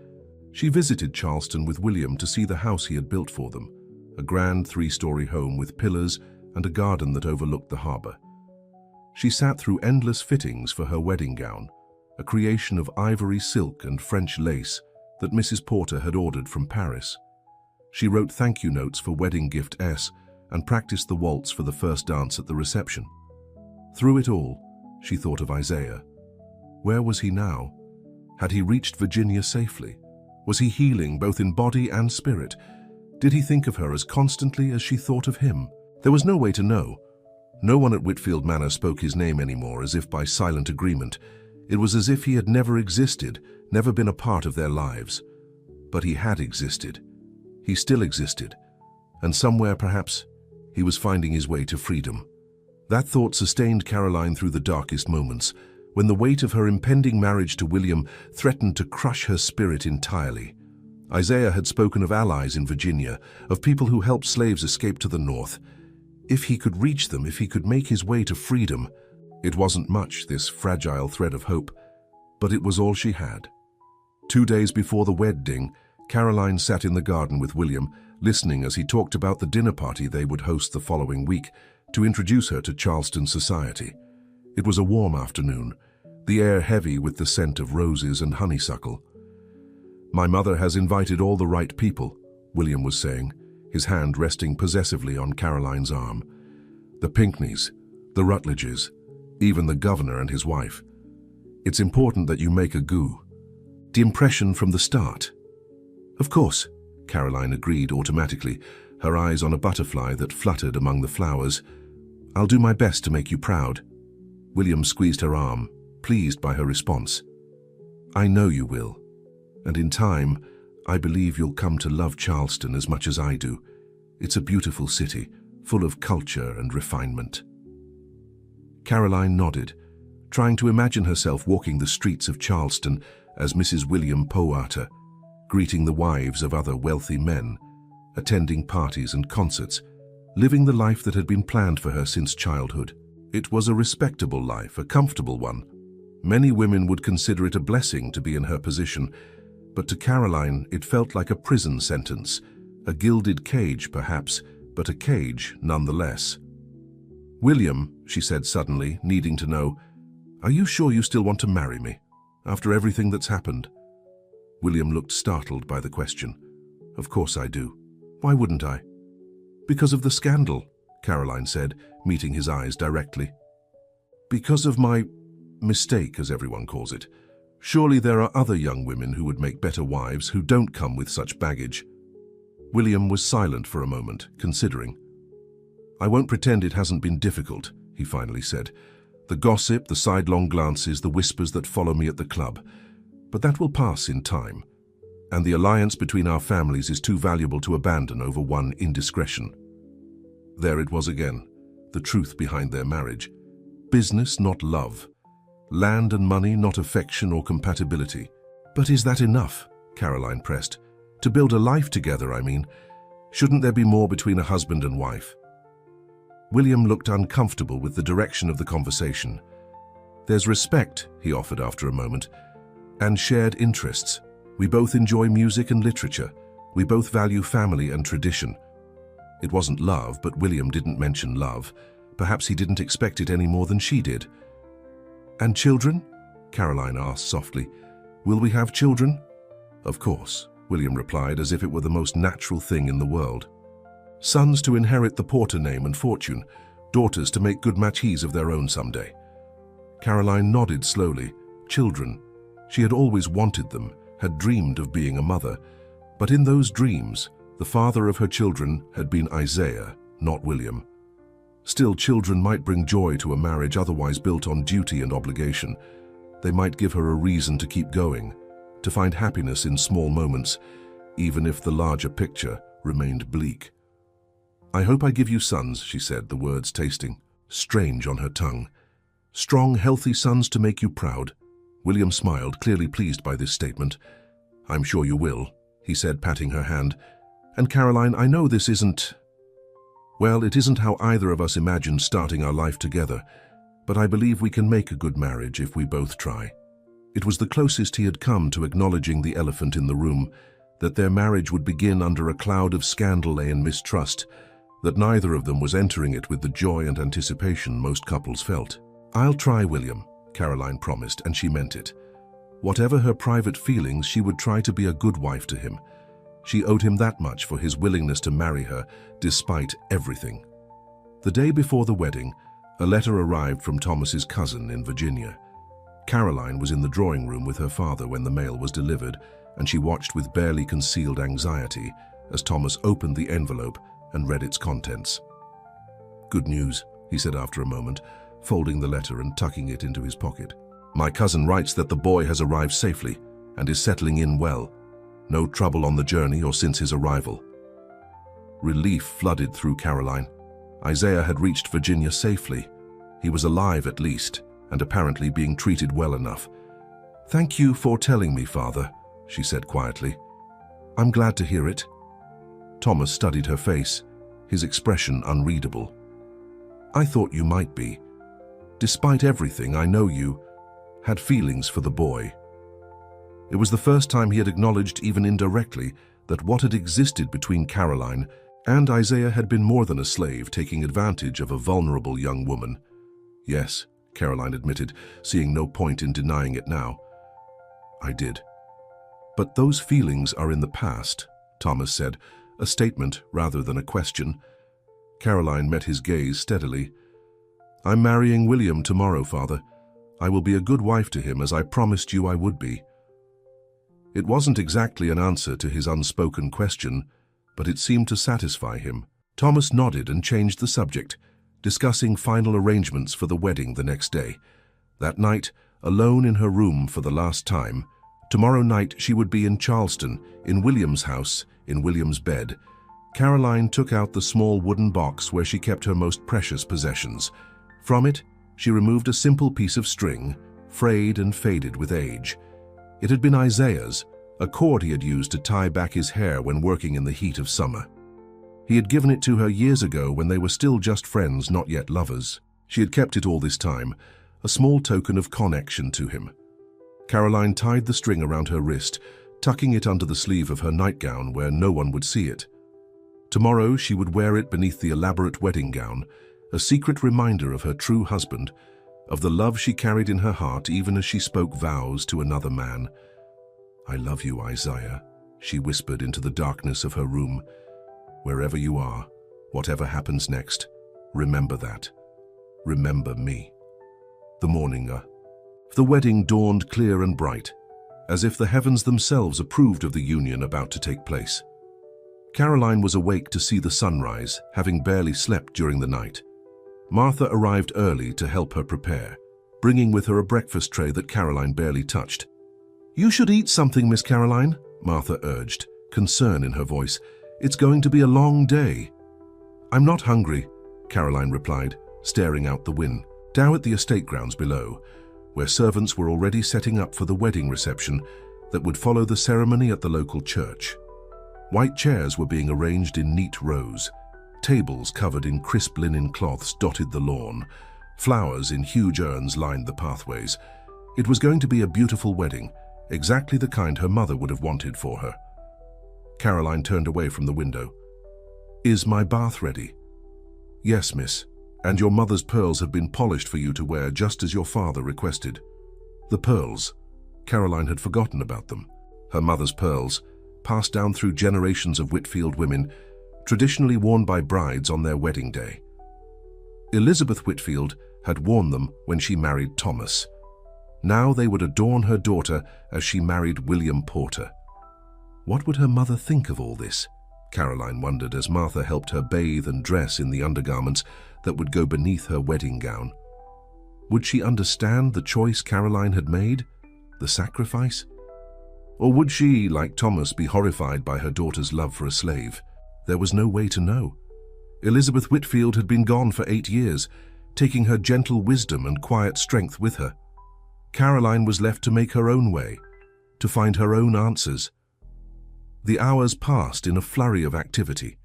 She visited Charleston with William to see the house he had built for them, a grand 3-story home with pillars and a garden that overlooked the harbor. She sat through endless fittings for her wedding gown, a creation of ivory silk and French lace that Mrs. Porter had ordered from Paris. She wrote thank you notes for wedding gift S and practiced the waltz for the first dance at the reception. Through it all, she thought of Isaiah. Where was he now? Had he reached Virginia safely? Was he healing both in body and spirit? Did he think of her as constantly as she thought of him? There was no way to know. No one at Whitfield Manor spoke his name anymore, as if by silent agreement. It was as if he had never existed, never been a part of their lives. But he had existed. He still existed. And somewhere, perhaps, he was finding his way to freedom. That thought sustained Caroline through the darkest moments, when the weight of her impending marriage to William threatened to crush her spirit entirely. Isaiah had spoken of allies in Virginia, of people who helped slaves escape to the north. If he could reach them, if he could make his way to freedom, it wasn't much, this fragile thread of hope, but it was all she had. 2 days before the wedding, Caroline sat in the garden with William, listening as he talked about the dinner party they would host the following week to introduce her to Charleston society. It was a warm afternoon, the air heavy with the scent of roses and honeysuckle. "My mother has invited all the right people," William was saying, his hand resting possessively on Caroline's arm. "The Pinckneys, the Rutledges, even the governor and his wife. It's important that you make a go. The impression from the start." "Of course," Caroline agreed automatically, her eyes on a butterfly that fluttered among the flowers. "I'll do my best to make you proud." William squeezed her arm, pleased by her response. "I know you will. And in time, I believe you'll come to love Charleston as much as I do. It's a beautiful city, full of culture and refinement." Caroline nodded, trying to imagine herself walking the streets of Charleston as Mrs. William Powhatan, greeting the wives of other wealthy men, attending parties and concerts, living the life that had been planned for her since childhood. It was a respectable life, a comfortable one. Many women would consider it a blessing to be in her position, but to Caroline it felt like a prison sentence, a gilded cage perhaps, but a cage nonetheless. "William," she said suddenly, needing to know, "are you sure you still want to marry me, after everything that's happened?" William looked startled by the question. "Of course I do. Why wouldn't I?" "Because of the scandal," Caroline said, meeting his eyes directly. "Because of my mistake, as everyone calls it. Surely there are other young women who would make better wives who don't come with such baggage." William was silent for a moment, considering. "I won't pretend it hasn't been difficult," he finally said. "The gossip, the sidelong glances, the whispers that follow me at the club. But that will pass in time. And the alliance between our families is too valuable to abandon over one indiscretion." There it was again, the truth behind their marriage. Business, not love. Land and money, not affection or compatibility. "But is that enough?" Caroline pressed. "To build a life together, I mean. Shouldn't there be more between a husband and wife?" William looked uncomfortable with the direction of the conversation. "There's respect," he offered after a moment, "and shared interests. We both enjoy music and literature. We both value family and tradition." It wasn't love, but William didn't mention love. Perhaps he didn't expect it any more than she did. "And children?" Caroline asked softly. "Will we have children?" "Of course," William replied, as if it were the most natural thing in the world. "Sons to inherit the Porter name and fortune, daughters to make good marquises of their own someday." Caroline nodded slowly. Children. She had always wanted them, had dreamed of being a mother. But in those dreams, the father of her children had been Isaiah, not William. Still, children might bring joy to a marriage otherwise built on duty and obligation. They might give her a reason to keep going, to find happiness in small moments, even if the larger picture remained bleak. "I hope I give you sons," she said, the words tasting strange on her tongue. "Strong, healthy sons to make you proud." William smiled, clearly pleased by this statement. "I'm sure you will," he said, patting her hand. "And Caroline, I know this isn't... Well, it isn't how either of us imagined starting our life together, but I believe we can make a good marriage if we both try." It was the closest he had come to acknowledging the elephant in the room, that their marriage would begin under a cloud of scandal and mistrust, that neither of them was entering it with the joy and anticipation most couples felt. "I'll try, William," Caroline promised, and she meant it. Whatever her private feelings, she would try to be a good wife to him. She owed him that much for his willingness to marry her, despite everything. The day before the wedding, a letter arrived from Thomas's cousin in Virginia. Caroline was in the drawing room with her father when the mail was delivered, and she watched with barely concealed anxiety as Thomas opened the envelope and read its contents. "Good news," he said after a moment, folding the letter and tucking it into his pocket. "My cousin writes that the boy has arrived safely and is settling in well. No trouble on the journey or since his arrival." Relief flooded through Caroline. Isaiah had reached Virginia safely. He was alive at least, and apparently being treated well enough. "Thank you for telling me, Father," she said quietly. "I'm glad to hear it." Thomas studied her face, his expression unreadable. "I thought you might be. Despite everything, I know you had feelings for the boy." It was the first time he had acknowledged, even indirectly, that what had existed between Caroline and Isaiah had been more than a slave taking advantage of a vulnerable young woman. "Yes," Caroline admitted, seeing no point in denying it now. "I did." "But those feelings are in the past," Thomas said, a statement rather than a question. Caroline met his gaze steadily. "I'm marrying William tomorrow, Father. I will be a good wife to him, as I promised you I would be." It wasn't exactly an answer to his unspoken question, but it seemed to satisfy him. Thomas nodded and changed the subject, discussing final arrangements for the wedding the next day. That night, alone in her room for the last time, tomorrow night she would be in Charleston, in William's house, in William's bed. Caroline took out the small wooden box where she kept her most precious possessions. From it, she removed a simple piece of string, frayed and faded with age. It had been Isaiah's, a cord he had used to tie back his hair when working in the heat of summer. He had given it to her years ago when they were still just friends, not yet lovers. She had kept it all this time, a small token of connection to him. Caroline tied the string around her wrist, tucking it under the sleeve of her nightgown where no one would see it. Tomorrow she would wear it beneath the elaborate wedding gown, a secret reminder of her true husband, of the love she carried in her heart even as she spoke vows to another man. "I love you, Isaiah," she whispered into the darkness of her room. "Wherever you are, whatever happens next, remember that. Remember me." The wedding dawned clear and bright, as if the heavens themselves approved of the union about to take place. Caroline was awake to see the sunrise, having barely slept during the night. Martha arrived early to help her prepare, bringing with her a breakfast tray that Caroline barely touched. "You should eat something, Miss Caroline," Martha urged, concern in her voice. "It's going to be a long day." "I'm not hungry," Caroline replied, staring out the window. Down at the estate grounds below, where servants were already setting up for the wedding reception that would follow the ceremony at the local church. White chairs were being arranged in neat rows. Tables covered in crisp linen cloths dotted the lawn. Flowers in huge urns lined the pathways. It was going to be a beautiful wedding, exactly the kind her mother would have wanted for her. Caroline turned away from the window. "Is my bath ready?" "Yes, miss, and your mother's pearls have been polished for you to wear just as your father requested." The pearls. Caroline had forgotten about them. Her mother's pearls, passed down through generations of Whitfield women, traditionally worn by brides on their wedding day. Elizabeth Whitfield had worn them when she married Thomas. Now they would adorn her daughter as she married William Porter. What would her mother think of all this? Caroline wondered as Martha helped her bathe and dress in the undergarments that would go beneath her wedding gown. Would she understand the choice Caroline had made? The sacrifice? Or would she, like Thomas, be horrified by her daughter's love for a slave? There was no way to know. Elizabeth Whitfield had been gone for 8 years, taking her gentle wisdom and quiet strength with her. Caroline was left to make her own way, to find her own answers. The hours passed in a flurry of activity.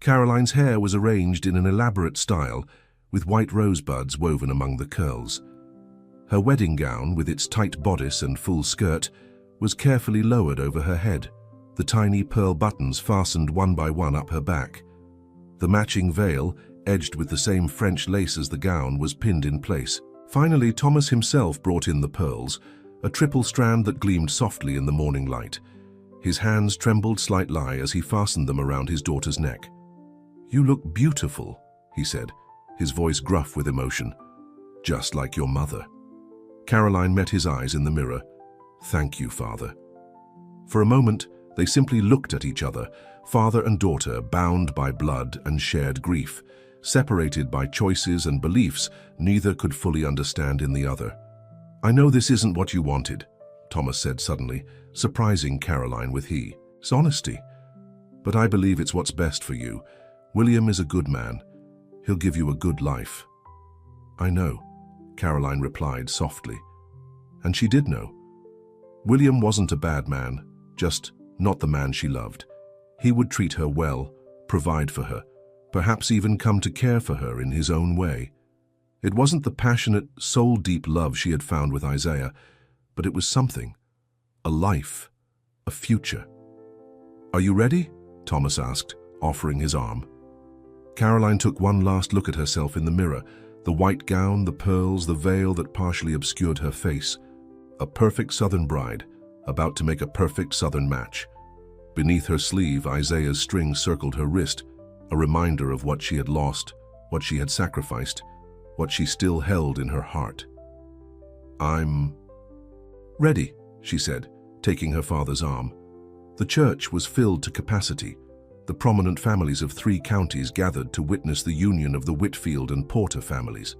Caroline's hair was arranged in an elaborate style, with white rosebuds woven among the curls. Her wedding gown, with its tight bodice and full skirt, was carefully lowered over her head, the tiny pearl buttons fastened one by one up her back. The matching veil, edged with the same French lace as the gown, was pinned in place. Finally, Thomas himself brought in the pearls, a triple strand that gleamed softly in the morning light. His hands trembled slightly as he fastened them around his daughter's neck. "You look beautiful," he said, his voice gruff with emotion. "Just like your mother." Caroline met his eyes in the mirror. "Thank you, Father." For a moment, they simply looked at each other, father and daughter, bound by blood and shared grief, separated by choices and beliefs neither could fully understand in the other. "I know this isn't what you wanted," Thomas said suddenly, surprising Caroline with his honesty. "But I believe it's what's best for you. William is a good man. He'll give you a good life." "I know," Caroline replied softly. And she did know. William wasn't a bad man, just not the man she loved. He would treat her well, provide for her, perhaps even come to care for her in his own way. It wasn't the passionate, soul-deep love she had found with Isaiah, but it was something. A life, a future. "Are you ready?" Thomas asked, offering his arm. Caroline took one last look at herself in the mirror, the white gown, the pearls, the veil that partially obscured her face. A perfect Southern bride, about to make a perfect Southern match. Beneath her sleeve, Isaiah's string circled her wrist, a reminder of what she had lost, what she had sacrificed, what she still held in her heart. "I'm ready," she said, taking her father's arm. The church was filled to capacity. The prominent families of 3 counties gathered to witness the union of the Whitfield and Porter families.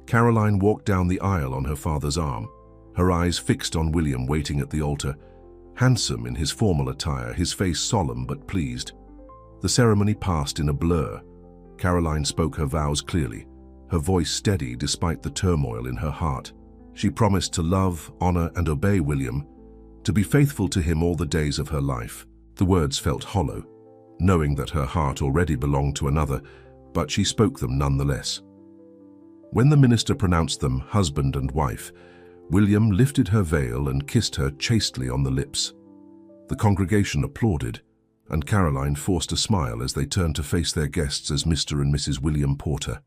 Caroline walked down the aisle on her father's arm, her eyes fixed on William waiting at the altar, handsome in his formal attire, his face solemn but pleased. The ceremony passed in a blur. Caroline spoke her vows clearly, her voice steady despite the turmoil in her heart. She promised to love, honor, and obey William, to be faithful to him all the days of her life. The words felt hollow, knowing that her heart already belonged to another, but she spoke them nonetheless. When the minister pronounced them husband and wife, William lifted her veil and kissed her chastely on the lips. The congregation applauded, and Caroline forced a smile as they turned to face their guests as Mr. and Mrs. William Porter.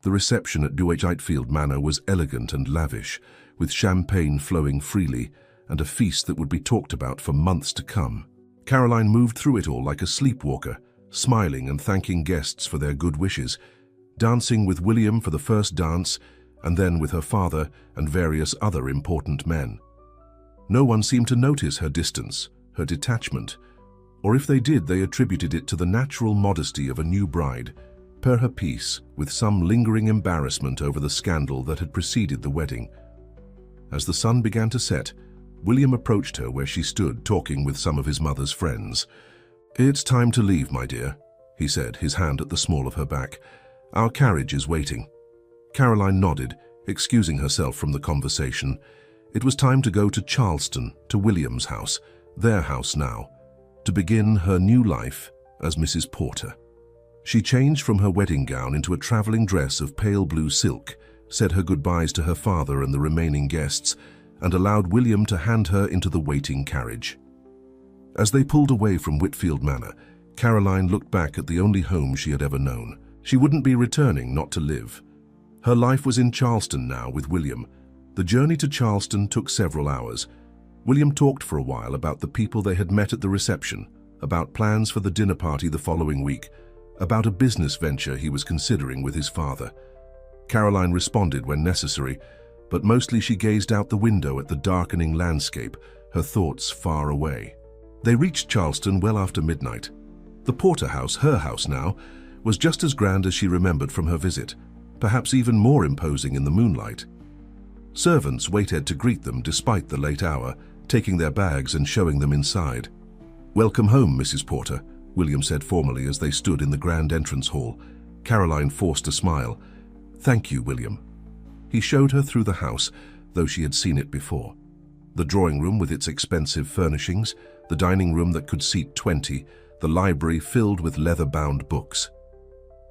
The reception at Enslaved Manor was elegant and lavish, with champagne flowing freely and a feast that would be talked about for months to come. Caroline moved through it all like a sleepwalker, smiling and thanking guests for their good wishes, dancing with William for the first dance and then with her father and various other important men. No one seemed to notice her distance, her detachment, or if they did, they attributed it to the natural modesty of a new bride, per her peace, with some lingering embarrassment over the scandal that had preceded the wedding. As the sun began to set, William approached her where she stood talking with some of his mother's friends. "It's time to leave, my dear," he said, his hand at the small of her back. "Our carriage is waiting." Caroline nodded, excusing herself from the conversation. It was time to go to Charleston, to William's house, their house now, to begin her new life as Mrs. Porter. She changed from her wedding gown into a traveling dress of pale blue silk, said her goodbyes to her father and the remaining guests, and allowed William to hand her into the waiting carriage. As they pulled away from Whitfield Manor, Caroline looked back at the only home she had ever known. She wouldn't be returning not to live. Her life was in Charleston now with William. The journey to Charleston took several hours. William talked for a while about the people they had met at the reception, about plans for the dinner party the following week, about a business venture he was considering with his father. Caroline responded when necessary, but mostly she gazed out the window at the darkening landscape, her thoughts far away. They reached Charleston well after midnight. The Porter house, her house now, was just as grand as she remembered from her visit, perhaps even more imposing in the moonlight. Servants waited to greet them despite the late hour, taking their bags and showing them inside. "Welcome home, Mrs. Porter," William said formally as they stood in the grand entrance hall. Caroline forced a smile. "Thank you, William." He showed her through the house, though she had seen it before. The drawing room with its expensive furnishings, the dining room that could seat 20, the library filled with leather-bound books.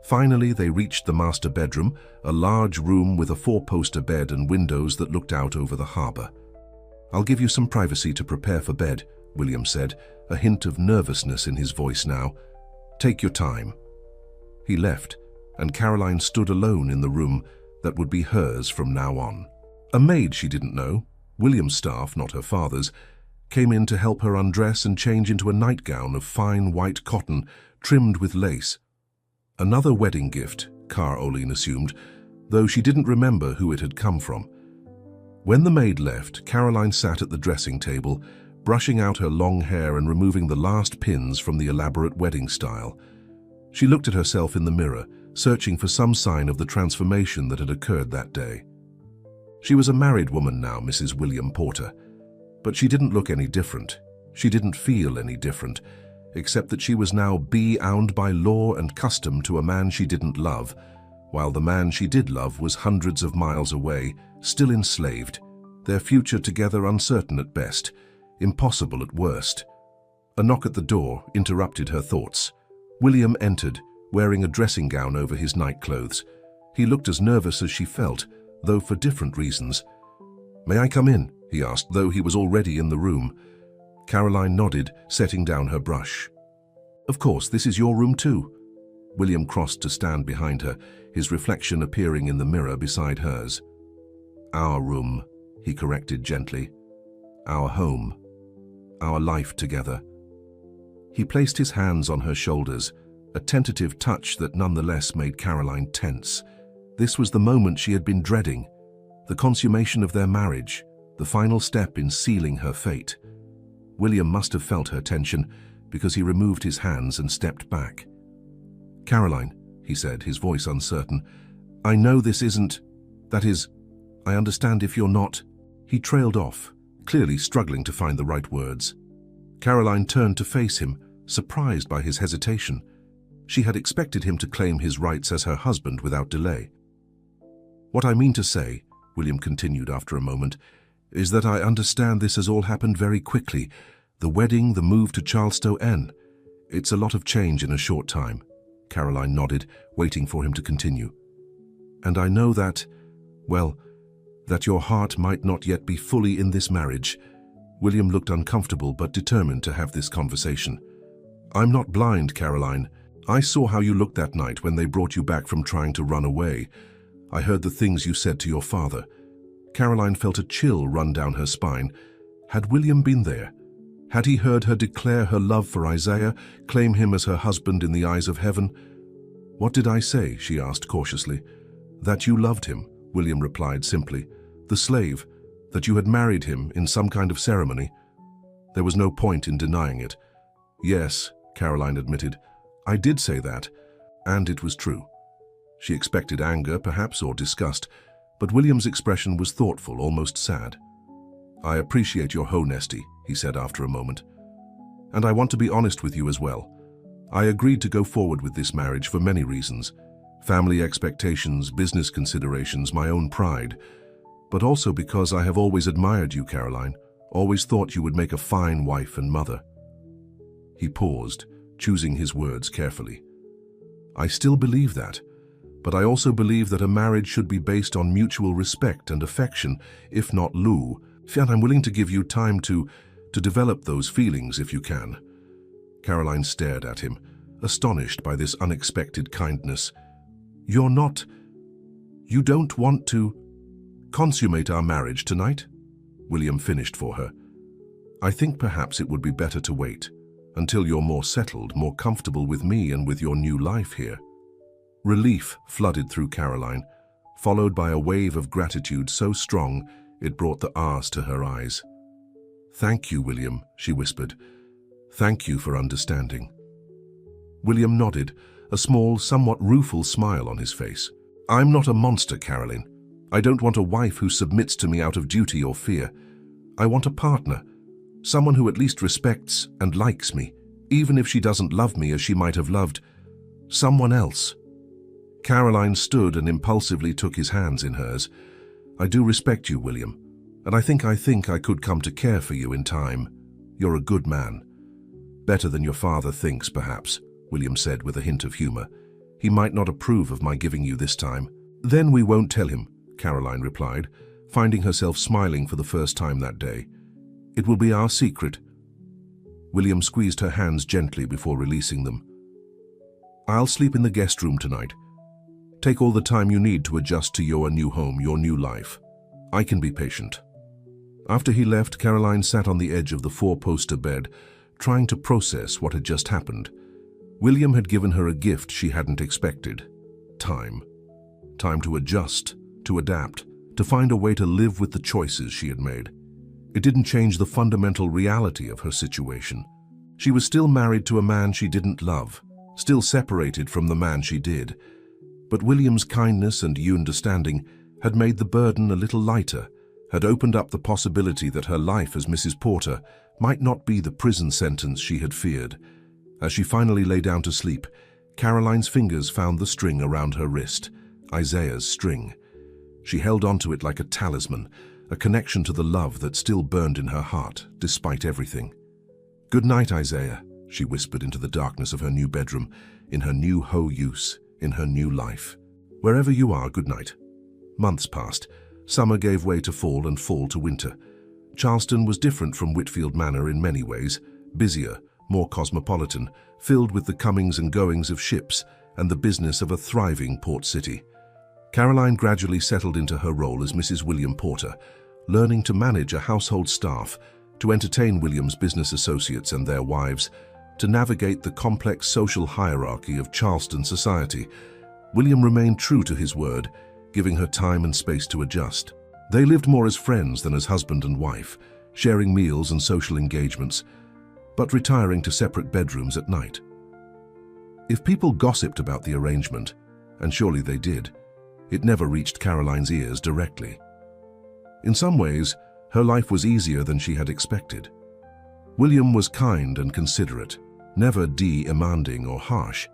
Finally, they reached the master bedroom, a large room with a four-poster bed and windows that looked out over the harbor. "I'll give you some privacy to prepare for bed," William said, a hint of nervousness in his voice now. "Take your time." He left, and Caroline stood alone in the room that would be hers from now on. A maid she didn't know, William's staff, not her father's, came in to help her undress and change into a nightgown of fine white cotton trimmed with lace. Another wedding gift, Caroline assumed, though she didn't remember who it had come from. When the maid left, Caroline sat at the dressing table, brushing out her long hair and removing the last pins from the elaborate wedding style. She looked at herself in the mirror, searching for some sign of the transformation that had occurred that day. She was a married woman now, Mrs. William Porter, but she didn't look any different. She didn't feel any different, except that she was now bound by law and custom to a man she didn't love, while the man she did love was hundreds of miles away, still enslaved, their future together uncertain at best, impossible at worst. A knock at the door interrupted her thoughts. William entered, wearing a dressing gown over his nightclothes. He looked as nervous as she felt, though for different reasons. "May I come in?" he asked, though he was already in the room. Caroline nodded, setting down her brush. "Of course, this is your room too." William crossed to stand behind her, his reflection appearing in the mirror beside hers. "Our room," he corrected gently. "Our home. Our life together." He placed his hands on her shoulders, a tentative touch that nonetheless made Caroline tense. This was the moment she had been dreading, the consummation of their marriage, the final step in sealing her fate. William must have felt her tension, because he removed his hands and stepped back. "Caroline," he said, his voice uncertain, "I know this isn't... that is, I understand if you're not..." He trailed off, clearly struggling to find the right words. Caroline turned to face him, surprised by his hesitation. She had expected him to claim his rights as her husband without delay. "What I mean to say," William continued after a moment, "is that I understand this has all happened very quickly. The wedding, the move to Charleston. It's a lot of change in a short time." Caroline nodded, waiting for him to continue. And I know that, well, that your heart might not yet be fully in this marriage." William looked uncomfortable but determined to have this conversation. "I'm not blind, Caroline. I saw how you looked that night when they brought you back from trying to run away. I heard the things you said to your father." Caroline felt a chill run down her spine. Had William been there? Had he heard her declare her love for Isaiah, claim him as her husband in the eyes of heaven? "What did I say?" she asked cautiously. "That you loved him," William replied simply. "The slave, that you had married him in some kind of ceremony." There was no point in denying it. "Yes," Caroline admitted, "I did say that, and it was true." She expected anger, perhaps, or disgust, but William's expression was thoughtful, almost sad. "I appreciate your honesty," he said after a moment. "And I want to be honest with you as well. I agreed to go forward with this marriage for many reasons. Family expectations, business considerations, my own pride. But also because I have always admired you, Caroline, always thought you would make a fine wife and mother." He paused, choosing his words carefully. "I still believe that, but I also believe that a marriage should be based on mutual respect and affection, if not love. And I'm willing to give you time to develop those feelings if you can." Caroline stared at him, astonished by this unexpected kindness. You don't want to consummate our marriage tonight?" William finished for her. "I think perhaps it would be better to wait until you're more settled, more comfortable with me and with your new life here." Relief flooded through Caroline, followed by a wave of gratitude so strong it brought the R's to her eyes. "Thank you, William," she whispered. "Thank you for understanding." William nodded, a small, somewhat rueful smile on his face. "I'm not a monster, Caroline. I don't want a wife who submits to me out of duty or fear. I want a partner, someone who at least respects and likes me, even if she doesn't love me as she might have loved someone else." Caroline stood and impulsively took his hands in hers. "I do respect you, William, and I think I could come to care for you in time. You're a good man." "Better than your father thinks, perhaps," William said with a hint of humor. "He might not approve of my giving you this time." "Then we won't tell him," Caroline replied, finding herself smiling for the first time that day. "It will be our secret." William squeezed her hands gently before releasing them. "I'll sleep in the guest room tonight. Take all the time you need to adjust to your new home, your new life. I can be patient." After he left, Caroline sat on the edge of the four-poster bed, trying to process what had just happened. William had given her a gift she hadn't expected. Time. Time to adjust, to adapt, to find a way to live with the choices she had made. It didn't change the fundamental reality of her situation. She was still married to a man she didn't love, still separated from the man she did. But William's kindness and understanding had made the burden a little lighter, had opened up the possibility that her life as Mrs. Porter might not be the prison sentence she had feared. As she finally lay down to sleep, Caroline's fingers found the string around her wrist, Isaiah's string. She held onto it like a talisman, a connection to the love that still burned in her heart, despite everything. "Good night, Isaiah," she whispered into the darkness of her new bedroom, in her new use, in her new life. "Wherever you are, good night." Months passed. Summer gave way to fall and fall to winter. Charleston was different from Whitfield Manor in many ways, busier, more cosmopolitan, filled with the comings and goings of ships and the business of a thriving port city. Caroline gradually settled into her role as Mrs. William Porter, learning to manage a household staff, to entertain William's business associates and their wives, to navigate the complex social hierarchy of Charleston society. William remained true to his word, giving her time and space to adjust. They lived more as friends than as husband and wife, sharing meals and social engagements, but retiring to separate bedrooms at night. If people gossiped about the arrangement, and surely they did, it never reached Caroline's ears directly. In some ways, her life was easier than she had expected. William was kind and considerate, never demanding or harsh.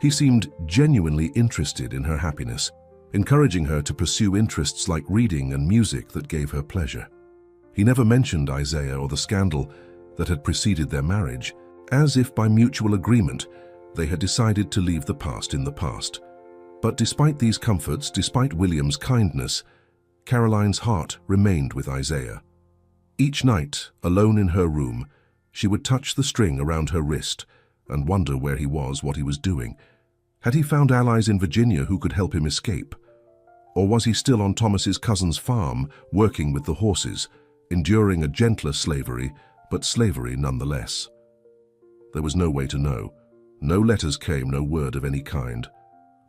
He seemed genuinely interested in her happiness, encouraging her to pursue interests like reading and music that gave her pleasure. He never mentioned Isaiah or the scandal that had preceded their marriage, as if by mutual agreement they had decided to leave the past in the past. But despite these comforts, despite William's kindness, Caroline's heart remained with Isaiah. Each night, alone in her room, she would touch the string around her wrist and wonder where he was, what he was doing. Had he found allies in Virginia who could help him escape? Or was he still on Thomas's cousin's farm, working with the horses, enduring a gentler slavery, but slavery nonetheless? There was no way to know. No letters came, no word of any kind.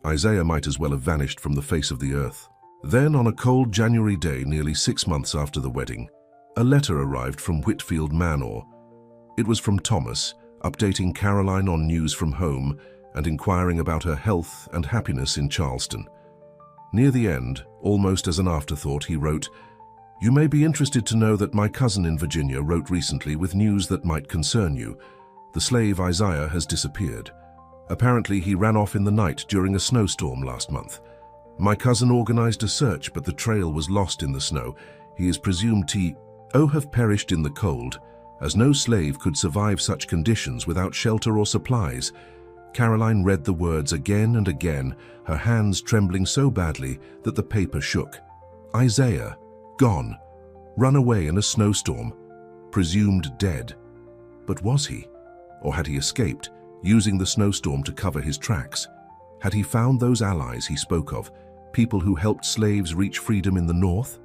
Isaiah might as well have vanished from the face of the earth. Then, on a cold January day, nearly 6 months after the wedding, a letter arrived from Whitfield Manor. It was from Thomas, updating Caroline on news from home and inquiring about her health and happiness in Charleston. Near the end, almost as an afterthought, he wrote, "You may be interested to know that my cousin in Virginia wrote recently with news that might concern you. The slave Isaiah has disappeared. Apparently he ran off in the night during a snowstorm last month. My cousin organized a search, but the trail was lost in the snow. He is presumed to have perished in the cold, as no slave could survive such conditions without shelter or supplies." Caroline read the words again and again, her hands trembling so badly that the paper shook. Isaiah, gone, run away in a snowstorm, presumed dead. But was he? Or had he escaped, using the snowstorm to cover his tracks? Had he found those allies he spoke of, people who helped slaves reach freedom in the North?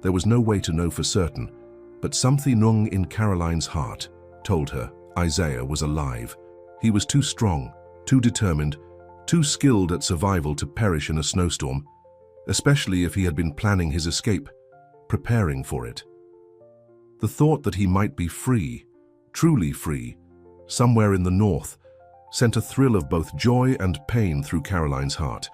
There was no way to know for certain, but something in Caroline's heart told her Isaiah was alive. He was too strong, too determined, too skilled at survival to perish in a snowstorm, especially if he had been planning his escape, preparing for it. The thought that he might be free, truly free, somewhere in the North, sent a thrill of both joy and pain through Caroline's heart.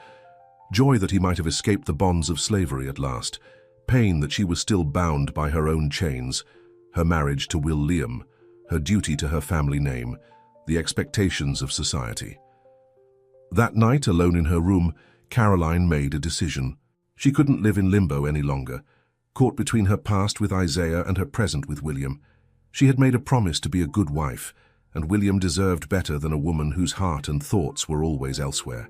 Joy that he might have escaped the bonds of slavery at last, pain that she was still bound by her own chains, her marriage to Will Liam, her duty to her family name, the expectations of society. That night, alone in her room, Caroline made a decision. She couldn't live in limbo any longer, caught between her past with Isaiah and her present with William. She had made a promise to be a good wife, and William deserved better than a woman whose heart and thoughts were always elsewhere.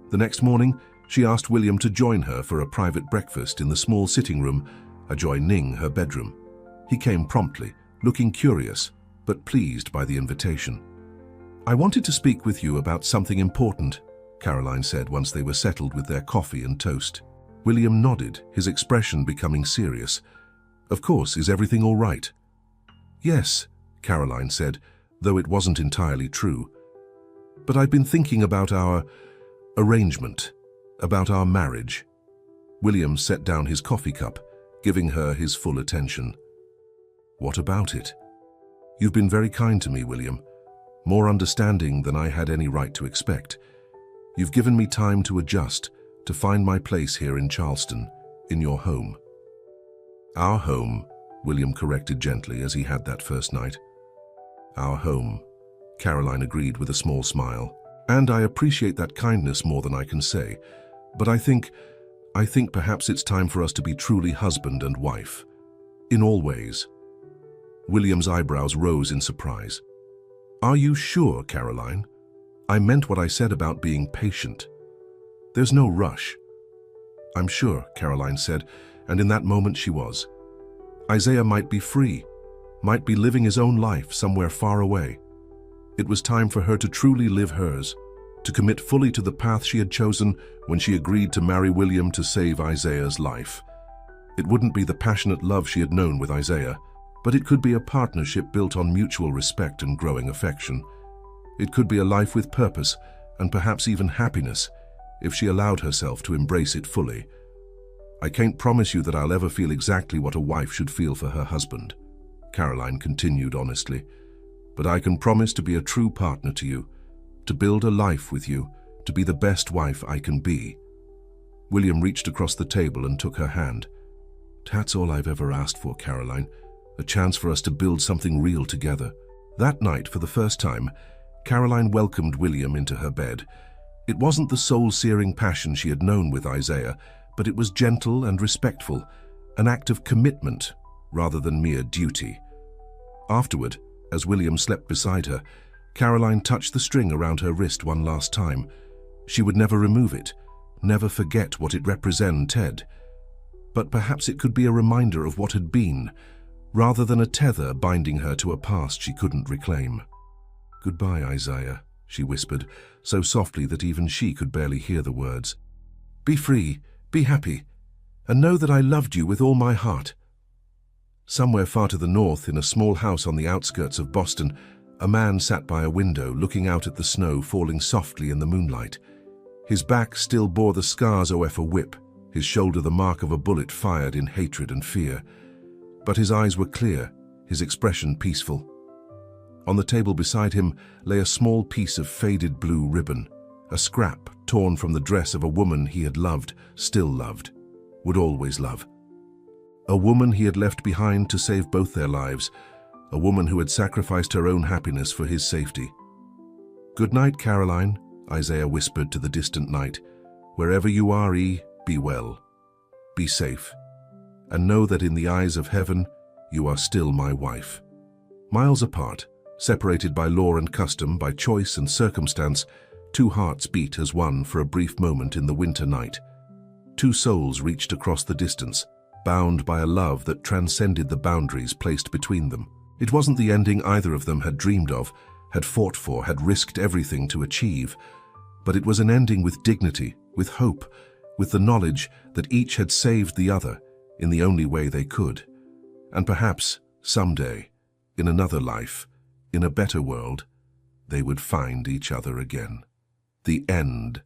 The next morning, she asked William to join her for a private breakfast in the small sitting room adjoining her bedroom. He came promptly, looking curious, but pleased by the invitation. "I wanted to speak with you about something important," Caroline said once they were settled with their coffee and toast. William nodded, his expression becoming serious. "Of course, is everything all right?" "Yes," Caroline said, though it wasn't entirely true. "But I've been thinking about our arrangement, about our marriage." William set down his coffee cup, giving her his full attention. "What about it?" "You've been very kind to me, William, more understanding than I had any right to expect. You've given me time to adjust, to find my place here in Charleston, in your home." "Our home," William corrected gently as he had that first night. "Our home," Caroline agreed with a small smile. "And I appreciate that kindness more than I can say. But I think perhaps it's time for us to be truly husband and wife. In all ways." William's eyebrows rose in surprise. "Are you sure, Caroline? I meant what I said about being patient. There's no rush." "I'm sure," Caroline said, and in that moment she was. Isaiah might be free, might be living his own life somewhere far away. It was time for her to truly live hers, to commit fully to the path she had chosen when she agreed to marry William to save Isaiah's life. It wouldn't be the passionate love she had known with Isaiah, but it could be a partnership built on mutual respect and growing affection. It could be a life with purpose and perhaps even happiness if she allowed herself to embrace it fully. "I can't promise you that I'll ever feel exactly what a wife should feel for her husband," Caroline continued honestly, "but I can promise to be a true partner to you, to build a life with you, to be the best wife I can be." William reached across the table and took her hand. "That's all I've ever asked for, Caroline, a chance for us to build something real together." That night, for the first time, Caroline welcomed William into her bed. It wasn't the soul-searing passion she had known with Isaiah, but it was gentle and respectful, an act of commitment rather than mere duty. Afterward, as William slept beside her, Caroline touched the string around her wrist one last time. She would never remove it, never forget what it represented. But perhaps it could be a reminder of what had been, rather than a tether binding her to a past she couldn't reclaim. "Goodbye, Isaiah," she whispered, so softly that even she could barely hear the words. "Be free, be happy, and know that I loved you with all my heart." Somewhere far to the north, in a small house on the outskirts of Boston, a man sat by a window looking out at the snow falling softly in the moonlight. His back still bore the scars of a whip, his shoulder the mark of a bullet fired in hatred and fear. But his eyes were clear, his expression peaceful. On the table beside him lay a small piece of faded blue ribbon, a scrap torn from the dress of a woman he had loved, still loved, would always love. A woman he had left behind to save both their lives, a woman who had sacrificed her own happiness for his safety. "Good night, Caroline," Isaiah whispered to the distant night. "Wherever you are, be well, be safe, and know that in the eyes of heaven, you are still my wife." Miles apart, separated by law and custom, by choice and circumstance, two hearts beat as one for a brief moment in the winter night. Two souls reached across the distance, bound by a love that transcended the boundaries placed between them. It wasn't the ending either of them had dreamed of, had fought for, had risked everything to achieve, but it was an ending with dignity, with hope, with the knowledge that each had saved the other in the only way they could. And perhaps, someday, in another life, in a better world, they would find each other again. The end.